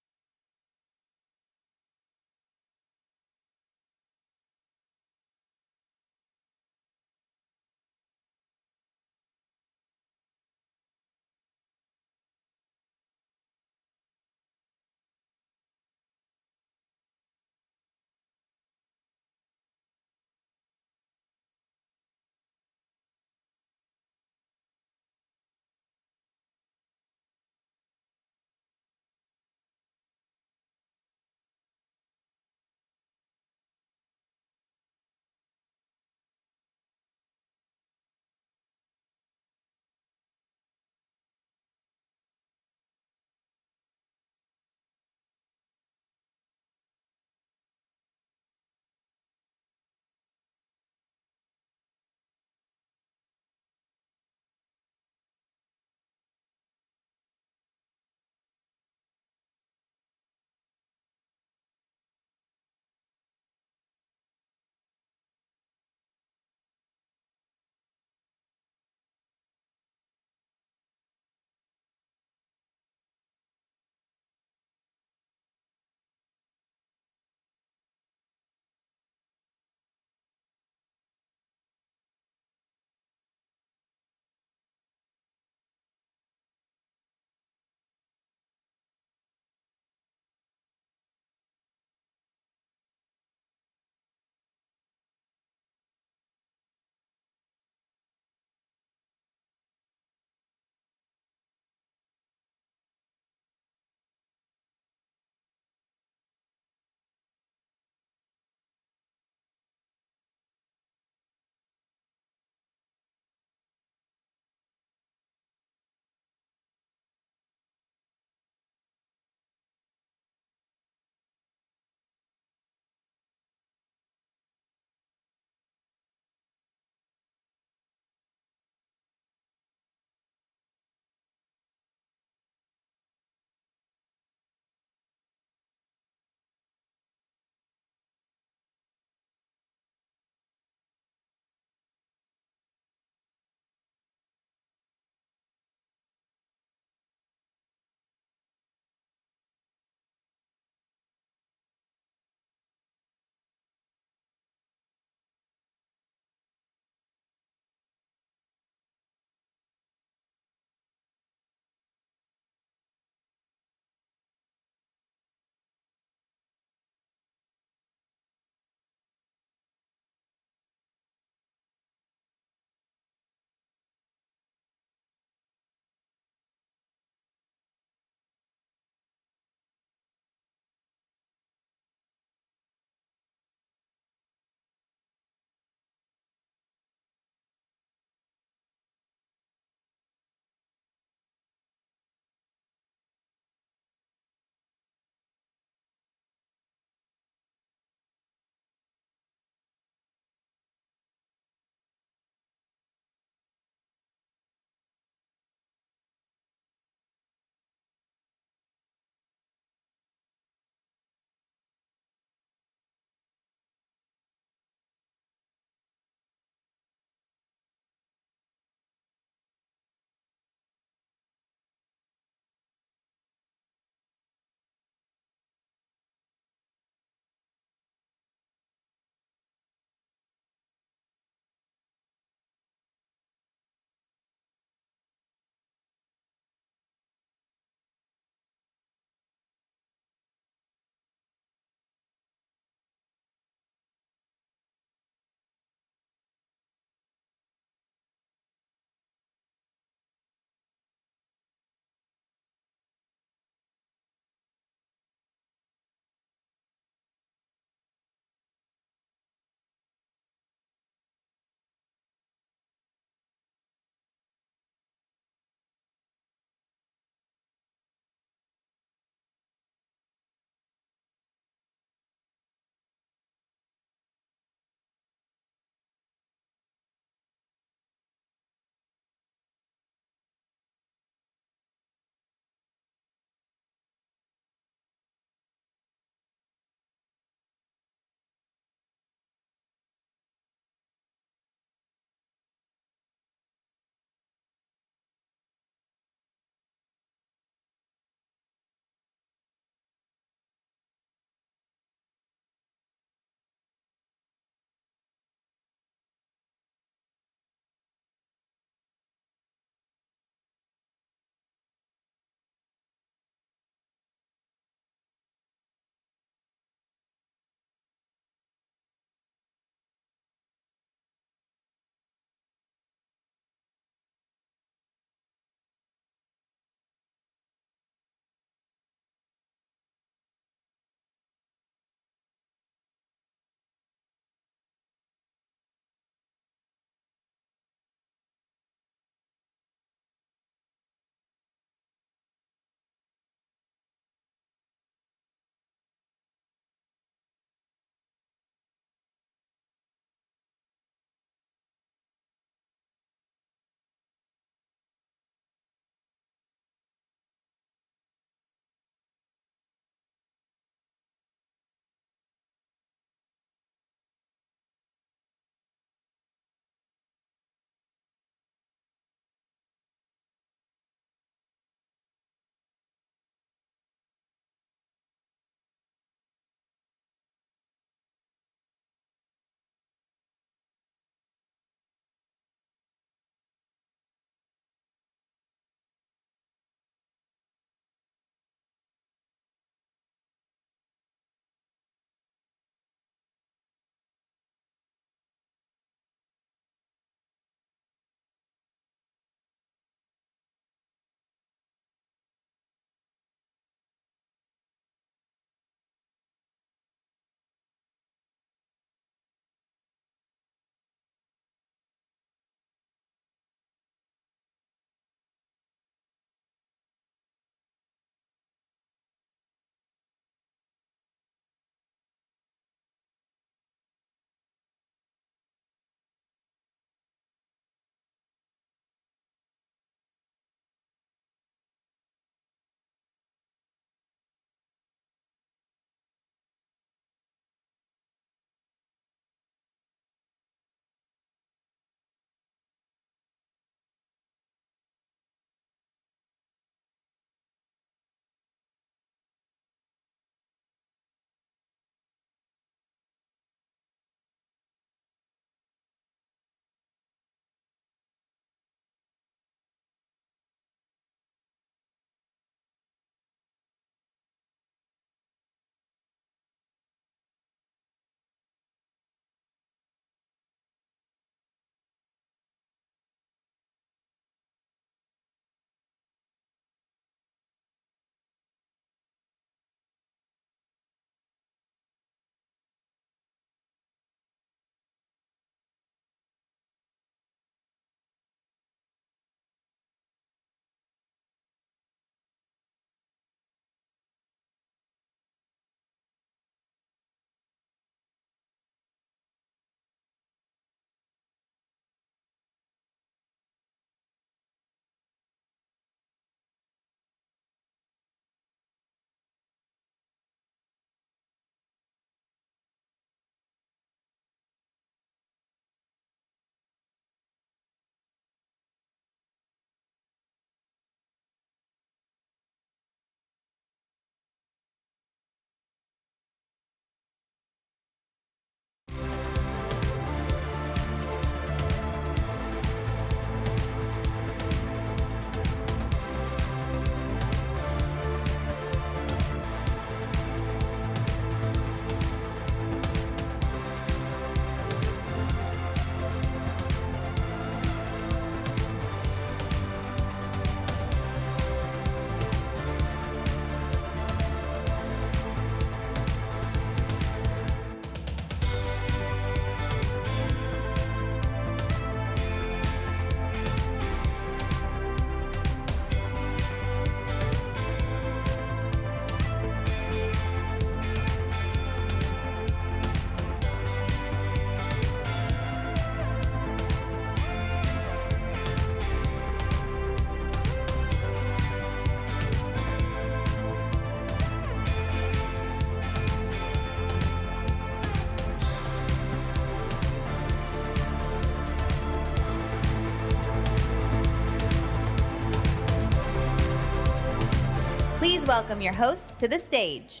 welcome your host to the stage.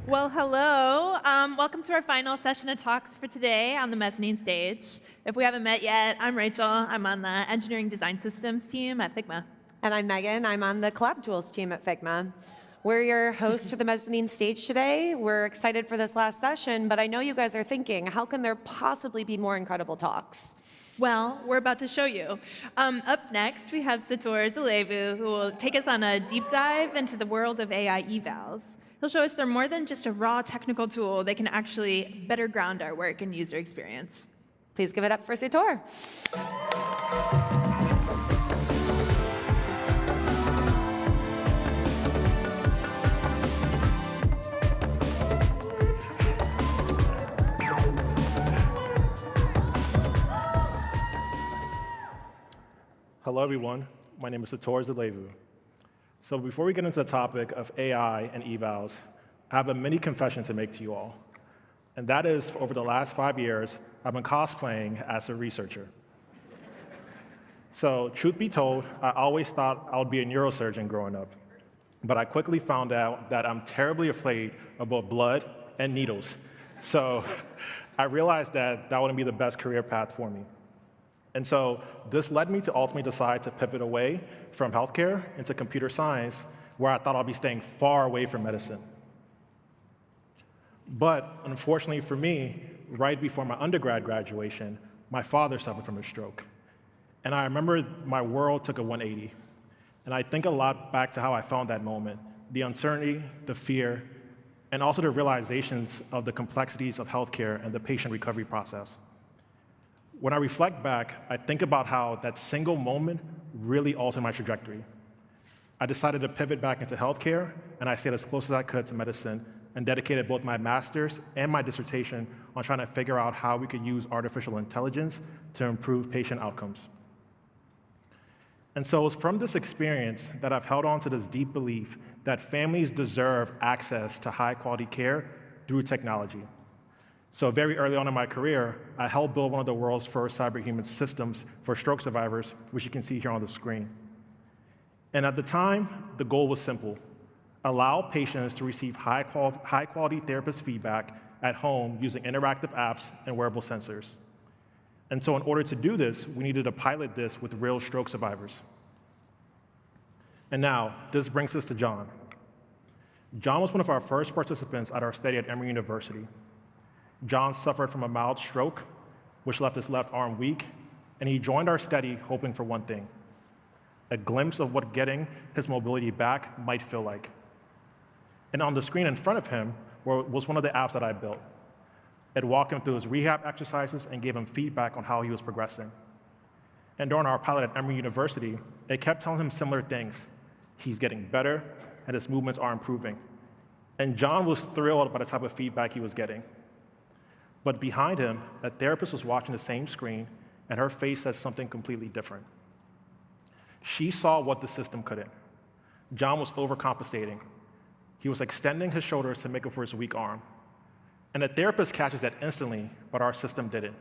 Well, hello. Welcome to our final session of talks for today on the Mezzanine stage. If we haven't met yet, I'm Rachel. I'm on the Engineering Design Systems team at Figma. And I'm Megan. I'm on the Collab Tools team at Figma. We're your hosts for the Mezzanine stage today. We're excited for this last session, but I know you guys are thinking, how can there possibly be more incredible talks? Well, we're about to show you. Up next, we have Sator Zalevu, who will take us on a deep dive into the world of AI evals. He'll show us they're more than just a raw technical tool. They can actually better ground our work and user experience. Please give it up for Sator. Hello, everyone. My name is Sator Zalevu. So before we get into the topic of AI and evals, I have a mini confession to make to you all. And that is, over the last 5 years, I've been cosplaying as a researcher. So truth be told, I always thought I would be a neurosurgeon growing up. But I quickly found out that I'm terribly afraid of both blood and needles. So I realized that that wouldn't be the best career path for me. And so this led me to ultimately decide to pivot away from healthcare into computer science, where I thought I'd be staying far away from medicine. But unfortunately for me, right before my undergrad graduation, my father suffered from a stroke. And I remember my world took a 180. And I think a lot back to how I felt in that moment, the uncertainty, the fear, and also the realizations of the complexities of healthcare and the patient recovery process. When I reflect back, I think about how that single moment really altered my trajectory. I decided to pivot back into healthcare, and I stayed as close as I could to medicine and dedicated both my master's and my dissertation on trying to figure out how we could use artificial intelligence to improve patient outcomes. And so it's from this experience that I've held on to this deep belief that families deserve access to high-quality care through technology. So very early on in my career, I helped build one of the world's first cyberhuman systems for stroke survivors, which you can see here on the screen. And at the time, the goal was simple: allow patients to receive high-quality therapist feedback at home using interactive apps and wearable sensors. And so in order to do this, we needed to pilot this with real stroke survivors. And now, this brings us to John. John was one of our first participants at our study at Emory University. John suffered from a mild stroke, which left his left arm weak, and he joined our study hoping for one thing: a glimpse of what getting his mobility back might feel like. And on the screen in front of him was one of the apps that I built. It walked him through his rehab exercises and gave him feedback on how he was progressing. And during our pilot at Emory University, it kept telling him similar things. He's getting better, and his movements are improving. And John was thrilled by the type of feedback he was getting. But behind him, a therapist was watching the same screen, and her face said something completely different. She saw what the system couldn't. John was overcompensating. He was extending his shoulders to make up for his weak arm. And the therapist catches that instantly, but our system didn't.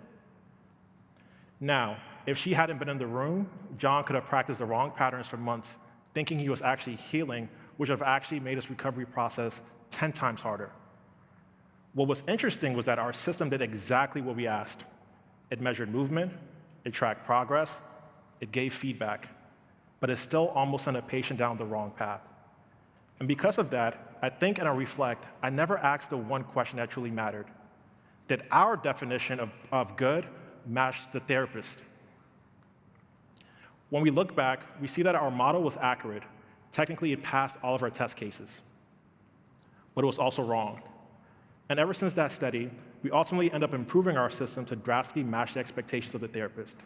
Now, if she hadn't been in the room, John could have practiced the wrong patterns for months, thinking he was actually healing, which would have actually made his recovery process 10 times harder. What was interesting was that our system did exactly what we asked. It measured movement, it tracked progress, it gave feedback, but it still almost sent a patient down the wrong path. And because of that, I think and I reflect, I never asked the one question that truly mattered. Did our definition of good match the therapist? When we look back, we see that our model was accurate. Technically, it passed all of our test cases, but it was also wrong. And ever since that study, we ultimately end up improving our system to drastically match the expectations of the therapist.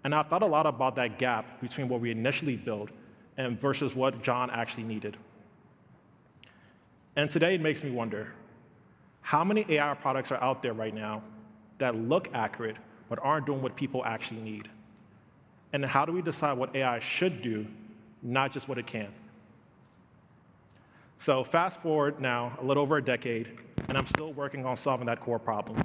And I've thought a lot about that gap between what we initially built and versus what John actually needed. And today it makes me wonder, how many AI products are out there right now that look accurate but aren't doing what people actually need? And how do we decide what AI should do, not just what it can? So fast forward now a little over a decade, and I'm still working on solving that core problem.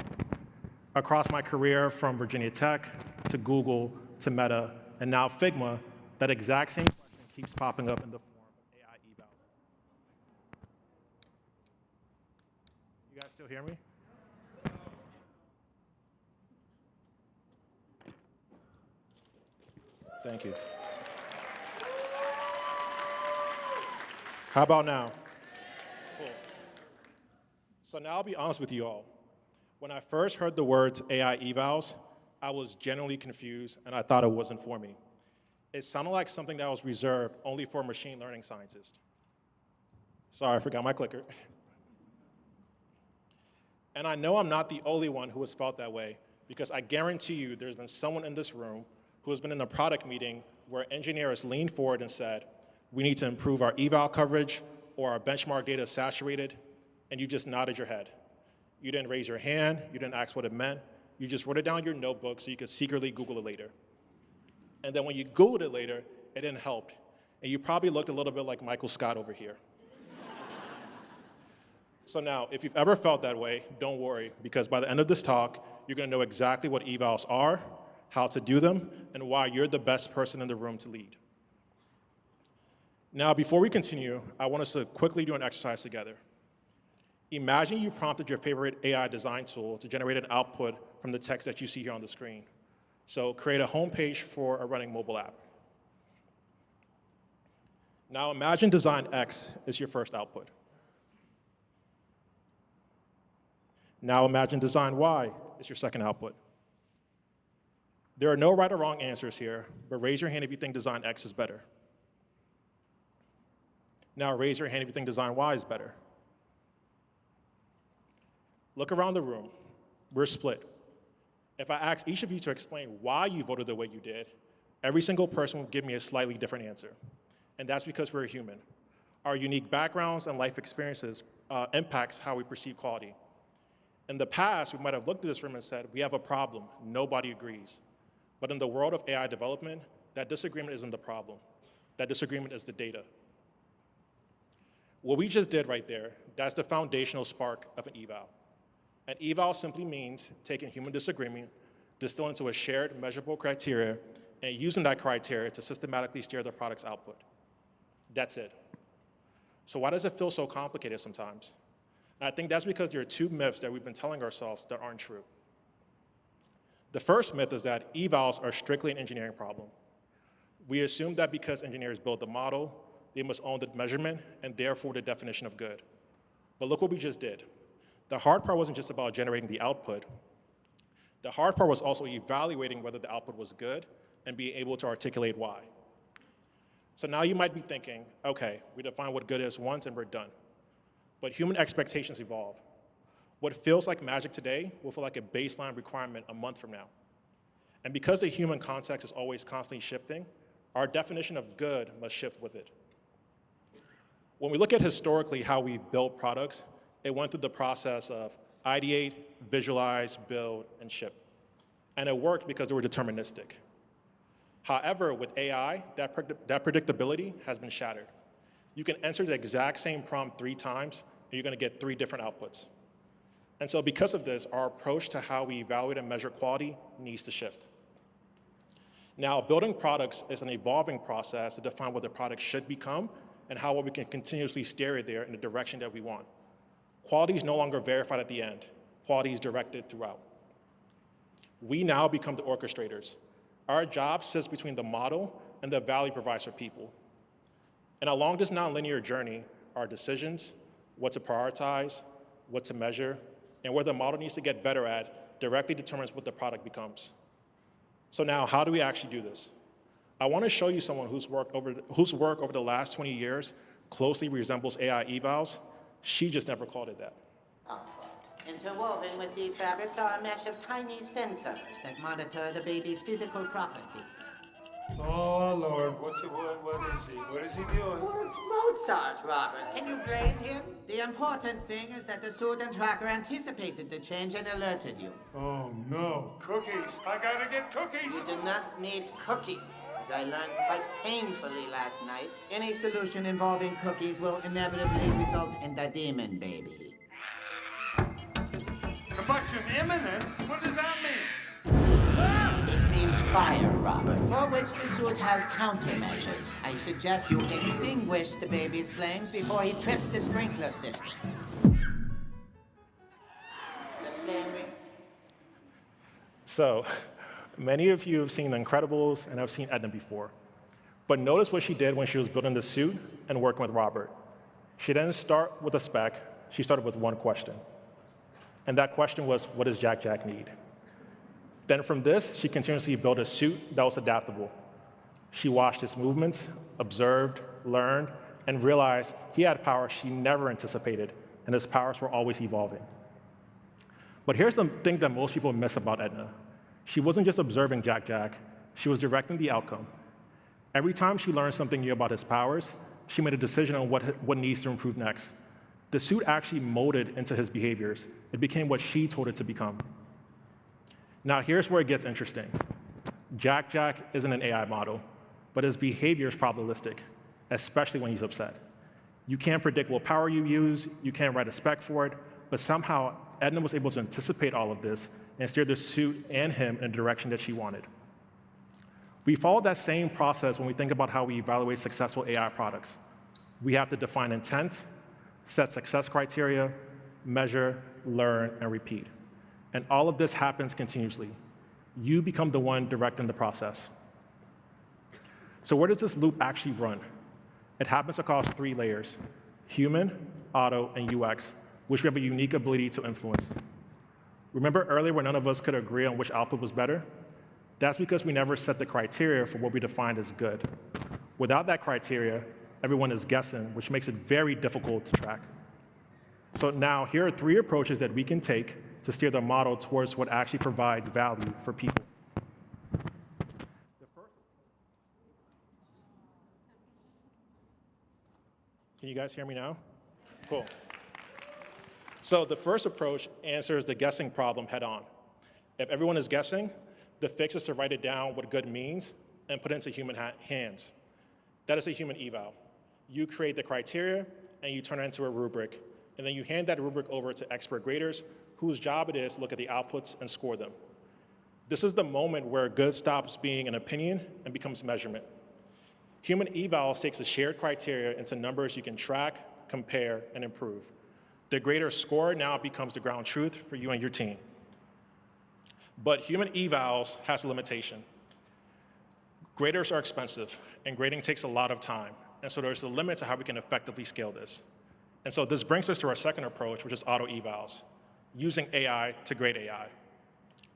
Across my career, from Virginia Tech to Google to Meta, and now Figma, that exact same question keeps popping up in the form of AI evals. You guys still hear me? Thank you. How about now? Cool. So now I'll be honest with you all. When I first heard the words AI evals, I was genuinely confused and I thought it wasn't for me. It sounded like something that was reserved only for machine learning scientists. Sorry, I forgot my clicker. And I know I'm not the only one who has felt that way, because I guarantee you there's been someone in this room who has been in a product meeting where engineers leaned forward and said, we need to improve our eval coverage or our benchmark data is saturated, and you just nodded your head. You didn't raise your hand, you didn't ask what it meant, you just wrote it down in your notebook so you could secretly Google it later. And then when you Googled it later, it didn't help. And you probably looked a little bit like Michael Scott over here. So now, if you've ever felt that way, don't worry, because by the end of this talk, you're gonna know exactly what evals are, how to do them, and why you're the best person in the room to lead. Now, before we continue, I want us to quickly do an exercise together. Imagine you prompted your favorite AI design tool to generate an output from the text that you see here on the screen. So create a homepage for a running mobile app. Now imagine design X is your first output. Now imagine design Y is your second output. There are no right or wrong answers here, but raise your hand if you think design X is better. Now raise your hand if you think design Y is better. Look around the room. We're split. If I ask each of you to explain why you voted the way you did, every single person will give me a slightly different answer. And that's because we're human. Our unique backgrounds and life experiences impacts how we perceive quality. In the past, we might have looked at this room and said, we have a problem, nobody agrees. But in the world of AI development, that disagreement isn't the problem. That disagreement is the data. What we just did right there, that's the foundational spark of an eval. An eval simply means taking human disagreement, distilling into a shared measurable criteria, and using that criteria to systematically steer the product's output. That's it. So why does it feel so complicated sometimes? And I think that's because there are two myths that we've been telling ourselves that aren't true. The first myth is that evals are strictly an engineering problem. We assume that because engineers build the model, they must own the measurement and therefore the definition of good. But look what we just did. The hard part wasn't just about generating the output. The hard part was also evaluating whether the output was good and being able to articulate why. So now you might be thinking, okay, we define what good is once and we're done. But human expectations evolve. What feels like magic today will feel like a baseline requirement a month from now. And because the human context is always constantly shifting, our definition of good must shift with it. When we look at historically how we've built products, it went through the process of ideate, visualize, build, and ship. And it worked because they were deterministic. However, with AI, that predictability has been shattered. You can enter the exact same prompt 3 times, and you're going to get 3 different outputs. And so because of this, our approach to how we evaluate and measure quality needs to shift. Now, building products is an evolving process to define what the product should become and how we can continuously steer it there in the direction that we want. Quality is no longer verified at the end. Quality is directed throughout. We now become the orchestrators. Our job sits between the model and the value it provides for people. And along this nonlinear journey, our decisions, what to prioritize, what to measure, and where the model needs to get better at directly determines what the product becomes. So now, how do we actually do this? I want to show you someone whose work over the last 20 years closely resembles AI evals. She just never called it that. Interwoven with these fabrics are a mesh of tiny sensors that monitor the baby's physical properties. Oh, Lord, what is he? What is he doing? Well, it's Mozart, Robert. Can you blame him? The important thing is that the student tracker anticipated the change and alerted you. Oh, no. Cookies. I gotta get cookies. You do not need cookies. As I learned quite painfully last night, any solution involving cookies will inevitably result in the demon baby. question imminent? What does that mean? It means fire, Robert, for which the suit has countermeasures. I suggest you extinguish the baby's flames before he trips the sprinkler system. The flaming... So, many of you have seen The Incredibles and have seen Edna before. But notice what she did when she was building the suit and working with Robert. She didn't start with a spec, she started with one question. And that question was, what does Jack Jack need? Then from this, she continuously built a suit that was adaptable. She watched his movements, observed, learned, and realized he had powers she never anticipated, and his powers were always evolving. But here's the thing that most people miss about Edna. She wasn't just observing Jack Jack, she was directing the outcome. Every time she learned something new about his powers, she made a decision on what needs to improve next. The suit actually molded into his behaviors. It became what she told it to become. Now here's where it gets interesting. Jack Jack isn't an AI model, but his behavior is probabilistic, especially when he's upset. You can't predict what power you use, you can't write a spec for it, but somehow Edna was able to anticipate all of this and steer the suit and him in the direction that she wanted. We follow that same process when we think about how we evaluate successful AI products. We have to define intent, set success criteria, measure, learn, and repeat. And all of this happens continuously. You become the one directing the process. So where does this loop actually run? It happens across 3 layers: human, auto, and UX, which we have a unique ability to influence. Remember earlier when none of us could agree on which output was better? That's because we never set the criteria for what we defined as good. Without that criteria, everyone is guessing, which makes it very difficult to track. So now, here are 3 approaches that we can take to steer the model towards what actually provides value for people. Can you guys hear me now? Cool. So the first approach answers the guessing problem head on. If everyone is guessing, the fix is to write it down what good means and put it into human hands. That is a human eval. You create the criteria and you turn it into a rubric. And then you hand that rubric over to expert graders whose job it is to look at the outputs and score them. This is the moment where good stops being an opinion and becomes measurement. Human eval takes the shared criteria into numbers you can track, compare, and improve. The grader's score now becomes the ground truth for you and your team. But human evals has a limitation. Graders are expensive, and grading takes a lot of time. And so there's a limit to how we can effectively scale this. And so this brings us to our second approach, which is auto evals, using AI to grade AI.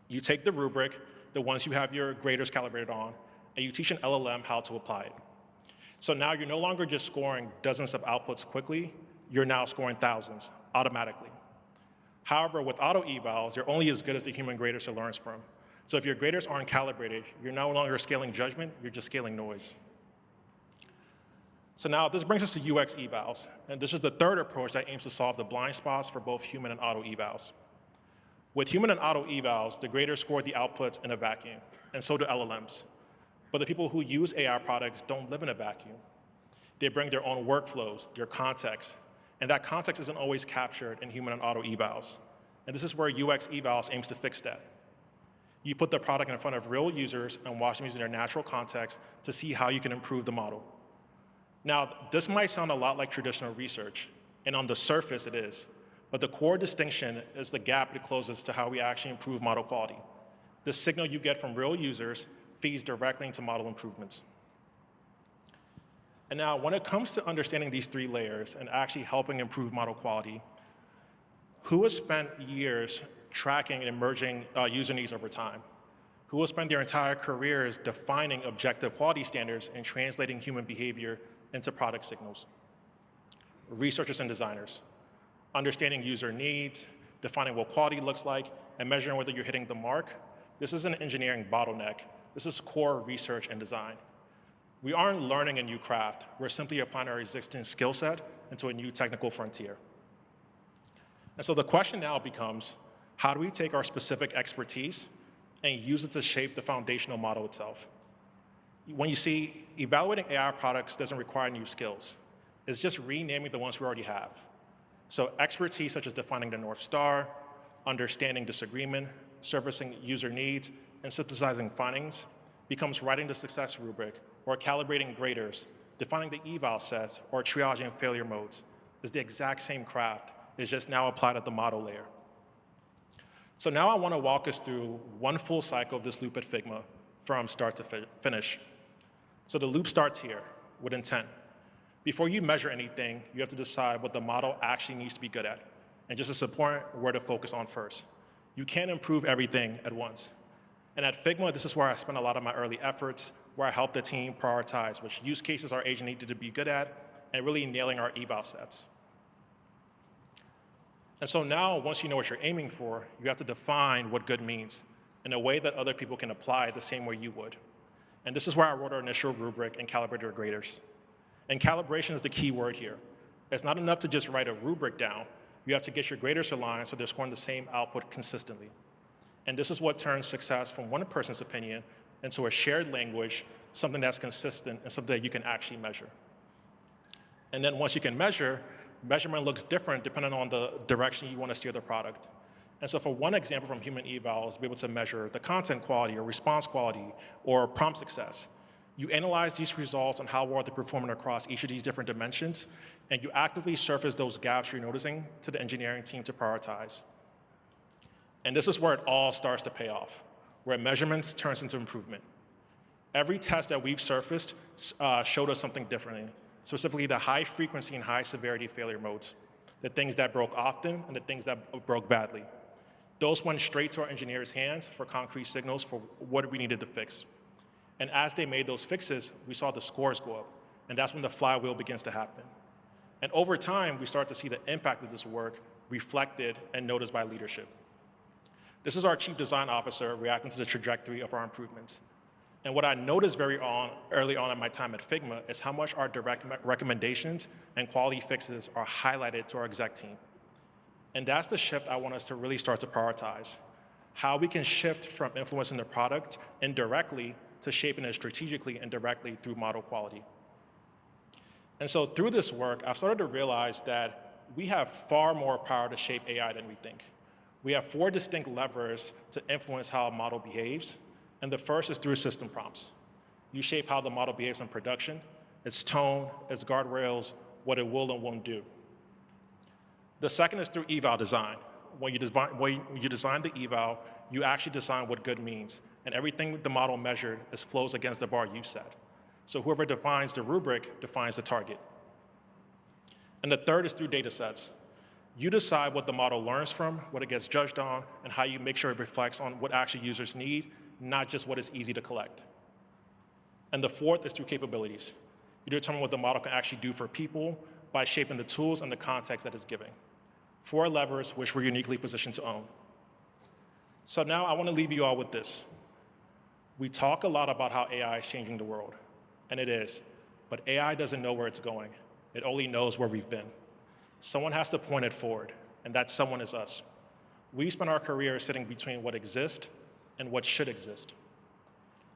You take the rubric, the ones you have your graders calibrated on, and you teach an LLM how to apply it. So now you're no longer just scoring dozens of outputs quickly, you're now scoring thousands automatically. However, with auto evals, they're only as good as the human graders it learns from. So if your graders aren't calibrated, you're no longer scaling judgment, you're just scaling noise. So now this brings us to UX evals, and this is the third approach that aims to solve the blind spots for both human and auto evals. With human and auto evals, the graders score the outputs in a vacuum, and so do LLMs. But the people who use AI products don't live in a vacuum. They bring their own workflows, their context, and that context isn't always captured in human and auto evals. And this is where UX evals aims to fix that. You put the product in front of real users and watch them using their natural context to see how you can improve the model. Now, this might sound a lot like traditional research, and on the surface it is, but the core distinction is the gap it closes to how we actually improve model quality. The signal you get from real users feeds directly into model improvements. And now, when it comes to understanding these 3 layers and actually helping improve model quality, who has spent years tracking and emerging user needs over time? Who will spend their entire careers defining objective quality standards and translating human behavior into product signals? Researchers and designers, understanding user needs, defining what quality looks like, and measuring whether you're hitting the mark. This is an engineering bottleneck. This is core research and design. We aren't learning a new craft. We're simply applying our existing skill set into a new technical frontier. And so the question now becomes, how do we take our specific expertise and use it to shape the foundational model itself? When you see, evaluating AI products doesn't require new skills. It's just renaming the ones we already have. So expertise such as defining the North Star, understanding disagreement, surfacing user needs, and synthesizing findings becomes writing the success rubric or calibrating graders, defining the eval sets, or triaging failure modes. It's the exact same craft. It's just now applied at the model layer. So now I want to walk us through one full cycle of this loop at Figma from start to finish. So the loop starts here with intent. Before you measure anything, you have to decide what the model actually needs to be good at. And just as important, where to focus on first. You can't improve everything at once. And at Figma, this is where I spent a lot of my early efforts, where I helped the team prioritize which use cases our agent needed to be good at, and really nailing our eval sets. And so now, once you know what you're aiming for, you have to define what good means in a way that other people can apply the same way you would. And this is where I wrote our initial rubric and calibrated our graders. And calibration is the key word here. It's not enough to just write a rubric down. You have to get your graders aligned so they're scoring the same output consistently. And this is what turns success from one person's opinion into a shared language, something that's consistent and something that you can actually measure. And then once you can measure, measurement looks different depending on the direction you want to steer the product. And so for one example from human eval is be able to measure the content quality or response quality or prompt success. You analyze these results and how well they're performing across each of these different dimensions, and you actively surface those gaps you're noticing to the engineering team to prioritize. And this is where it all starts to pay off, where measurements turns into improvement. Every test that we've surfaced showed us something differently, specifically the high frequency and high severity failure modes, the things that broke often and the things that broke badly. Those went straight to our engineers' hands for concrete signals for what we needed to fix. And as they made those fixes, we saw the scores go up, and that's when the flywheel begins to happen. And over time, we start to see the impact of this work reflected and noticed by leadership. This is our chief design officer reacting to the trajectory of our improvements. And what I noticed early on in my time at Figma is how much our direct recommendations and quality fixes are highlighted to our exec team. And that's the shift I want us to really start to prioritize. How we can shift from influencing the product indirectly to shaping it strategically and directly through model quality. And so through this work, I've started to realize that we have far more power to shape AI than we think. We have 4 distinct levers to influence how a model behaves, and the first is through system prompts. You shape how the model behaves in production, its tone, its guardrails, what it will and won't do. The second is through eval design. When you design the eval, you actually design what good means, and everything the model measured flows against the bar you set. So whoever defines the rubric defines the target. And the third is through data sets. You decide what the model learns from, what it gets judged on, and how you make sure it reflects on what actually users need, not just what is easy to collect. And the fourth is through capabilities. You determine what the model can actually do for people by shaping the tools and the context that it's giving. 4 levers which we're uniquely positioned to own. So now I want to leave you all with this. We talk a lot about how AI is changing the world, and it is, but AI doesn't know where it's going. It only knows where we've been. Someone has to point it forward, and that someone is us. We spend our career sitting between what exists and what should exist.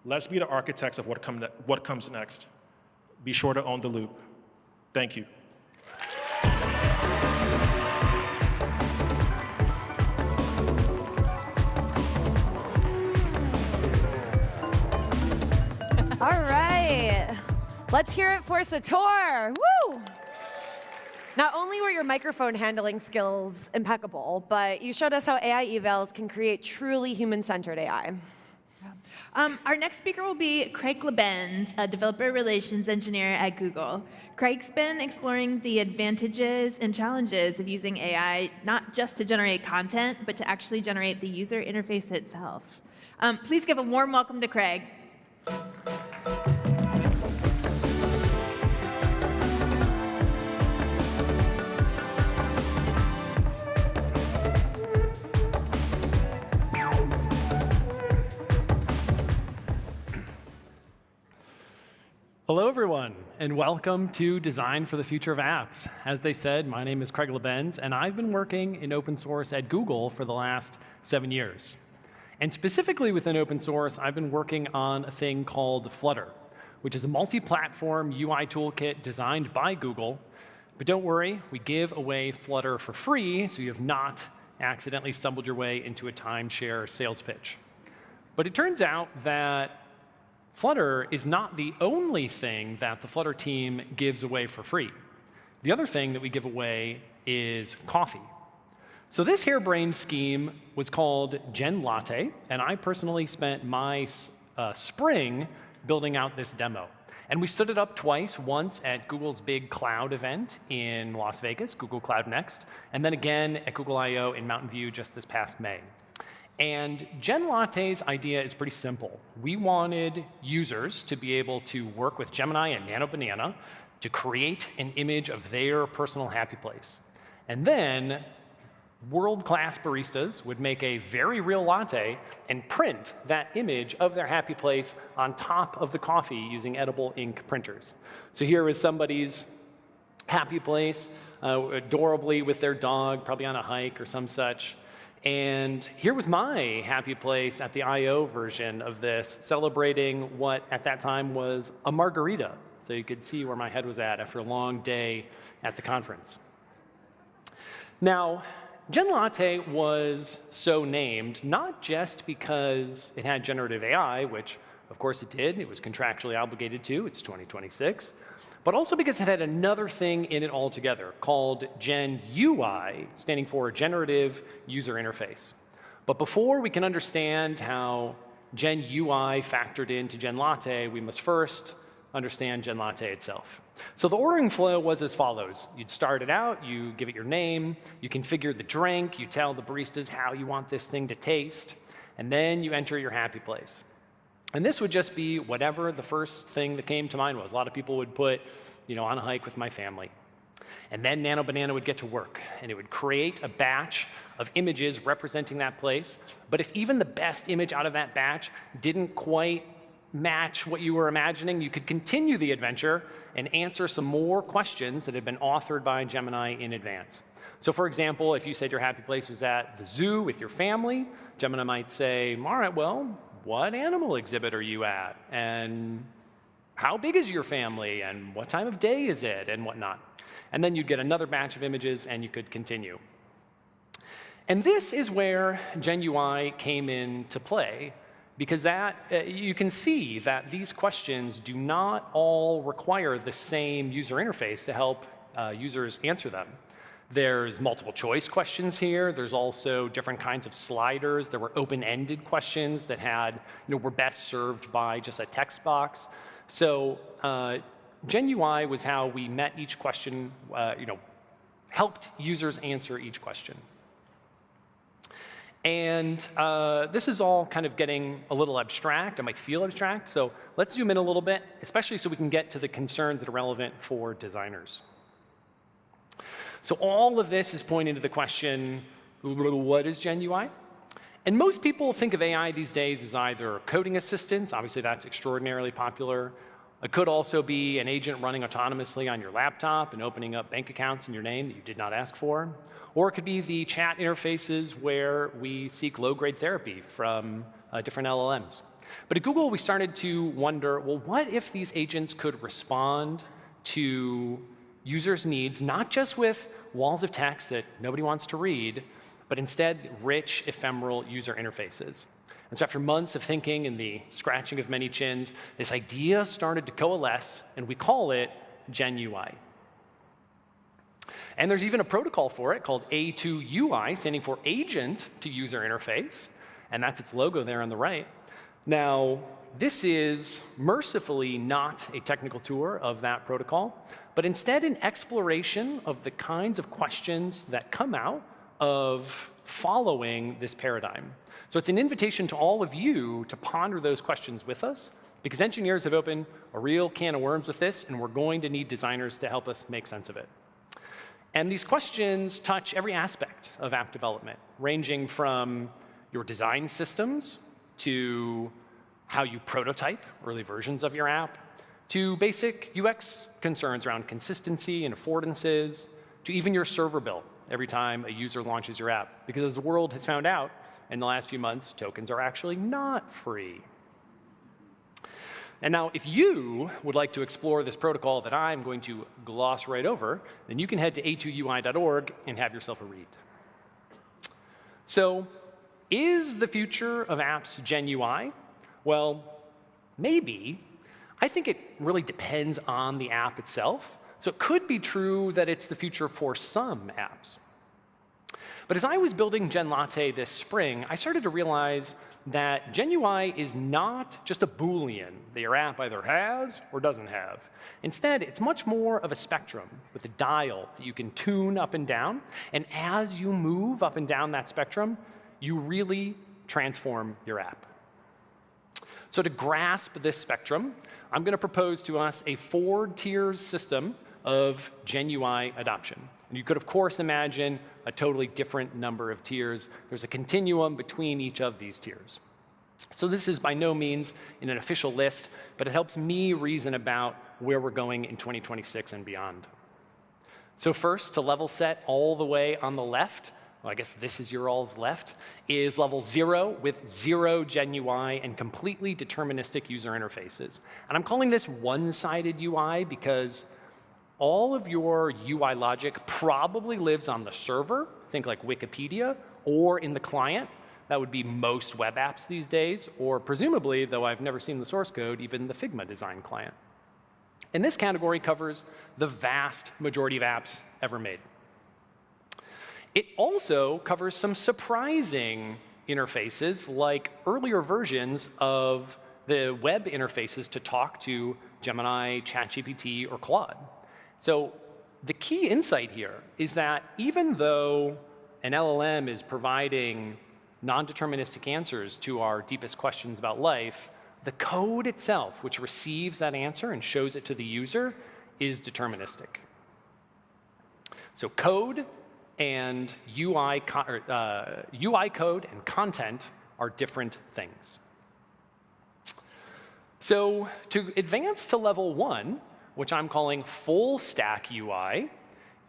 Let's be the architects of what comes next. Be sure to own the loop. Thank you. All right, let's hear it for Sator. Woo! Not only were your microphone handling skills impeccable, but you showed us how AI evals can create truly human-centered AI. Our next speaker will be Craig Lebenz, a developer relations engineer at Google. Craig's been exploring the advantages and challenges of using AI, not just to generate content, but to actually generate the user interface itself. Please give a warm welcome to Craig. Hello, everyone, and welcome to Design for the Future of Apps. As they said, my name is Craig Lebenz, and I've been working in open source at Google for the last 7 years. And specifically within open source, I've been working on a thing called Flutter, which is a multi-platform UI toolkit designed by Google. But don't worry, we give away Flutter for free, so you have not accidentally stumbled your way into a timeshare sales pitch. But it turns out that Flutter is not the only thing that the Flutter team gives away for free. The other thing that we give away is coffee. So this harebrained scheme was called Gen Latte, and I personally spent my spring building out this demo. And we stood it up twice, once at Google's big cloud event in Las Vegas, Google Cloud Next, and then again at Google I/O in Mountain View just this past May. And Gen Latte's idea is pretty simple. We wanted users to be able to work with Gemini and Nano Banana to create an image of their personal happy place. And then world-class baristas would make a very real latte and print that image of their happy place on top of the coffee using edible ink printers. So here is somebody's happy place, adorably with their dog, probably on a hike or some such. And here was my happy place at the I/O version of this, celebrating what at that time was a margarita. So you could see where my head was at after a long day at the conference. Now, Gen Latte was so named not just because it had generative AI, which of course it did, it was contractually obligated to, it's 2026, but also because it had another thing in it altogether called Gen UI, standing for Generative User Interface. But before we can understand how Gen UI factored into Gen Latte, we must first understand Gen Latte itself. So the ordering flow was as follows. You'd start it out, you give it your name, you configure the drink, you tell the baristas how you want this thing to taste, and then you enter your happy place. And this would just be whatever the first thing that came to mind was. A lot of people would put, on a hike with my family. And then Nano Banana would get to work, and it would create a batch of images representing that place. But if even the best image out of that batch didn't quite match what you were imagining, you could continue the adventure and answer some more questions that had been authored by Gemini in advance. So for example, if you said your happy place was at the zoo with your family, Gemini might say, all right, well, what animal exhibit are you at? And how big is your family? And what time of day is it? And whatnot. And then you'd get another batch of images and you could continue. And this is where Gen UI came into play, because you can see that these questions do not all require the same user interface to help users answer them. There's multiple choice questions here. There's also different kinds of sliders. There were open-ended questions that were best served by just a text box. So Gen UI was how we met each question, helped users answer each question. And this is all kind of getting a little abstract. It might feel abstract. So let's zoom in a little bit, especially so we can get to the concerns that are relevant for designers. So all of this is pointing to the question, what is Gen UI? And most people think of AI these days as either coding assistants. Obviously, that's extraordinarily popular. It could also be an agent running autonomously on your laptop and opening up bank accounts in your name that you did not ask for. Or it could be the chat interfaces where we seek low-grade therapy from different LLMs. But at Google, we started to wonder, well, what if these agents could respond to users' needs, not just with walls of text that nobody wants to read, but instead rich, ephemeral user interfaces. And so after months of thinking and the scratching of many chins, this idea started to coalesce, and we call it Gen UI. And there's even a protocol for it called A2UI, standing for Agent to User Interface, and that's its logo there on the right. Now, this is mercifully not a technical tour of that protocol, but instead an exploration of the kinds of questions that come out of following this paradigm. So it's an invitation to all of you to ponder those questions with us, because engineers have opened a real can of worms with this, and we're going to need designers to help us make sense of it. And these questions touch every aspect of app development, ranging from your design systems to how you prototype early versions of your app, to basic UX concerns around consistency and affordances, to even your server bill every time a user launches your app. Because as the world has found out in the last few months, tokens are actually not free. And now, if you would like to explore this protocol that I'm going to gloss right over, then you can head to a2ui.org and have yourself a read. So is the future of apps Gen UI? Well, maybe. I think it really depends on the app itself. So it could be true that it's the future for some apps. But as I was building Gen Latte this spring, I started to realize that Gen UI is not just a Boolean that your app either has or doesn't have. Instead, it's much more of a spectrum with a dial that you can tune up and down. And as you move up and down that spectrum, you really transform your app. So to grasp this spectrum, I'm going to propose to us a 4-tiers system of Gen UI adoption. And you could, of course, imagine a totally different number of tiers. There's a continuum between each of these tiers. So this is by no means in an official list, but it helps me reason about where we're going in 2026 and beyond. So first, to level set all the way on the left, well, I guess this is your all's left, is level 0 with 0 Gen UI and completely deterministic user interfaces. And I'm calling this one-sided UI because all of your UI logic probably lives on the server, think like Wikipedia, or in the client. That would be most web apps these days, or presumably, though I've never seen the source code, even the Figma design client. And this category covers the vast majority of apps ever made. It also covers some surprising interfaces, like earlier versions of the web interfaces to talk to Gemini, ChatGPT, or Claude. So the key insight here is that even though an LLM is providing non-deterministic answers to our deepest questions about life, the code itself, which receives that answer and shows it to the user, is deterministic. So code and UI code and content are different things. So to advance to level 1, which I'm calling full stack UI,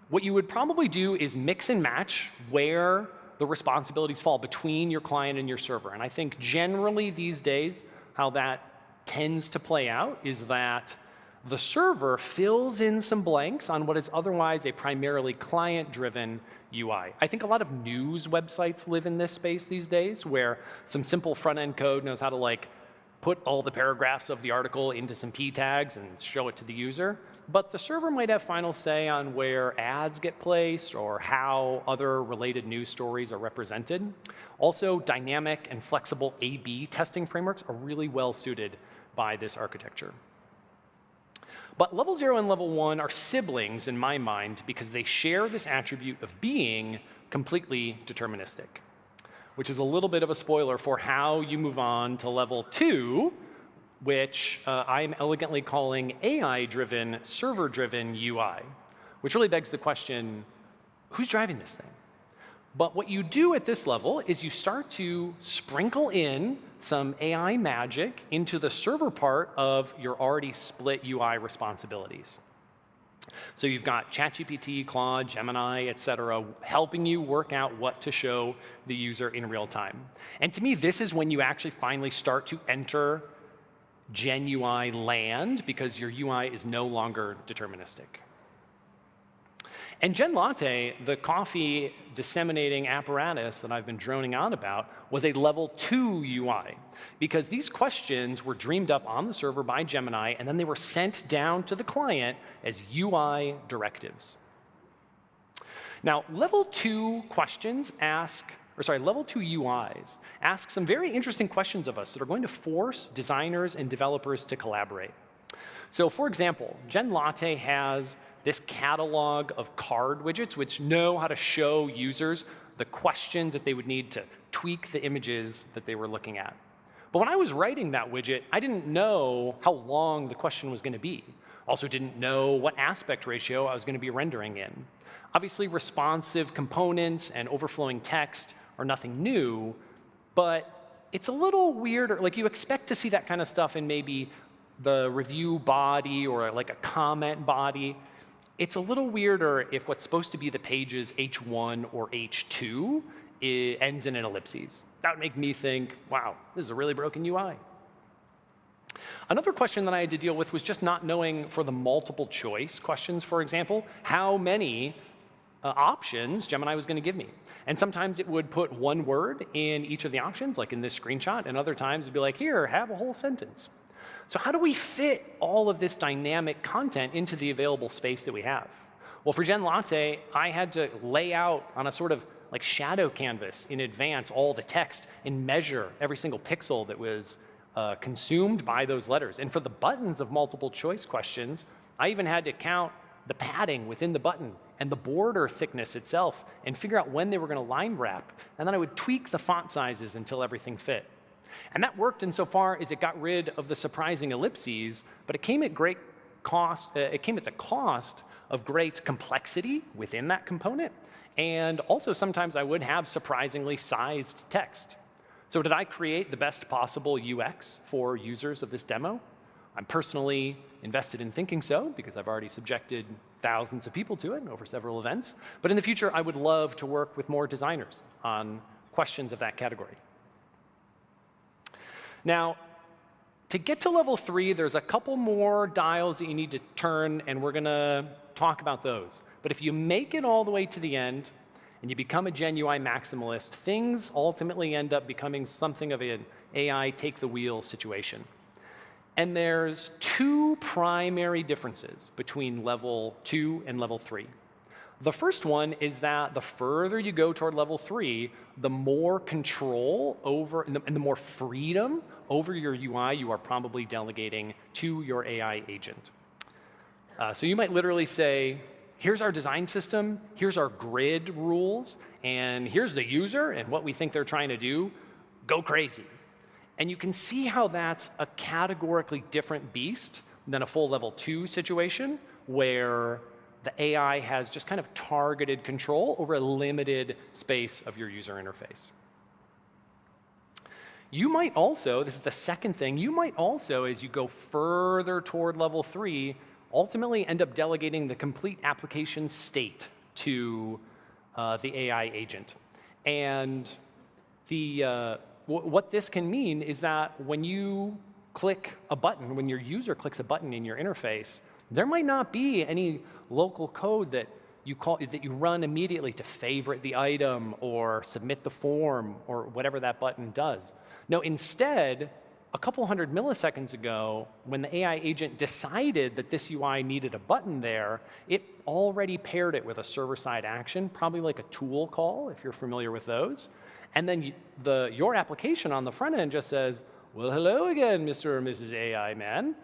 what you would probably do is mix and match where the responsibilities fall between your client and your server. And I think generally these days, how that tends to play out is that the server fills in some blanks on what is otherwise a primarily client-driven UI. I think a lot of news websites live in this space these days, where some simple front-end code knows how to like put all the paragraphs of the article into some p tags and show it to the user. But the server might have final say on where ads get placed or how other related news stories are represented. Also, dynamic and flexible A/B testing frameworks are really well suited by this architecture. But level 0 and level 1 are siblings in my mind because they share this attribute of being completely deterministic, which is a little bit of a spoiler for how you move on to level 2, which I'm elegantly calling AI-driven, server-driven UI, which really begs the question, who's driving this thing? But what you do at this level is you start to sprinkle in some AI magic into the server part of your already split UI responsibilities. So you've got ChatGPT, Claude, Gemini, et cetera, helping you work out what to show the user in real time. And to me, this is when you actually finally start to enter Gen UI land, because your UI is no longer deterministic. And Gen Latte, the coffee disseminating apparatus that I've been droning on about, was a level 2 UI, because these questions were dreamed up on the server by Gemini, and then they were sent down to the client as UI directives. Now, level 2 questions level 2 UIs ask some very interesting questions of us that are going to force designers and developers to collaborate. So for example, Gen Latte has this catalog of card widgets which know how to show users the questions that they would need to tweak the images that they were looking at. But when I was writing that widget, I didn't know how long the question was going to be. Also didn't know what aspect ratio I was going to be rendering in. Obviously, responsive components and overflowing text are nothing new, but it's a little weirder. Like, you expect to see that kind of stuff in maybe the review body or like a comment body. It's a little weirder if what's supposed to be the page's H1 or H2 ends in an ellipses. That would make me think, wow, this is a really broken UI. Another question that I had to deal with was just not knowing for the multiple choice questions, for example, how many options Gemini was going to give me. And sometimes it would put one word in each of the options, like in this screenshot, and other times it'd be like, here, have a whole sentence. So how do we fit all of this dynamic content into the available space that we have? Well, for Gen Latte, I had to lay out on a sort of like shadow canvas in advance all the text and measure every single pixel that was consumed by those letters. And for the buttons of multiple choice questions, I even had to count the padding within the button and the border thickness itself and figure out when they were going to line wrap. And then I would tweak the font sizes until everything fit. And that worked insofar as it got rid of the surprising ellipses, but it came at great cost. It came at the cost of great complexity within that component. And also sometimes I would have surprisingly sized text. So did I create the best possible UX for users of this demo? I'm personally invested in thinking so, because I've already subjected thousands of people to it over several events. But in the future, I would love to work with more designers on questions of that category. Now, to get to level 3, there's a couple more dials that you need to turn, and we're going to talk about those. But if you make it all the way to the end, and you become a Gen UI maximalist, things ultimately end up becoming something of an AI take-the-wheel situation. And there's 2 primary differences between level 2 and level 3. The first one is that the further you go toward level 3, the more control over and the more freedom over your UI you are probably delegating to your AI agent. So you might literally say, here's our design system, here's our grid rules, and here's the user and what we think they're trying to do. Go crazy. And you can see how that's a categorically different beast than a full level 2 situation where the AI has just kind of targeted control over a limited space of your user interface. You might also, this is the second thing, you might also, as you go further toward level 3, ultimately end up delegating the complete application state to the AI agent. And what this can mean is that when you click a button, when your user clicks a button in your interface, there might not be any local code that you run immediately to favorite the item or submit the form or whatever that button does. No, instead, a couple hundred milliseconds ago, when the AI agent decided that this UI needed a button there, it already paired it with a server-side action, probably like a tool call, if you're familiar with those. And then your application on the front end just says, well, hello again, Mr. or Mrs. AI man.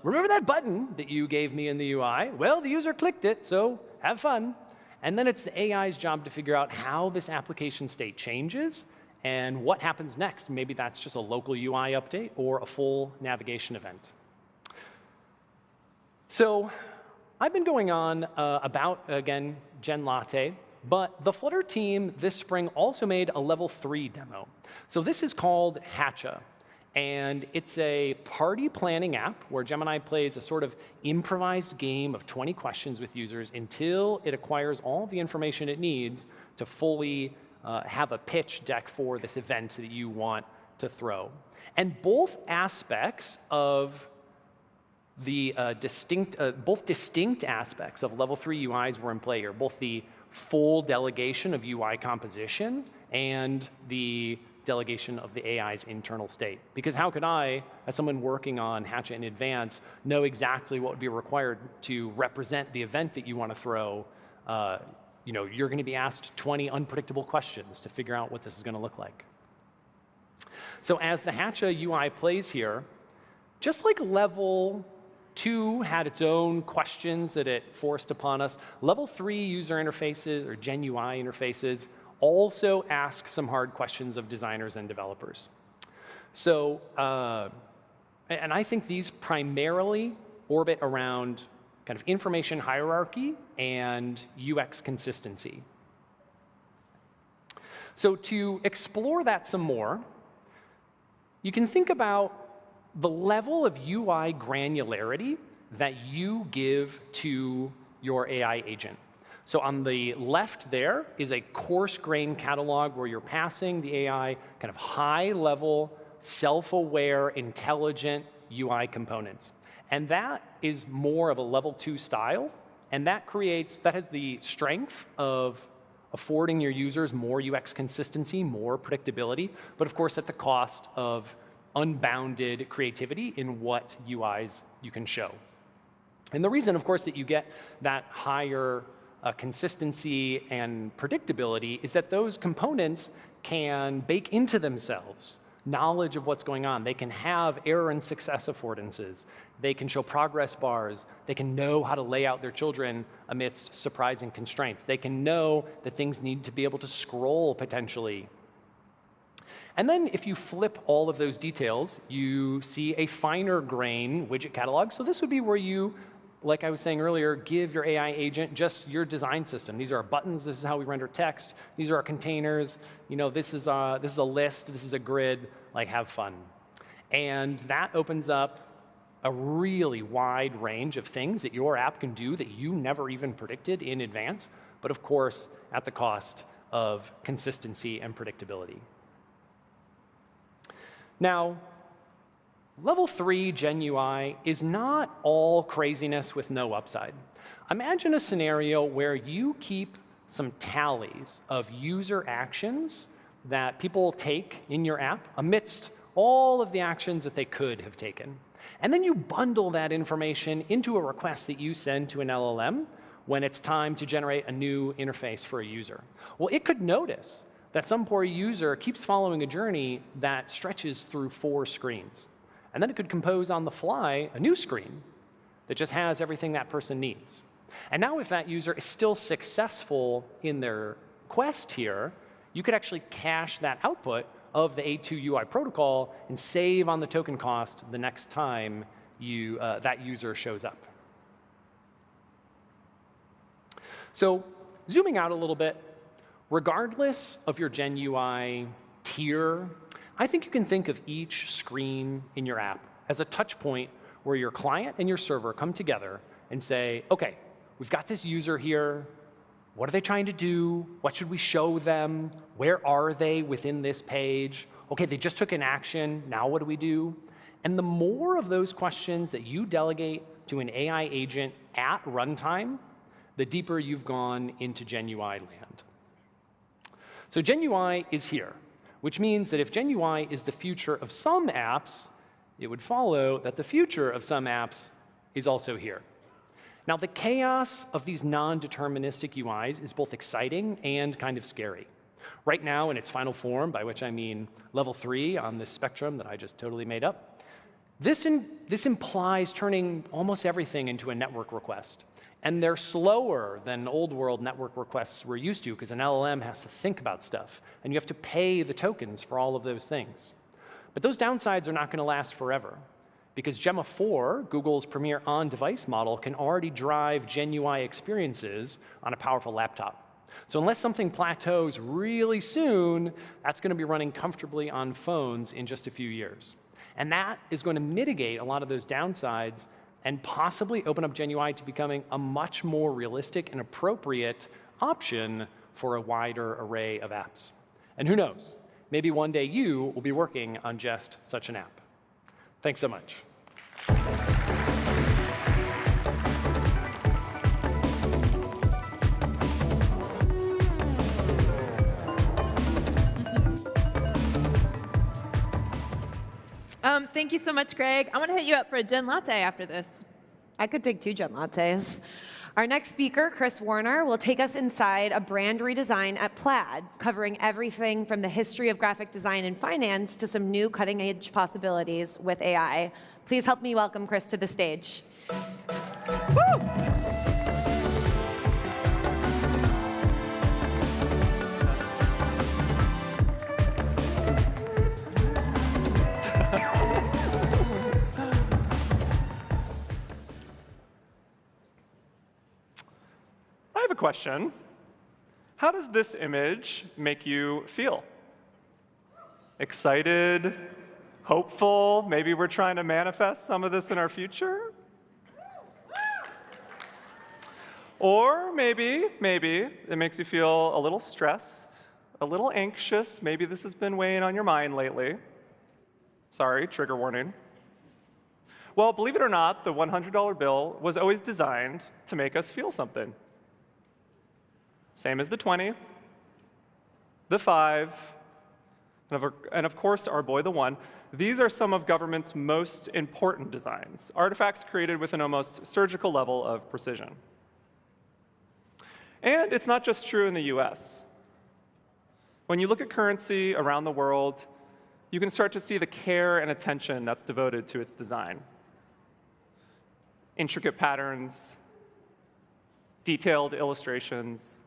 Remember that button that you gave me in the UI? Well, the user clicked it, so have fun. And then it's the AI's job to figure out how this application state changes and what happens next. Maybe that's just a local UI update or a full navigation event. So I've been going on about, again, Gen Latte. But the Flutter team this spring also made a level 3 demo. So this is called Hatcha. And it's a party planning app where Gemini plays a sort of improvised game of 20 questions with users until it acquires all the information it needs to fully have a pitch deck for this event that you want to throw. And both aspects of the both distinct aspects of level 3 UIs were in play here, both the full delegation of UI composition and the delegation of the AI's internal state. Because how could I, as someone working on Hatcha in advance, know exactly what would be required to represent the event that you want to throw? You're going to be asked 20 unpredictable questions to figure out what this is going to look like. So as the Hatcha UI plays here, just like level 2 had its own questions that it forced upon us, level 3 user interfaces or Gen UI interfaces also ask some hard questions of designers and developers. So, and I think these primarily orbit around kind of information hierarchy and UX consistency. So to explore that some more, you can think about the level of UI granularity that you give to your AI agent. So on the left there is a coarse-grained catalog where you're passing the AI kind of high-level, self-aware, intelligent UI components. And that is more of a level 2 style And that has the strength of affording your users more UX consistency, more predictability, but of course at the cost of unbounded creativity in what UIs you can show. And the reason, of course, that you get that higher consistency and predictability is that those components can bake into themselves knowledge of what's going on. They can have error and success affordances. They can show progress bars. They can know how to lay out their children amidst surprising constraints. They can know that things need to be able to scroll potentially. And then if you flip all of those details, you see a finer grain widget catalog. So this would be where you, like I was saying earlier, give your AI agent just your design system. These are our buttons. This is how we render text. These are our containers. This is a list. This is a grid. Like, have fun. And that opens up a really wide range of things that your app can do that you never even predicted in advance, but of course, at the cost of consistency and predictability. Now, Level 3 Gen UI is not all craziness with no upside. Imagine a scenario where you keep some tallies of user actions that people take in your app amidst all of the actions that they could have taken. And then you bundle that information into a request that you send to an LLM when it's time to generate a new interface for a user. Well, it could notice that some poor user keeps following a journey that stretches through 4 screens. And then it could compose on the fly a new screen that just has everything that person needs. And now if that user is still successful in their quest here, you could actually cache that output of the A2 UI protocol and save on the token cost the next time that user shows up. So zooming out a little bit, regardless of your Gen UI tier, I think you can think of each screen in your app as a touch point where your client and your server come together and say, OK, we've got this user here. What are they trying to do? What should we show them? Where are they within this page? OK, they just took an action. Now what do we do? And the more of those questions that you delegate to an AI agent at runtime, the deeper you've gone into Gen UI land. So Gen UI is here, which means that if Gen UI is the future of some apps, it would follow that the future of some apps is also here. Now, the chaos of these non-deterministic UIs is both exciting and kind of scary. Right now, in its final form, by which I mean level 3 on this spectrum that I just totally made up, this implies turning almost everything into a network request. And they're slower than old world network requests we're used to, because an LLM has to think about stuff, and you have to pay the tokens for all of those things. But those downsides are not going to last forever, because Gemma 4, Google's premier on-device model, can already drive Gen UI experiences on a powerful laptop. So unless something plateaus really soon, that's going to be running comfortably on phones in just a few years. And that is going to mitigate a lot of those downsides and possibly open up Gen UI to becoming a much more realistic and appropriate option for a wider array of apps. And who knows, maybe one day you will be working on just such an app. Thanks so much. Thank you so much, Greg. I'm going to hit you up for a Gen Latte after this. I could take 2 Gen Lattes. Our next speaker, Chris Warner, will take us inside a brand redesign at Plaid, covering everything from the history of graphic design and finance to some new cutting-edge possibilities with AI. Please help me welcome Chris to the stage. Woo! I have a question. How does this image make you feel? Excited? Hopeful? Maybe we're trying to manifest some of this in our future? Or maybe it makes you feel a little stressed, a little anxious. Maybe this has been weighing on your mind lately. Sorry, trigger warning. Well, believe it or not, the $100 bill was always designed to make us feel something. Same as the 20, the 5, and of course, our boy, the 1. These are some of government's most important designs, artifacts created with an almost surgical level of precision. And it's not just true in the US. When you look at currency around the world, you can start to see the care and attention that's devoted to its design. Intricate patterns, detailed illustrations,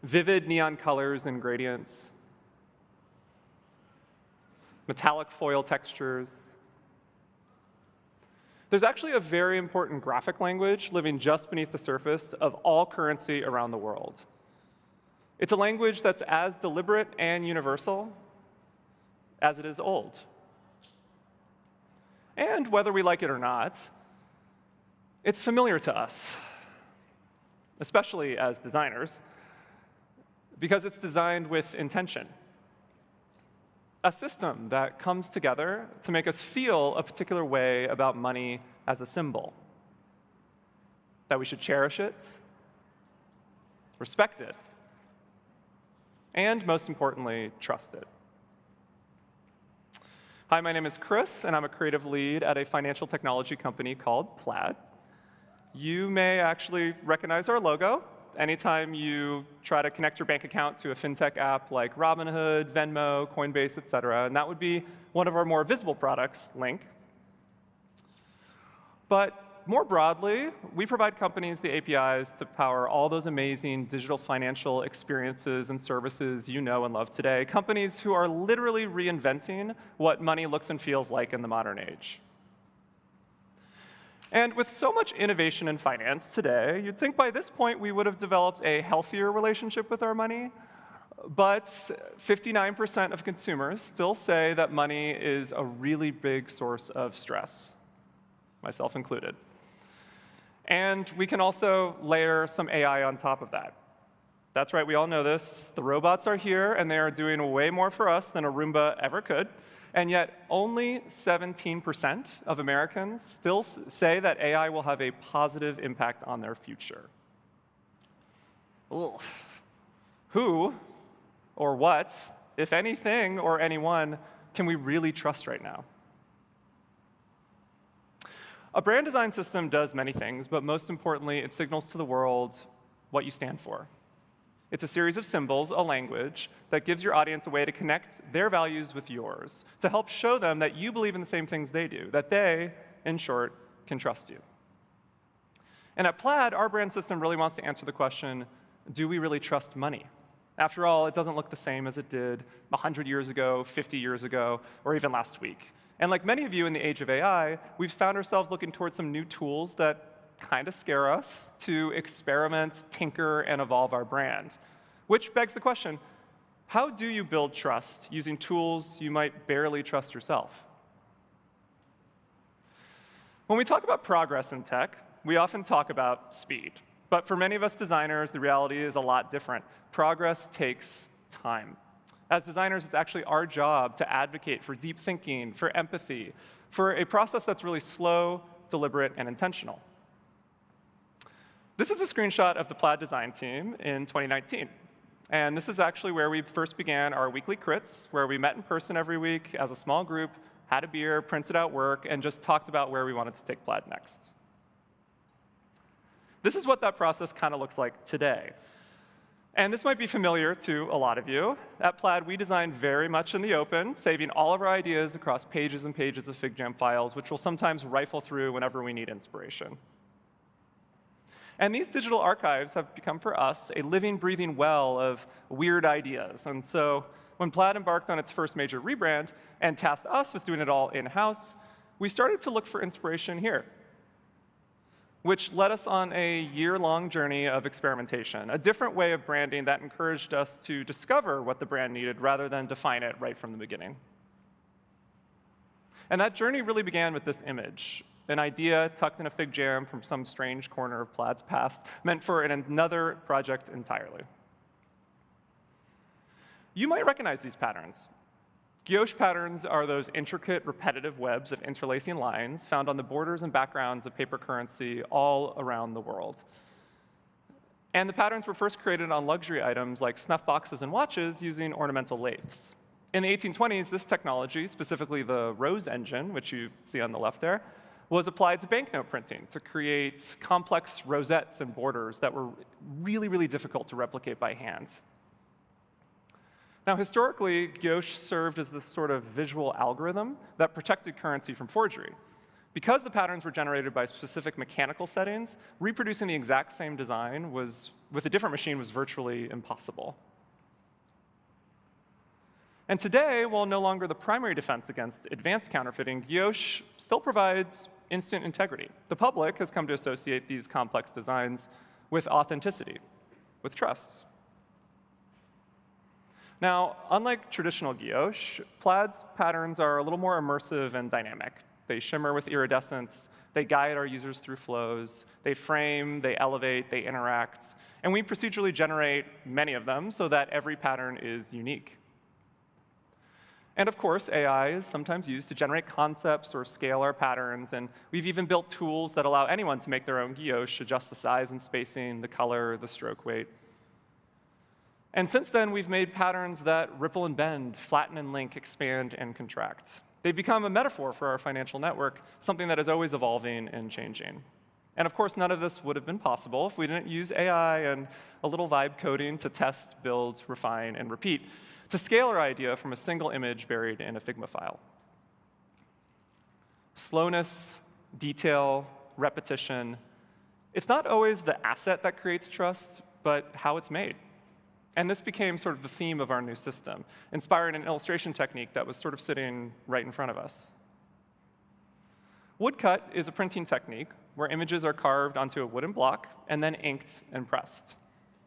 vivid neon colors and gradients, metallic foil textures. There's actually a very important graphic language living just beneath the surface of all currency around the world. It's a language that's as deliberate and universal as it is old. And whether we like it or not, it's familiar to us, especially as designers, because it's designed with intention. A system that comes together to make us feel a particular way about money as a symbol. That we should cherish it, respect it, and most importantly, trust it. Hi, my name is Chris, and I'm a creative lead at a financial technology company called Plaid. You may actually recognize our logo anytime you try to connect your bank account to a fintech app like Robinhood, Venmo, Coinbase, et cetera, and that would be one of our more visible products, Link. But more broadly, we provide companies the APIs to power all those amazing digital financial experiences and services you know and love today, companies who are literally reinventing what money looks and feels like in the modern age. And with so much innovation in finance today, you'd think by this point we would have developed a healthier relationship with our money. But 59% of consumers still say that money is a really big source of stress, myself included. And we can also layer some AI on top of that. That's right, we all know this. The robots are here, and they are doing way more for us than a Roomba ever could. And yet, only 17% of Americans still say that AI will have a positive impact on their future. Ugh. Who or what, if anything or anyone, can we really trust right now? A brand design system does many things, but most importantly, it signals to the world what you stand for. It's a series of symbols, a language, that gives your audience a way to connect their values with yours, to help show them that you believe in the same things they do, that they, in short, can trust you. And at Plaid, our brand system really wants to answer the question, do we really trust money? After all, it doesn't look the same as it did 100 years ago, 50 years ago, or even last week. And like many of you in the age of AI, we've found ourselves looking towards some new tools that kind of scare us to experiment, tinker, and evolve our brand. Which begs the question, how do you build trust using tools you might barely trust yourself? When we talk about progress in tech, we often talk about speed. But for many of us designers, the reality is a lot different. Progress takes time. As designers, it's actually our job to advocate for deep thinking, for empathy, for a process that's really slow, deliberate, and intentional. This is a screenshot of the Plaid design team in 2019. And this is actually where we first began our weekly crits, where we met in person every week as a small group, had a beer, printed out work, and just talked about where we wanted to take Plaid next. This is what that process kind of looks like today. And this might be familiar to a lot of you. At Plaid, we design very much in the open, saving all of our ideas across pages and pages of FigJam files, which we'll sometimes rifle through whenever we need inspiration. And these digital archives have become for us a living, breathing well of weird ideas. And so when Plaid embarked on its first major rebrand and tasked us with doing it all in-house, we started to look for inspiration here, which led us on a year-long journey of experimentation, a different way of branding that encouraged us to discover what the brand needed rather than define it right from the beginning. And that journey really began with this image, an idea tucked in a fig jam from some strange corner of Plaid's past, meant for another project entirely. You might recognize these patterns. Gouache patterns are those intricate, repetitive webs of interlacing lines found on the borders and backgrounds of paper currency all around the world. And the patterns were first created on luxury items like snuff boxes and watches using ornamental lathes. In the 1820s, this technology, specifically the Rose engine, which you see on the left there, was applied to banknote printing to create complex rosettes and borders that were really, really difficult to replicate by hand. Now, historically, gouache served as this sort of visual algorithm that protected currency from forgery. Because the patterns were generated by specific mechanical settings, reproducing the exact same design with a different machine was virtually impossible. And today, while no longer the primary defense against advanced counterfeiting, gouache still provides instant integrity. The public has come to associate these complex designs with authenticity, with trust. Now, unlike traditional gouache, Plaid's patterns are a little more immersive and dynamic. They shimmer with iridescence, they guide our users through flows, they frame, they elevate, they interact, and we procedurally generate many of them so that every pattern is unique. And of course, AI is sometimes used to generate concepts or scale our patterns, and we've even built tools that allow anyone to make their own gouache, adjust the size and spacing, the color, the stroke weight. And since then, we've made patterns that ripple and bend, flatten and link, expand and contract. They've become a metaphor for our financial network, something that is always evolving and changing. And of course, none of this would have been possible if we didn't use AI and a little vibe coding to test, build, refine, and repeat, to scale our idea from a single image buried in a Figma file. Slowness, detail, repetition. It's not always the asset that creates trust, but how it's made. And this became sort of the theme of our new system, inspiring an illustration technique that was sort of sitting right in front of us. Woodcut is a printing technique where images are carved onto a wooden block and then inked and pressed.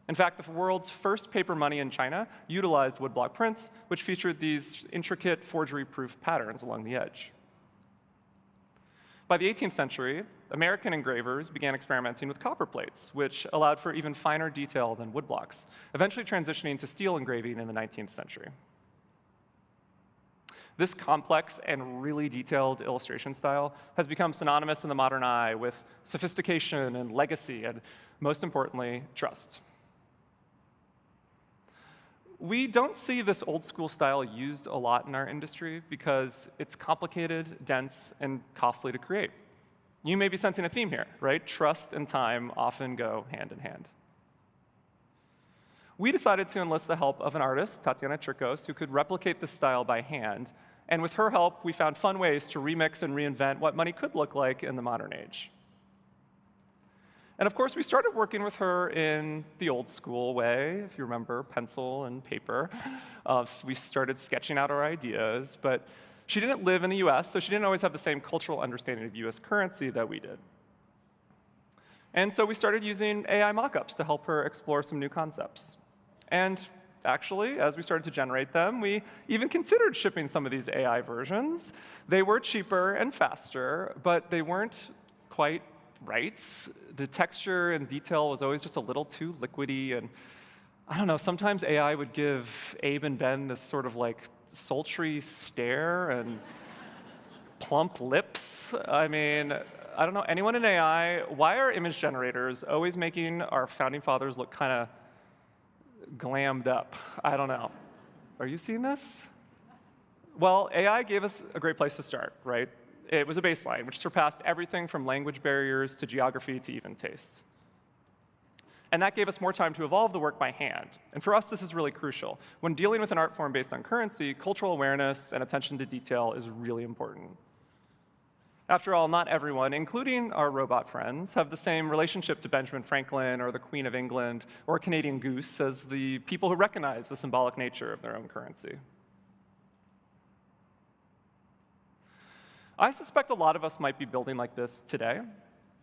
In fact, the world's first paper money in China utilized woodblock prints, which featured these intricate forgery-proof patterns along the edge. By the 18th century, American engravers began experimenting with copper plates, which allowed for even finer detail than woodblocks, eventually transitioning to steel engraving in the 19th century. This complex and really detailed illustration style has become synonymous in the modern eye with sophistication and legacy, and most importantly, trust. We don't see this old school style used a lot in our industry because it's complicated, dense, and costly to create. You may be sensing a theme here, right? Trust and time often go hand in hand. We decided to enlist the help of an artist, Tatiana Tricos, who could replicate this style by hand. And with her help, we found fun ways to remix and reinvent what money could look like in the modern age. And of course, we started working with her in the old school way, if you remember, pencil and paper. We started sketching out our ideas, but she didn't live in the US, so she didn't always have the same cultural understanding of US currency that we did. And so we started using AI mockups to help her explore some new concepts. And actually, as we started to generate them, we even considered shipping some of these AI versions. They were cheaper and faster, but they weren't quite right. The texture and detail was always just a little too liquidy, and I don't know, sometimes AI would give Abe and Ben this sort of like sultry stare and plump lips. I mean, I don't know, anyone in AI, why are image generators always making our founding fathers look kind of glammed up? I don't know. Are you seeing this? Well, AI gave us a great place to start, right? It was a baseline, which surpassed everything from language barriers to geography to even taste. And that gave us more time to evolve the work by hand. And for us, this is really crucial. When dealing with an art form based on currency, cultural awareness and attention to detail is really important. After all, not everyone, including our robot friends, have the same relationship to Benjamin Franklin or the Queen of England or a Canadian goose as the people who recognize the symbolic nature of their own currency. I suspect a lot of us might be building like this today.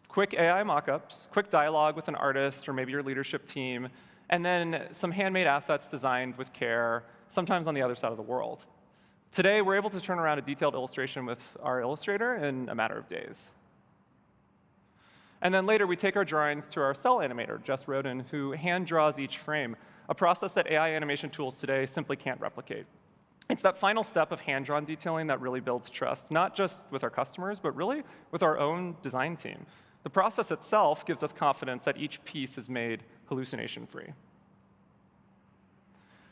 Quick AI mockups, quick dialogue with an artist or maybe your leadership team, and then some handmade assets designed with care, sometimes on the other side of the world. Today, we're able to turn around a detailed illustration with our illustrator in a matter of days. And then later, we take our drawings to our cell animator, Jess Roden, who hand draws each frame, a process that AI animation tools today simply can't replicate. It's that final step of hand-drawn detailing that really builds trust, not just with our customers, but really with our own design team. The process itself gives us confidence that each piece is made hallucination-free.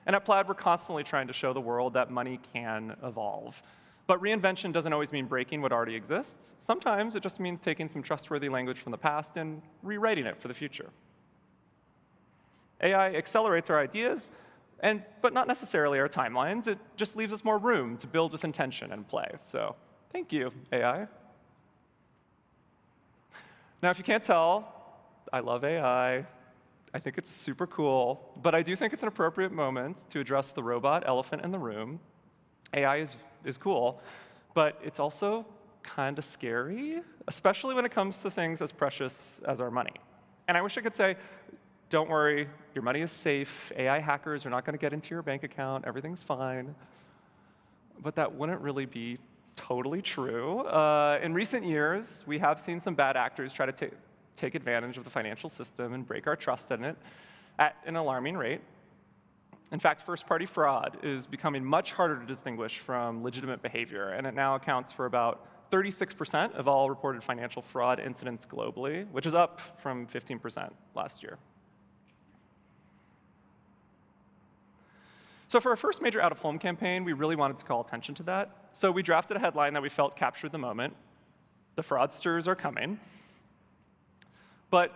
And at Plaid, we're constantly trying to show the world that money can evolve. But reinvention doesn't always mean breaking what already exists. Sometimes it just means taking some trustworthy language from the past and rewriting it for the future. AI accelerates our ideas, but not necessarily our timelines. It just leaves us more room to build with intention and play. So thank you, AI. Now, if you can't tell, I love AI. I think it's super cool. But I do think it's an appropriate moment to address the robot elephant in the room. AI is cool, but it's also kind of scary, especially when it comes to things as precious as our money. And I wish I could say, don't worry, your money is safe. AI hackers are not going to get into your bank account. Everything's fine. But that wouldn't really be totally true. In recent years, we have seen some bad actors try to take advantage of the financial system and break our trust in it at an alarming rate. In fact, first-party fraud is becoming much harder to distinguish from legitimate behavior, and it now accounts for about 36% of all reported financial fraud incidents globally, which is up from 15% last year. So for our first major out-of-home campaign, we really wanted to call attention to that. So we drafted a headline that we felt captured the moment. The fraudsters are coming. But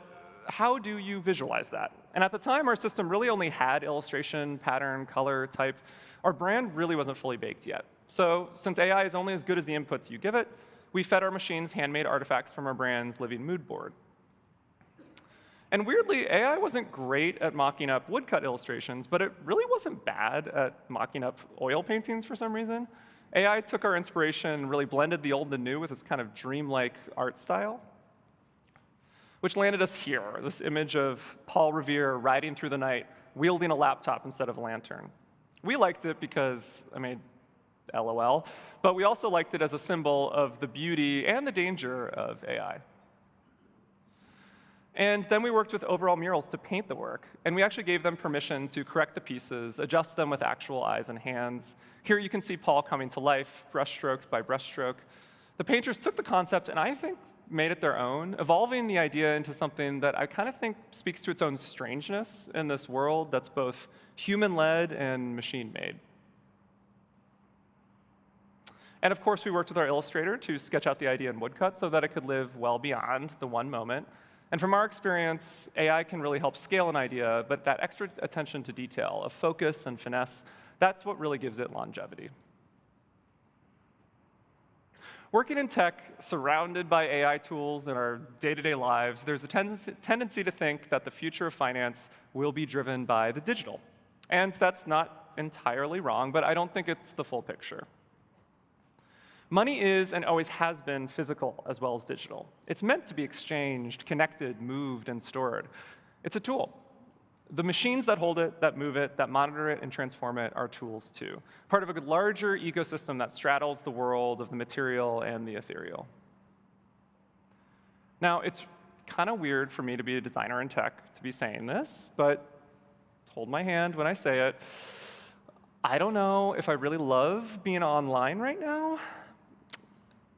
how do you visualize that? And at the time, our system really only had illustration, pattern, color, type. Our brand really wasn't fully baked yet. So since AI is only as good as the inputs you give it, we fed our machines handmade artifacts from our brand's living mood board. And weirdly, AI wasn't great at mocking up woodcut illustrations, but it really wasn't bad at mocking up oil paintings for some reason. AI took our inspiration and really blended the old and new with this kind of dreamlike art style, which landed us here, this image of Paul Revere riding through the night, wielding a laptop instead of a lantern. We liked it because, LOL, but we also liked it as a symbol of the beauty and the danger of AI. And then we worked with Overall Murals to paint the work, and we actually gave them permission to correct the pieces, adjust them with actual eyes and hands. Here you can see Paul coming to life, brushstroke by brushstroke. The painters took the concept and I think made it their own, evolving the idea into something that I kind of think speaks to its own strangeness in this world that's both human-led and machine-made. And of course, we worked with our illustrator to sketch out the idea in woodcut so that it could live well beyond the one moment. And from our experience, AI can really help scale an idea, but that extra attention to detail, of focus and finesse, that's what really gives it longevity. Working in tech, surrounded by AI tools in our day-to-day lives, there's a tendency to think that the future of finance will be driven by the digital. And that's not entirely wrong, but I don't think it's the full picture. Money is and always has been physical as well as digital. It's meant to be exchanged, connected, moved, and stored. It's a tool. The machines that hold it, that move it, that monitor it and transform it are tools too, part of a larger ecosystem that straddles the world of the material and the ethereal. Now, it's kind of weird for me to be a designer in tech to be saying this, but hold my hand when I say it. I don't know if I really love being online right now.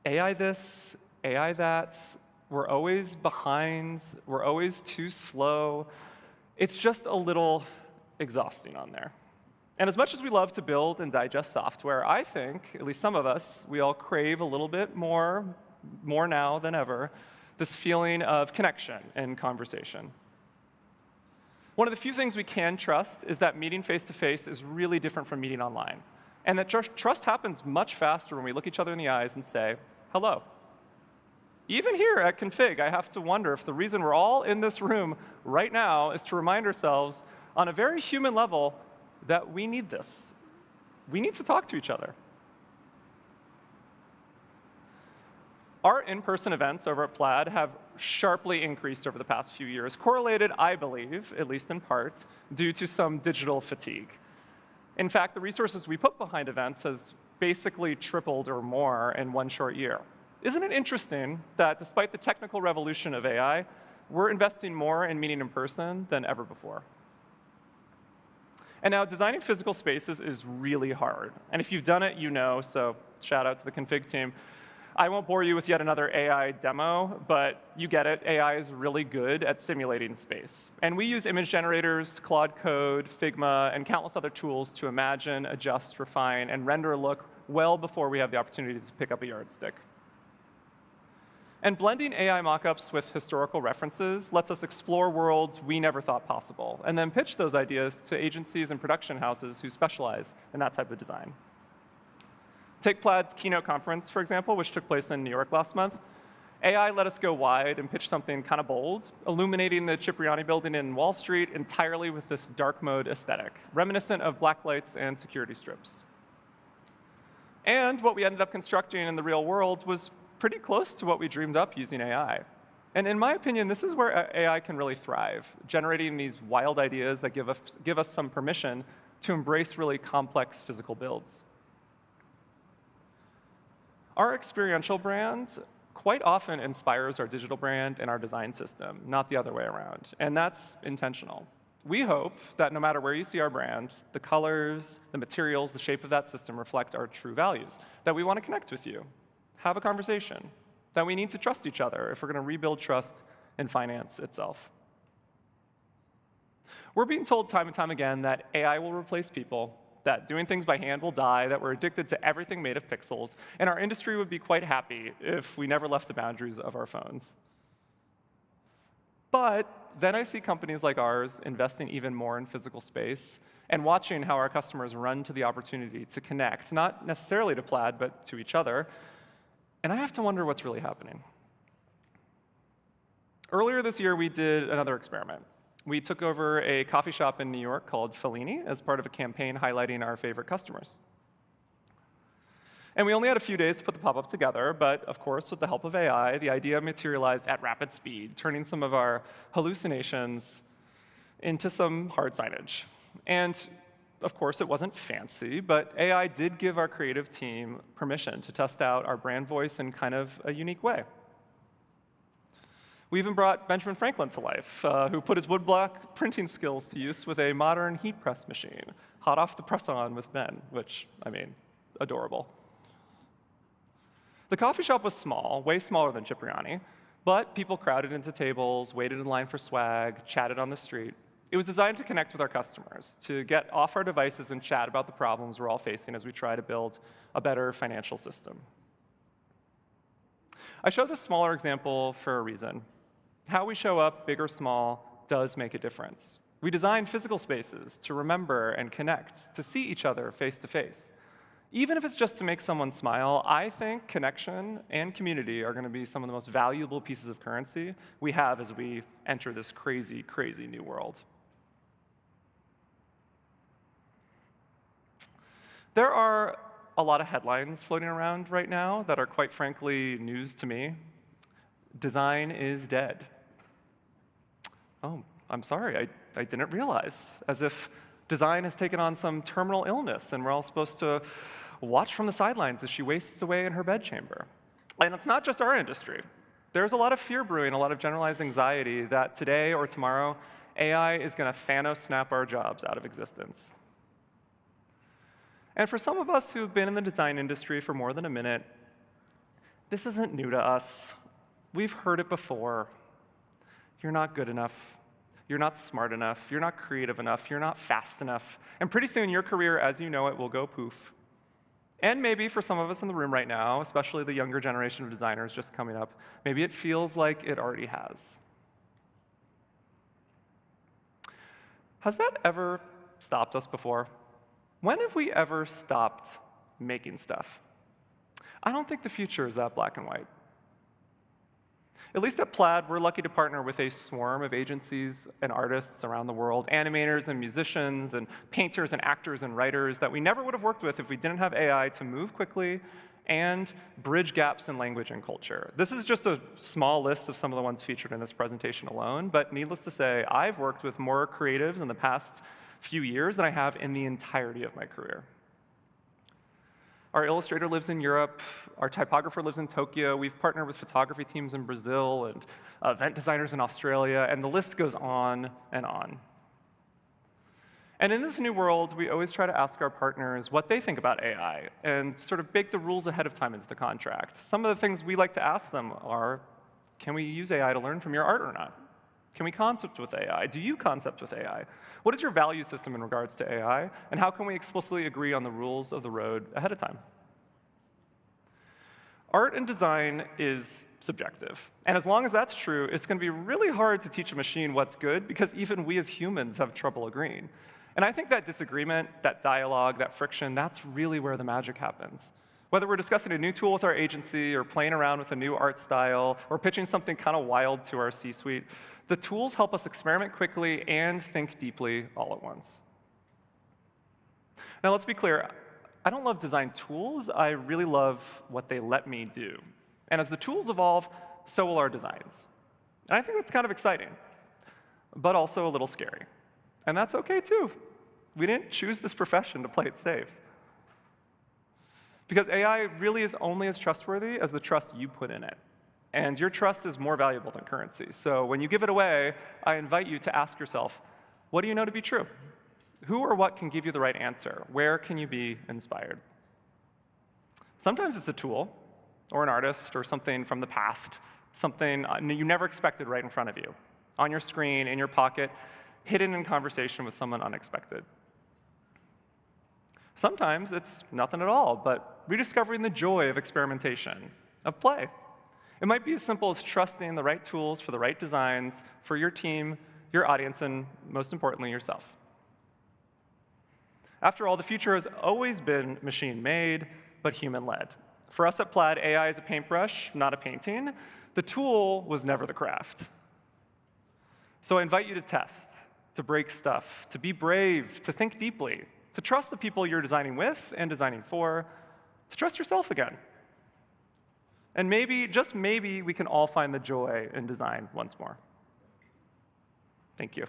AI this, AI that, we're always behind, we're always too slow. It's just a little exhausting on there. And as much as we love to build and digest software, I think, at least some of us, we all crave a little bit more now than ever, this feeling of connection and conversation. One of the few things we can trust is that meeting face-to-face is really different from meeting online. And that trust happens much faster when we look each other in the eyes and say, hello. Even here at Config, I have to wonder if the reason we're all in this room right now is to remind ourselves on a very human level that we need this. We need to talk to each other. Our in-person events over at Plaid have sharply increased over the past few years, correlated, I believe, at least in part, due to some digital fatigue. In fact, the resources we put behind events has basically tripled or more in one short year. Isn't it interesting that despite the technical revolution of AI, we're investing more in meeting in person than ever before? And now designing physical spaces is really hard. And if you've done it, you know, so shout out to the config team. I won't bore you with yet another AI demo, but you get it. AI is really good at simulating space. And we use image generators, Claude Code, Figma, and countless other tools to imagine, adjust, refine, and render a look well before we have the opportunity to pick up a yardstick. And blending AI mockups with historical references lets us explore worlds we never thought possible, and then pitch those ideas to agencies and production houses who specialize in that type of design. Take Plaid's keynote conference, for example, which took place in New York last month. AI let us go wide and pitch something kind of bold, illuminating the Cipriani building in Wall Street entirely with this dark mode aesthetic, reminiscent of black lights and security strips. And what we ended up constructing in the real world was pretty close to what we dreamed up using AI. And in my opinion, this is where AI can really thrive, generating these wild ideas that give us some permission to embrace really complex physical builds. Our experiential brand quite often inspires our digital brand and our design system, not the other way around. And that's intentional. We hope that no matter where you see our brand, the colors, the materials, the shape of that system reflect our true values, that we want to connect with you, have a conversation, that we need to trust each other if we're going to rebuild trust in finance itself. We're being told time and time again that AI will replace people, that doing things by hand will die, that we're addicted to everything made of pixels, and our industry would be quite happy if we never left the boundaries of our phones. But then I see companies like ours investing even more in physical space and watching how our customers run to the opportunity to connect, not necessarily to Plaid, but to each other. And I have to wonder what's really happening. Earlier this year, we did another experiment. We took over a coffee shop in New York called Fellini as part of a campaign highlighting our favorite customers. And we only had a few days to put the pop-up together, but of course, with the help of AI, the idea materialized at rapid speed, turning some of our hallucinations into some hard signage. And of course, it wasn't fancy, but AI did give our creative team permission to test out our brand voice in kind of a unique way. We even brought Benjamin Franklin to life, who put his woodblock printing skills to use with a modern heat press machine, hot off the press-on with Ben, which, I mean, adorable. The coffee shop was small, way smaller than Cipriani, but people crowded into tables, waited in line for swag, chatted on the street. It was designed to connect with our customers, to get off our devices and chat about the problems we're all facing as we try to build a better financial system. I show this smaller example for a reason. How we show up, big or small, does make a difference. We design physical spaces to remember and connect, to see each other face to face. Even if it's just to make someone smile, I think connection and community are going to be some of the most valuable pieces of currency we have as we enter this crazy, crazy new world. There are a lot of headlines floating around right now that are quite frankly news to me. Design is dead. Oh, I'm sorry, I didn't realize. As if design has taken on some terminal illness and we're all supposed to watch from the sidelines as she wastes away in her bedchamber. And it's not just our industry. There's a lot of fear brewing, a lot of generalized anxiety that today or tomorrow, AI is going to Thanos snap our jobs out of existence. And for some of us who've been in the design industry for more than a minute, this isn't new to us. We've heard it before. You're not good enough. You're not smart enough. You're not creative enough. You're not fast enough. And pretty soon, your career as you know it will go poof. And maybe for some of us in the room right now, especially the younger generation of designers just coming up, maybe it feels like it already has. Has that ever stopped us before? When have we ever stopped making stuff? I don't think the future is that black and white. At least at Plaid, we're lucky to partner with a swarm of agencies and artists around the world, animators and musicians and painters and actors and writers that we never would have worked with if we didn't have AI to move quickly and bridge gaps in language and culture. This is just a small list of some of the ones featured in this presentation alone, but needless to say, I've worked with more creatives in the past few years than I have in the entirety of my career. Our illustrator lives in Europe. Our typographer lives in Tokyo. We've partnered with photography teams in Brazil and event designers in Australia, and the list goes on and on. And in this new world, we always try to ask our partners what they think about AI and sort of bake the rules ahead of time into the contract. Some of the things we like to ask them are, can we use AI to learn from your art or not? Can we concept with AI? Do you concept with AI? What is your value system in regards to AI? And how can we explicitly agree on the rules of the road ahead of time? Art and design is subjective. And as long as that's true, it's going to be really hard to teach a machine what's good because even we as humans have trouble agreeing. And I think that disagreement, that dialogue, that friction, that's really where the magic happens. Whether we're discussing a new tool with our agency or playing around with a new art style or pitching something kind of wild to our C-suite, the tools help us experiment quickly and think deeply all at once. Now, let's be clear. I don't love design tools. I really love what they let me do. And as the tools evolve, so will our designs. And I think that's kind of exciting, but also a little scary. And that's OK, too. We didn't choose this profession to play it safe. Because AI really is only as trustworthy as the trust you put in it. And your trust is more valuable than currency. So when you give it away, I invite you to ask yourself, what do you know to be true? Who or what can give you the right answer? Where can you be inspired? Sometimes it's a tool, or an artist, or something from the past, something you never expected right in front of you, on your screen, in your pocket, hidden in conversation with someone unexpected. Sometimes it's nothing at all, but rediscovering the joy of experimentation, of play. It might be as simple as trusting the right tools for the right designs for your team, your audience, and most importantly, yourself. After all, the future has always been machine-made, but human-led. For us at Plaid, AI is a paintbrush, not a painting. The tool was never the craft. So I invite you to test, to break stuff, to be brave, to think deeply, to trust the people you're designing with and designing for, to trust yourself again. And maybe, just maybe, we can all find the joy in design once more. Thank you.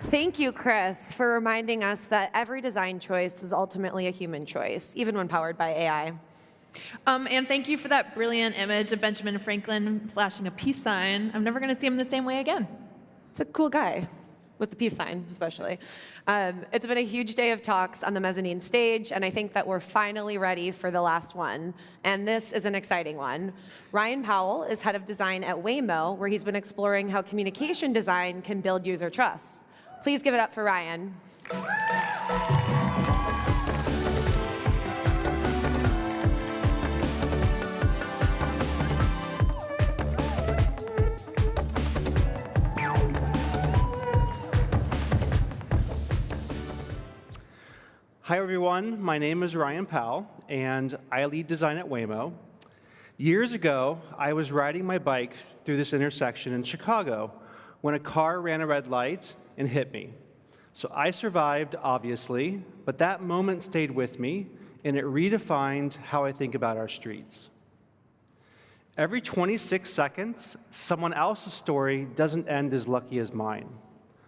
Thank you, Chris, for reminding us that every design choice is ultimately a human choice, even when powered by AI. And thank you for that brilliant image of Benjamin Franklin flashing a peace sign. I'm never going to see him the same way again. It's a cool guy, with the peace sign, especially. It's been a huge day of talks on the Mezzanine stage, and I think that we're finally ready for the last one. And this is an exciting one. Ryan Powell is head of design at Waymo, where he's been exploring how communication design can build user trust. Please give it up for Ryan. Hi, everyone. My name is Ryan Powell, and I lead design at Waymo. Years ago, I was riding my bike through this intersection in Chicago when a car ran a red light and hit me. So I survived, obviously, but that moment stayed with me, and it redefined how I think about our streets. Every 26 seconds, someone else's story doesn't end as lucky as mine.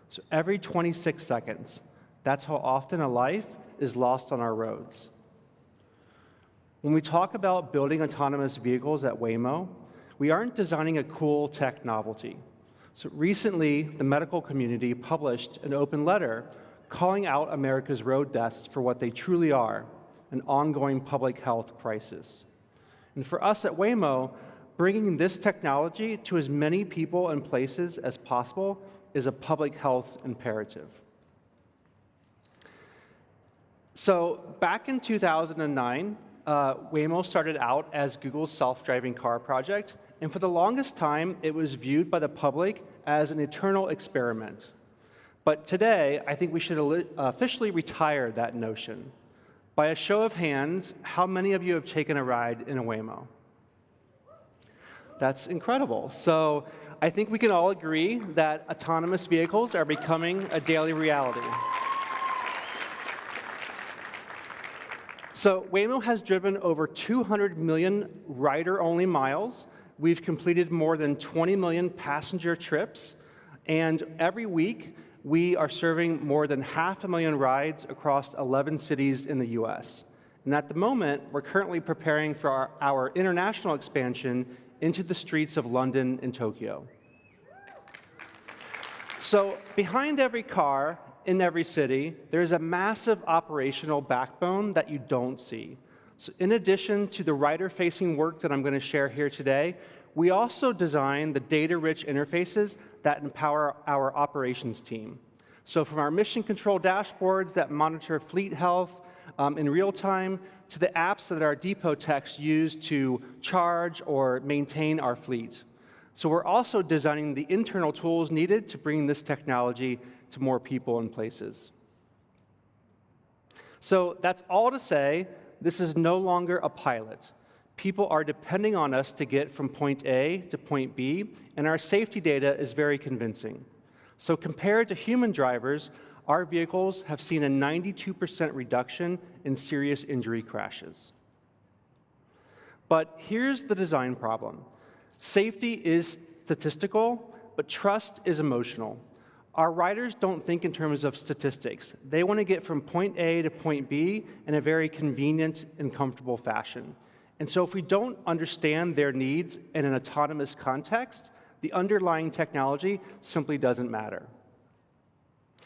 So every 26 seconds, that's how often a life is lost on our roads. When we talk about building autonomous vehicles at Waymo, we aren't designing a cool tech novelty. So recently, the medical community published an open letter calling out America's road deaths for what they truly are, an ongoing public health crisis. And for us at Waymo, bringing this technology to as many people and places as possible is a public health imperative. So back in 2009, Waymo started out as Google's self-driving car project, and for the longest time, it was viewed by the public as an eternal experiment. But today, I think we should officially retire that notion. By a show of hands, how many of you have taken a ride in a Waymo? That's incredible. So I think we can all agree that autonomous vehicles are becoming a daily reality. So Waymo has driven over 200 million rider-only miles. We've completed more than 20 million passenger trips. And every week, we are serving more than 500,000 rides across 11 cities in the US. And at the moment, we're currently preparing for our international expansion into the streets of London and Tokyo. So behind every car, in every city, there's a massive operational backbone that you don't see. So in addition to the rider-facing work that I'm going to share here today, we also design the data-rich interfaces that empower our operations team. So from our mission control dashboards that monitor fleet health in real time, to the apps that our depot techs use to charge or maintain our fleet. So we're also designing the internal tools needed to bring this technology to more people and places. So that's all to say, this is no longer a pilot. People are depending on us to get from point A to point B, and our safety data is very convincing. So compared to human drivers, our vehicles have seen a 92% reduction in serious injury crashes. But here's the design problem. Safety is statistical, but trust is emotional. Our riders don't think in terms of statistics. They want to get from point A to point B in a very convenient and comfortable fashion. And so if we don't understand their needs in an autonomous context, the underlying technology simply doesn't matter.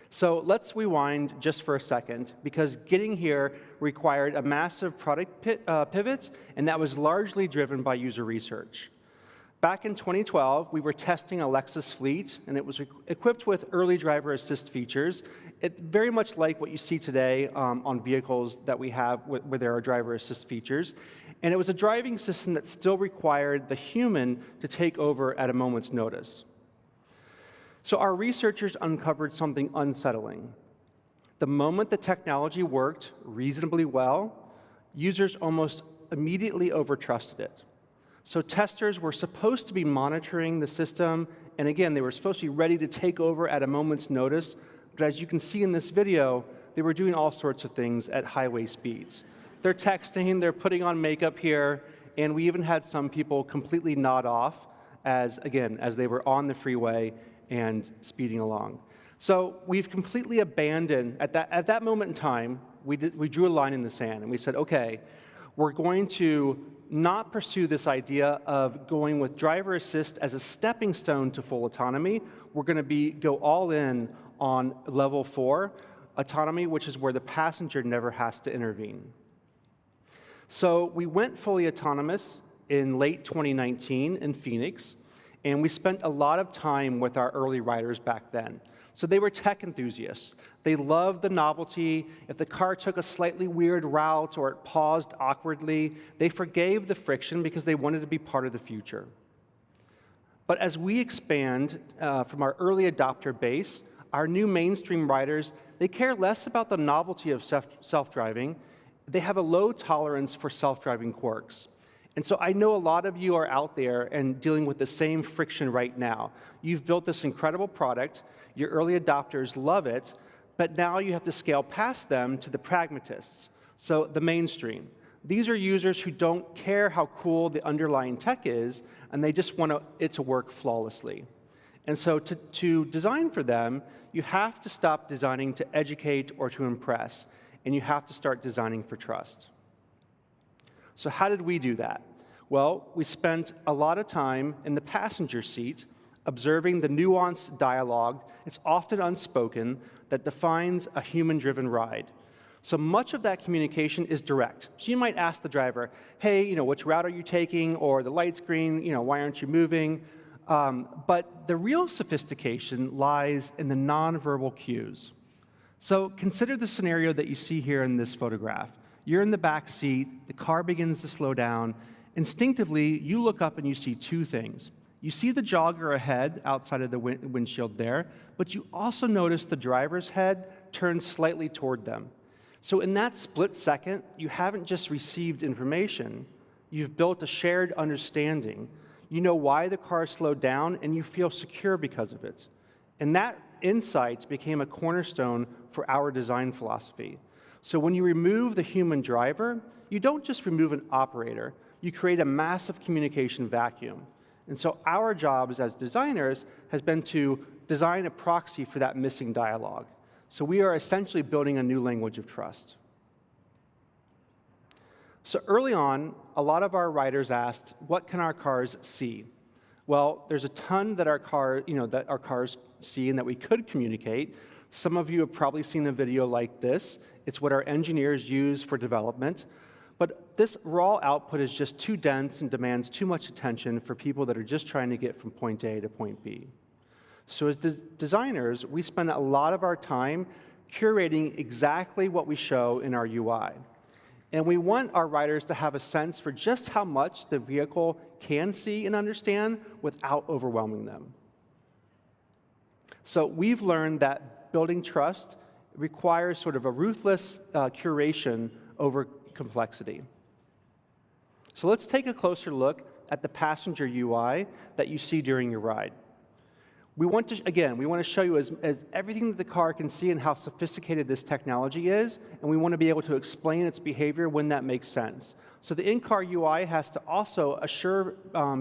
So let's rewind just for a second, because getting here required a massive product pivot, and that was largely driven by user research. Back in 2012, we were testing a Lexus fleet, and it was equipped with early driver assist features. It's very much like what you see today on vehicles that we have where there are driver assist features. And it was a driving system that still required the human to take over at a moment's notice. So our researchers uncovered something unsettling. The moment the technology worked reasonably well, users almost immediately overtrusted it. So testers were supposed to be monitoring the system, and again, they were supposed to be ready to take over at a moment's notice, but as you can see in this video, they were doing all sorts of things at highway speeds. They're texting, they're putting on makeup here, and we even had some people completely nod off as they were on the freeway and speeding along. So we've completely abandoned, at that moment in time, we drew a line in the sand, and we said, okay, we're going to not pursue this idea of going with driver assist as a stepping stone to full autonomy. We're going to go all in on level 4 autonomy, which is where the passenger never has to intervene. So we went fully autonomous in late 2019 in Phoenix, and we spent a lot of time with our early riders back then. So they were tech enthusiasts. They loved the novelty. If the car took a slightly weird route or it paused awkwardly, they forgave the friction because they wanted to be part of the future. But as we expand from our early adopter base, our new mainstream riders, they care less about the novelty of self-driving. They have a low tolerance for self-driving quirks. And so I know a lot of you are out there and dealing with the same friction right now. You've built this incredible product. Your early adopters love it, but now you have to scale past them to the pragmatists, so the mainstream. These are users who don't care how cool the underlying tech is, and they just want it to work flawlessly. And so to design for them, you have to stop designing to educate or to impress, and you have to start designing for trust. So how did we do that? Well, we spent a lot of time in the passenger seat observing the nuanced dialogue, it's often unspoken, that defines a human-driven ride. So much of that communication is direct. So you might ask the driver, hey, which route are you taking? Or the light's green, why aren't you moving? But the real sophistication lies in the nonverbal cues. So consider the scenario that you see here in this photograph. You're in the back seat, the car begins to slow down. Instinctively, you look up and you see two things. You see the jogger ahead outside of the windshield there, but you also notice the driver's head turn slightly toward them. So in that split second, you haven't just received information, you've built a shared understanding. You know why the car slowed down, and you feel secure because of it. And that insight became a cornerstone for our design philosophy. So when you remove the human driver, you don't just remove an operator, you create a massive communication vacuum. And so our jobs as designers has been to design a proxy for that missing dialogue. So we are essentially building a new language of trust. So early on, a lot of our writers asked, what can our cars see? Well, there's a ton that our cars see and that we could communicate. Some of you have probably seen a video like this. It's what our engineers use for development. But this raw output is just too dense and demands too much attention for people that are just trying to get from point A to point B. So as designers, we spend a lot of our time curating exactly what we show in our UI. And we want our writers to have a sense for just how much the vehicle can see and understand without overwhelming them. So we've learned that building trust requires sort of a ruthless curation over complexity. So let's take a closer look at the passenger UI that you see during your ride. We want to show you as everything that the car can see and how sophisticated this technology is, and we want to be able to explain its behavior when that makes sense. So the in-car UI has to also assure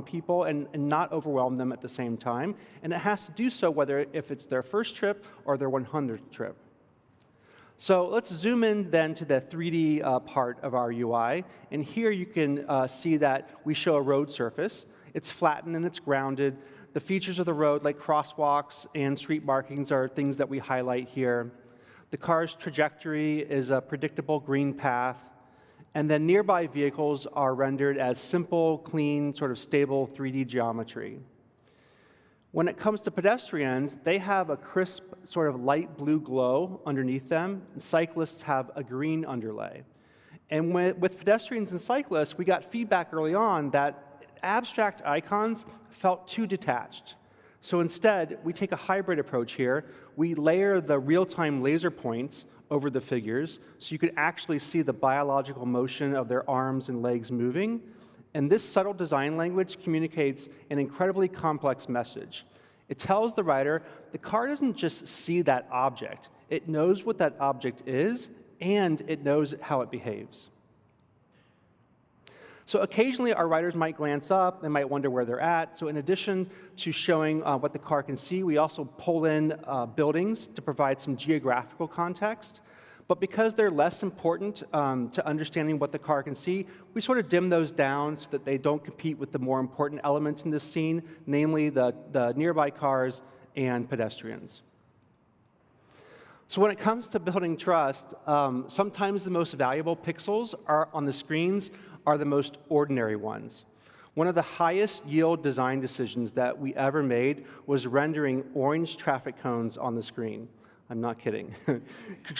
people and not overwhelm them at the same time, and it has to do so if it's their first trip or their 100th trip. So let's zoom in then to the 3D part of our UI, and here you can see that we show a road surface. It's flattened and it's grounded. The features of the road, like crosswalks and street markings, are things that we highlight here. The car's trajectory is a predictable green path, and then nearby vehicles are rendered as simple, clean, sort of stable 3D geometry. When it comes to pedestrians, they have a crisp, sort of light blue glow underneath them, and cyclists have a green underlay. And with pedestrians and cyclists, we got feedback early on that abstract icons felt too detached. So instead, we take a hybrid approach here. We layer the real-time laser points over the figures so you can actually see the biological motion of their arms and legs moving. And this subtle design language communicates an incredibly complex message. It tells the rider the car doesn't just see that object. It knows what that object is, and it knows how it behaves. So occasionally, our riders might glance up. They might wonder where they're at. So in addition to showing what the car can see, we also pull in buildings to provide some geographical context. But because they're less important to understanding what the car can see, we sort of dim those down so that they don't compete with the more important elements in this scene, namely the nearby cars and pedestrians. So when it comes to building trust, sometimes the most valuable pixels on the screens are the most ordinary ones. One of the highest yield design decisions that we ever made was rendering orange traffic cones on the screen. I'm not kidding.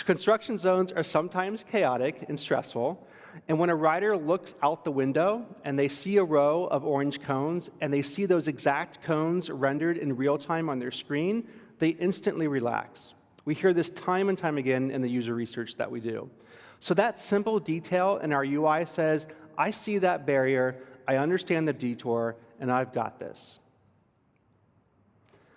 Construction zones are sometimes chaotic and stressful, and when a rider looks out the window and they see a row of orange cones and they see those exact cones rendered in real time on their screen, they instantly relax. We hear this time and time again in the user research that we do. So that simple detail in our UI says, I see that barrier, I understand the detour, and I've got this.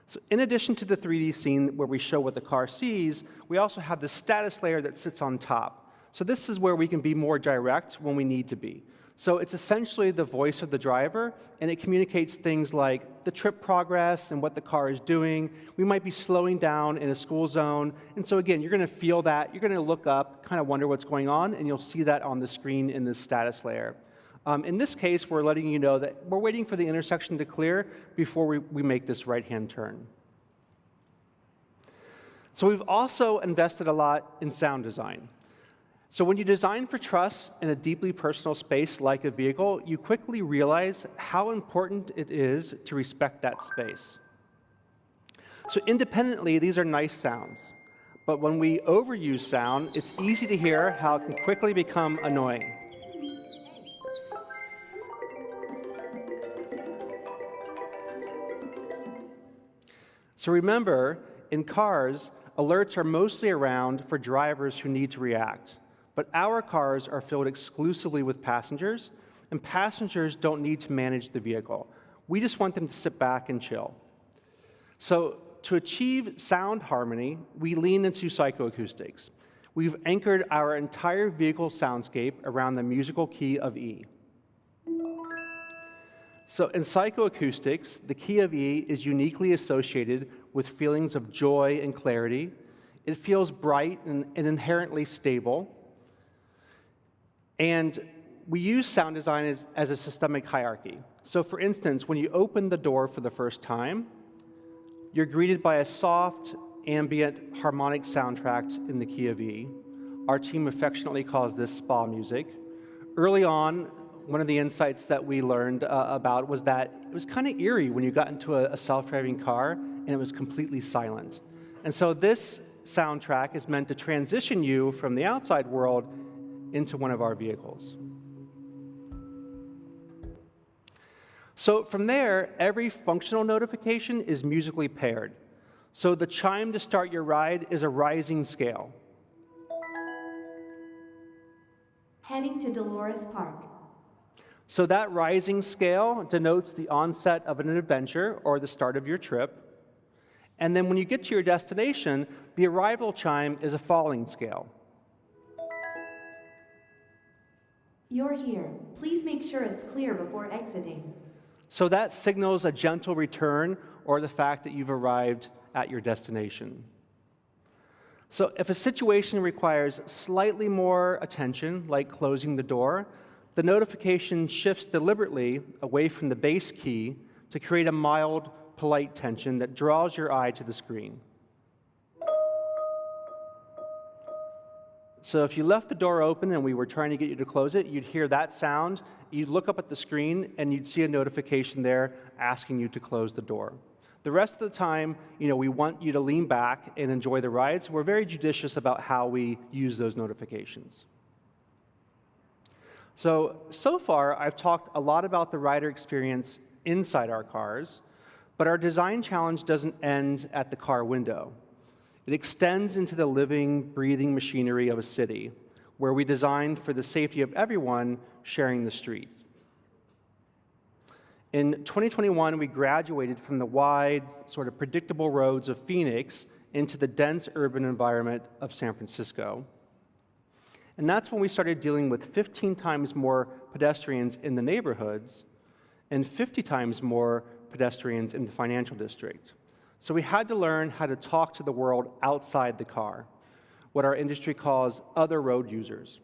So in addition to the 3D scene where we show what the car sees, we also have the status layer that sits on top. So this is where we can be more direct when we need to be. So it's essentially the voice of the driver, and it communicates things like the trip progress and what the car is doing. We might be slowing down in a school zone, and so again, you're going to feel that. You're going to look up, kind of wonder what's going on, and you'll see that on the screen in this status layer. In this case, we're letting you know that we're waiting for the intersection to clear before we make this right-hand turn. So we've also invested a lot in sound design. So when you design for trust in a deeply personal space like a vehicle, you quickly realize how important it is to respect that space. So independently, these are nice sounds. But when we overuse sound, it's easy to hear how it can quickly become annoying. So remember, in cars, alerts are mostly around for drivers who need to react. But our cars are filled exclusively with passengers, and passengers don't need to manage the vehicle. We just want them to sit back and chill. So to achieve sound harmony, we lean into psychoacoustics. We've anchored our entire vehicle soundscape around the musical key of E. So in psychoacoustics, the key of E is uniquely associated with feelings of joy and clarity. It feels bright and inherently stable. And we use sound design as a systemic hierarchy. So for instance, when you open the door for the first time, you're greeted by a soft, ambient, harmonic soundtrack in the key of E. Our team affectionately calls this spa music. Early on, one of the insights that we learned about was that it was kind of eerie when you got into a self-driving car and it was completely silent. And so this soundtrack is meant to transition you from the outside world into one of our vehicles. So from there, every functional notification is musically paired. So the chime to start your ride is a rising scale. Heading to Dolores Park. So that rising scale denotes the onset of an adventure or the start of your trip. And then when you get to your destination, the arrival chime is a falling scale. You're here. Please make sure it's clear before exiting. So that signals a gentle return or the fact that you've arrived at your destination. So if a situation requires slightly more attention, like closing the door, the notification shifts deliberately away from the base key to create a mild, polite tension that draws your eye to the screen. So if you left the door open and we were trying to get you to close it, you'd hear that sound, you'd look up at the screen, and you'd see a notification there asking you to close the door. The rest of the time, we want you to lean back and enjoy the ride, so we're very judicious about how we use those notifications. So far, I've talked a lot about the rider experience inside our cars, but our design challenge doesn't end at the car window. It extends into the living, breathing machinery of a city, where we designed for the safety of everyone sharing the street. In 2021, we graduated from the wide, sort of predictable roads of Phoenix into the dense urban environment of San Francisco. And that's when we started dealing with 15 times more pedestrians in the neighborhoods and 50 times more pedestrians in the financial district. So we had to learn how to talk to the world outside the car, what our industry calls other road users.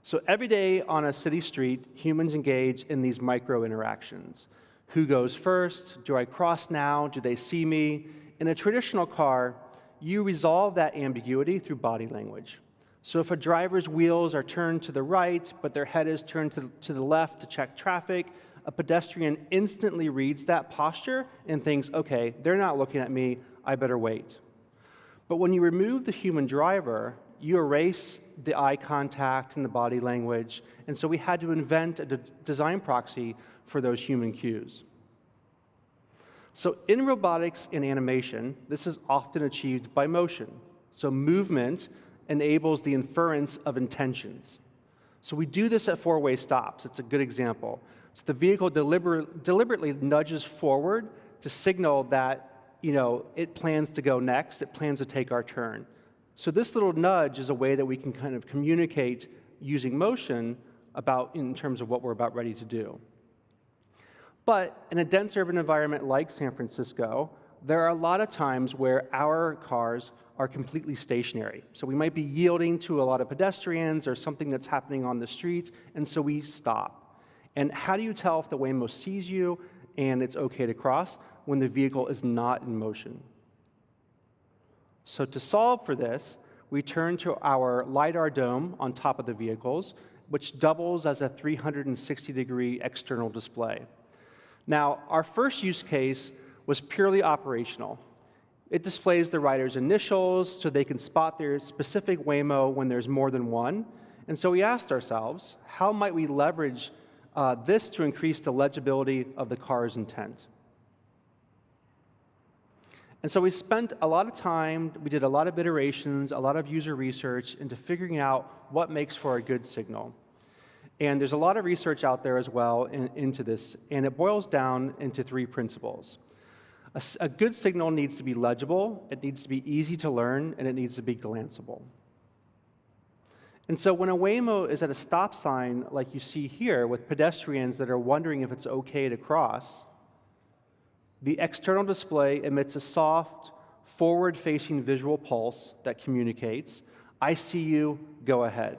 So every day on a city street, humans engage in these micro interactions. Who goes first? Do I cross now? Do they see me? In a traditional car, you resolve that ambiguity through body language. So if a driver's wheels are turned to the right, but their head is turned to the left to check traffic, a pedestrian instantly reads that posture and thinks, okay, they're not looking at me, I better wait. But when you remove the human driver, you erase the eye contact and the body language, and so we had to invent a design proxy for those human cues. So in robotics and animation, this is often achieved by motion. So movement enables the inference of intentions. So we do this at four-way stops. It's a good example. So the vehicle deliberately nudges forward to signal that, it plans to go next, it plans to take our turn. So this little nudge is a way that we can kind of communicate using motion in terms of what we're about ready to do. But in a dense urban environment like San Francisco, there are a lot of times where our cars are completely stationary. So we might be yielding to a lot of pedestrians or something that's happening on the street, and so we stop. And how do you tell if the Waymo sees you and it's okay to cross when the vehicle is not in motion? So to solve for this, we turn to our LiDAR dome on top of the vehicles, which doubles as a 360-degree external display. Now, our first use case was purely operational. It displays the rider's initials so they can spot their specific Waymo when there's more than one. And so we asked ourselves, how might we leverage this to increase the legibility of the car's intent? And so we spent a lot of time, we did a lot of iterations, a lot of user research into figuring out what makes for a good signal. And there's a lot of research out there as well into this, and it boils down into three principles. A good signal needs to be legible, it needs to be easy to learn, and it needs to be glanceable. And so when a Waymo is at a stop sign, like you see here, with pedestrians that are wondering if it's okay to cross, the external display emits a soft, forward-facing visual pulse that communicates, I see you, go ahead.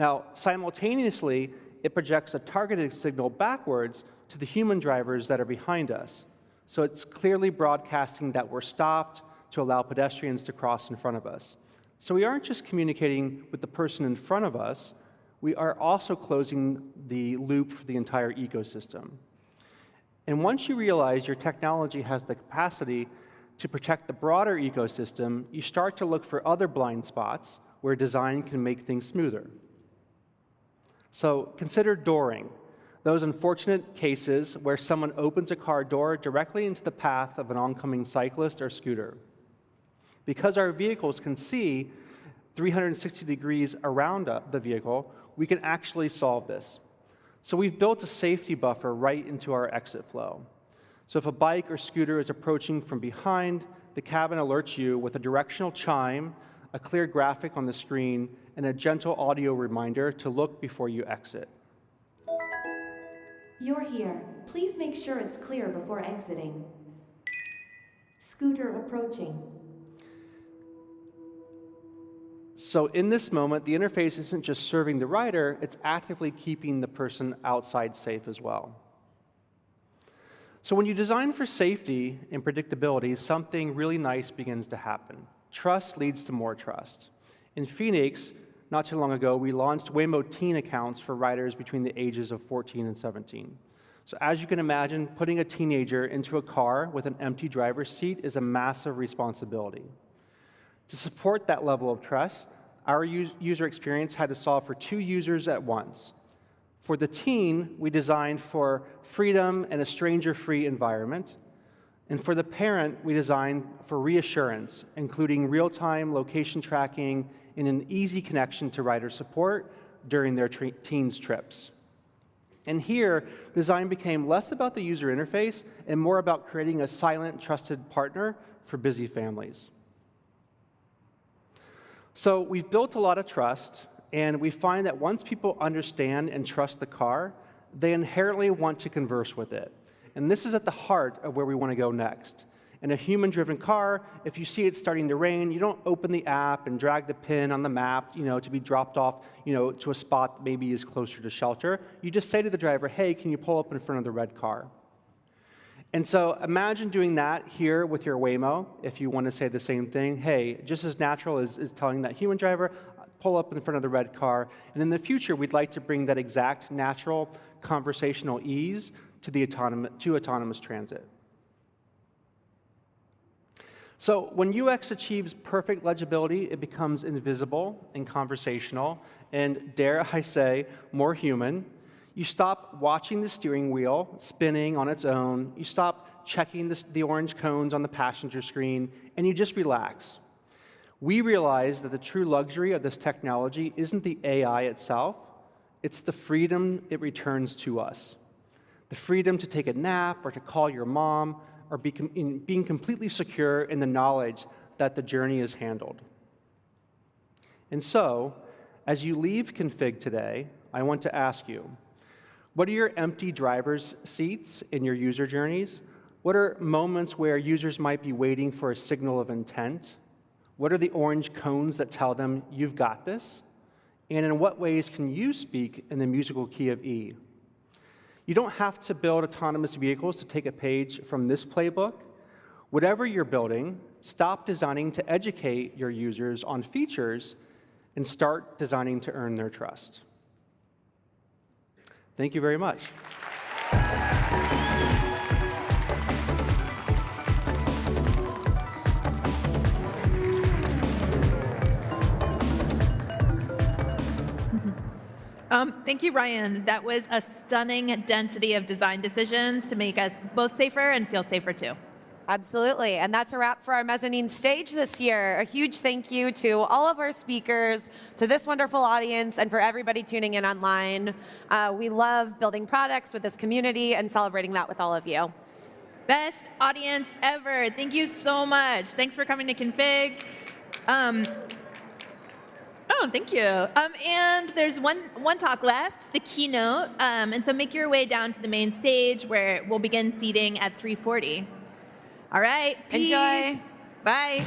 Now, simultaneously, it projects a targeted signal backwards to the human drivers that are behind us. So it's clearly broadcasting that we're stopped to allow pedestrians to cross in front of us. So we aren't just communicating with the person in front of us, we are also closing the loop for the entire ecosystem. And once you realize your technology has the capacity to protect the broader ecosystem, you start to look for other blind spots where design can make things smoother. So consider dooring, those unfortunate cases where someone opens a car door directly into the path of an oncoming cyclist or scooter. Because our vehicles can see 360 degrees around the vehicle, we can actually solve this. So we've built a safety buffer right into our exit flow. So if a bike or scooter is approaching from behind, the cabin alerts you with a directional chime, a clear graphic on the screen, and a gentle audio reminder to look before you exit. You're here. Please make sure it's clear before exiting. Scooter approaching. So in this moment, the interface isn't just serving the rider, it's actively keeping the person outside safe as well. So when you design for safety and predictability, something really nice begins to happen. Trust leads to more trust. In Phoenix, not too long ago, we launched Waymo Teen accounts for riders between the ages of 14 and 17. So as you can imagine, putting a teenager into a car with an empty driver's seat is a massive responsibility. To support that level of trust, our user experience had to solve for two users at once. For the teen, we designed for freedom and a stranger-free environment. And for the parent, we designed for reassurance, including real-time location tracking and an easy connection to rider support during their teens' trips. And here, design became less about the user interface and more about creating a silent, trusted partner for busy families. So we've built a lot of trust, and we find that once people understand and trust the car, they inherently want to converse with it. And this is at the heart of where we want to go next. In a human-driven car, if you see it starting to rain, you don't open the app and drag the pin on the map, to be dropped off, to a spot that maybe is closer to shelter. You just say to the driver, hey, can you pull up in front of the red car? And so imagine doing that here with your Waymo, if you want to say the same thing. Hey, just as natural as telling that human driver, pull up in front of the red car. And in the future, we'd like to bring that exact natural conversational ease to autonomous transit. So when UX achieves perfect legibility, it becomes invisible and conversational, and dare I say, more human. You stop watching the steering wheel spinning on its own, you stop checking the orange cones on the passenger screen, and you just relax. We realize that the true luxury of this technology isn't the AI itself, it's the freedom it returns to us. The freedom to take a nap or to call your mom, or being completely secure in the knowledge that the journey is handled. And so, as you leave Config today, I want to ask you, what are your empty driver's seats in your user journeys? What are moments where users might be waiting for a signal of intent? What are the orange cones that tell them you've got this? And in what ways can you speak in the musical key of E? You don't have to build autonomous vehicles to take a page from this playbook. Whatever you're building, stop designing to educate your users on features and start designing to earn their trust. Thank you very much. Thank you, Ryan. That was a stunning density of design decisions to make us both safer and feel safer too. Absolutely, and that's a wrap for our Mezzanine stage this year. A huge thank you to all of our speakers, to this wonderful audience, and for everybody tuning in online. We love building products with this community and celebrating that with all of you. Best audience ever. Thank you so much. Thanks for coming to Config. Oh, thank you. And there's one talk left, the keynote. And so make your way down to the main stage where we'll begin seating at 3:40. All right, peace. Enjoy. Bye.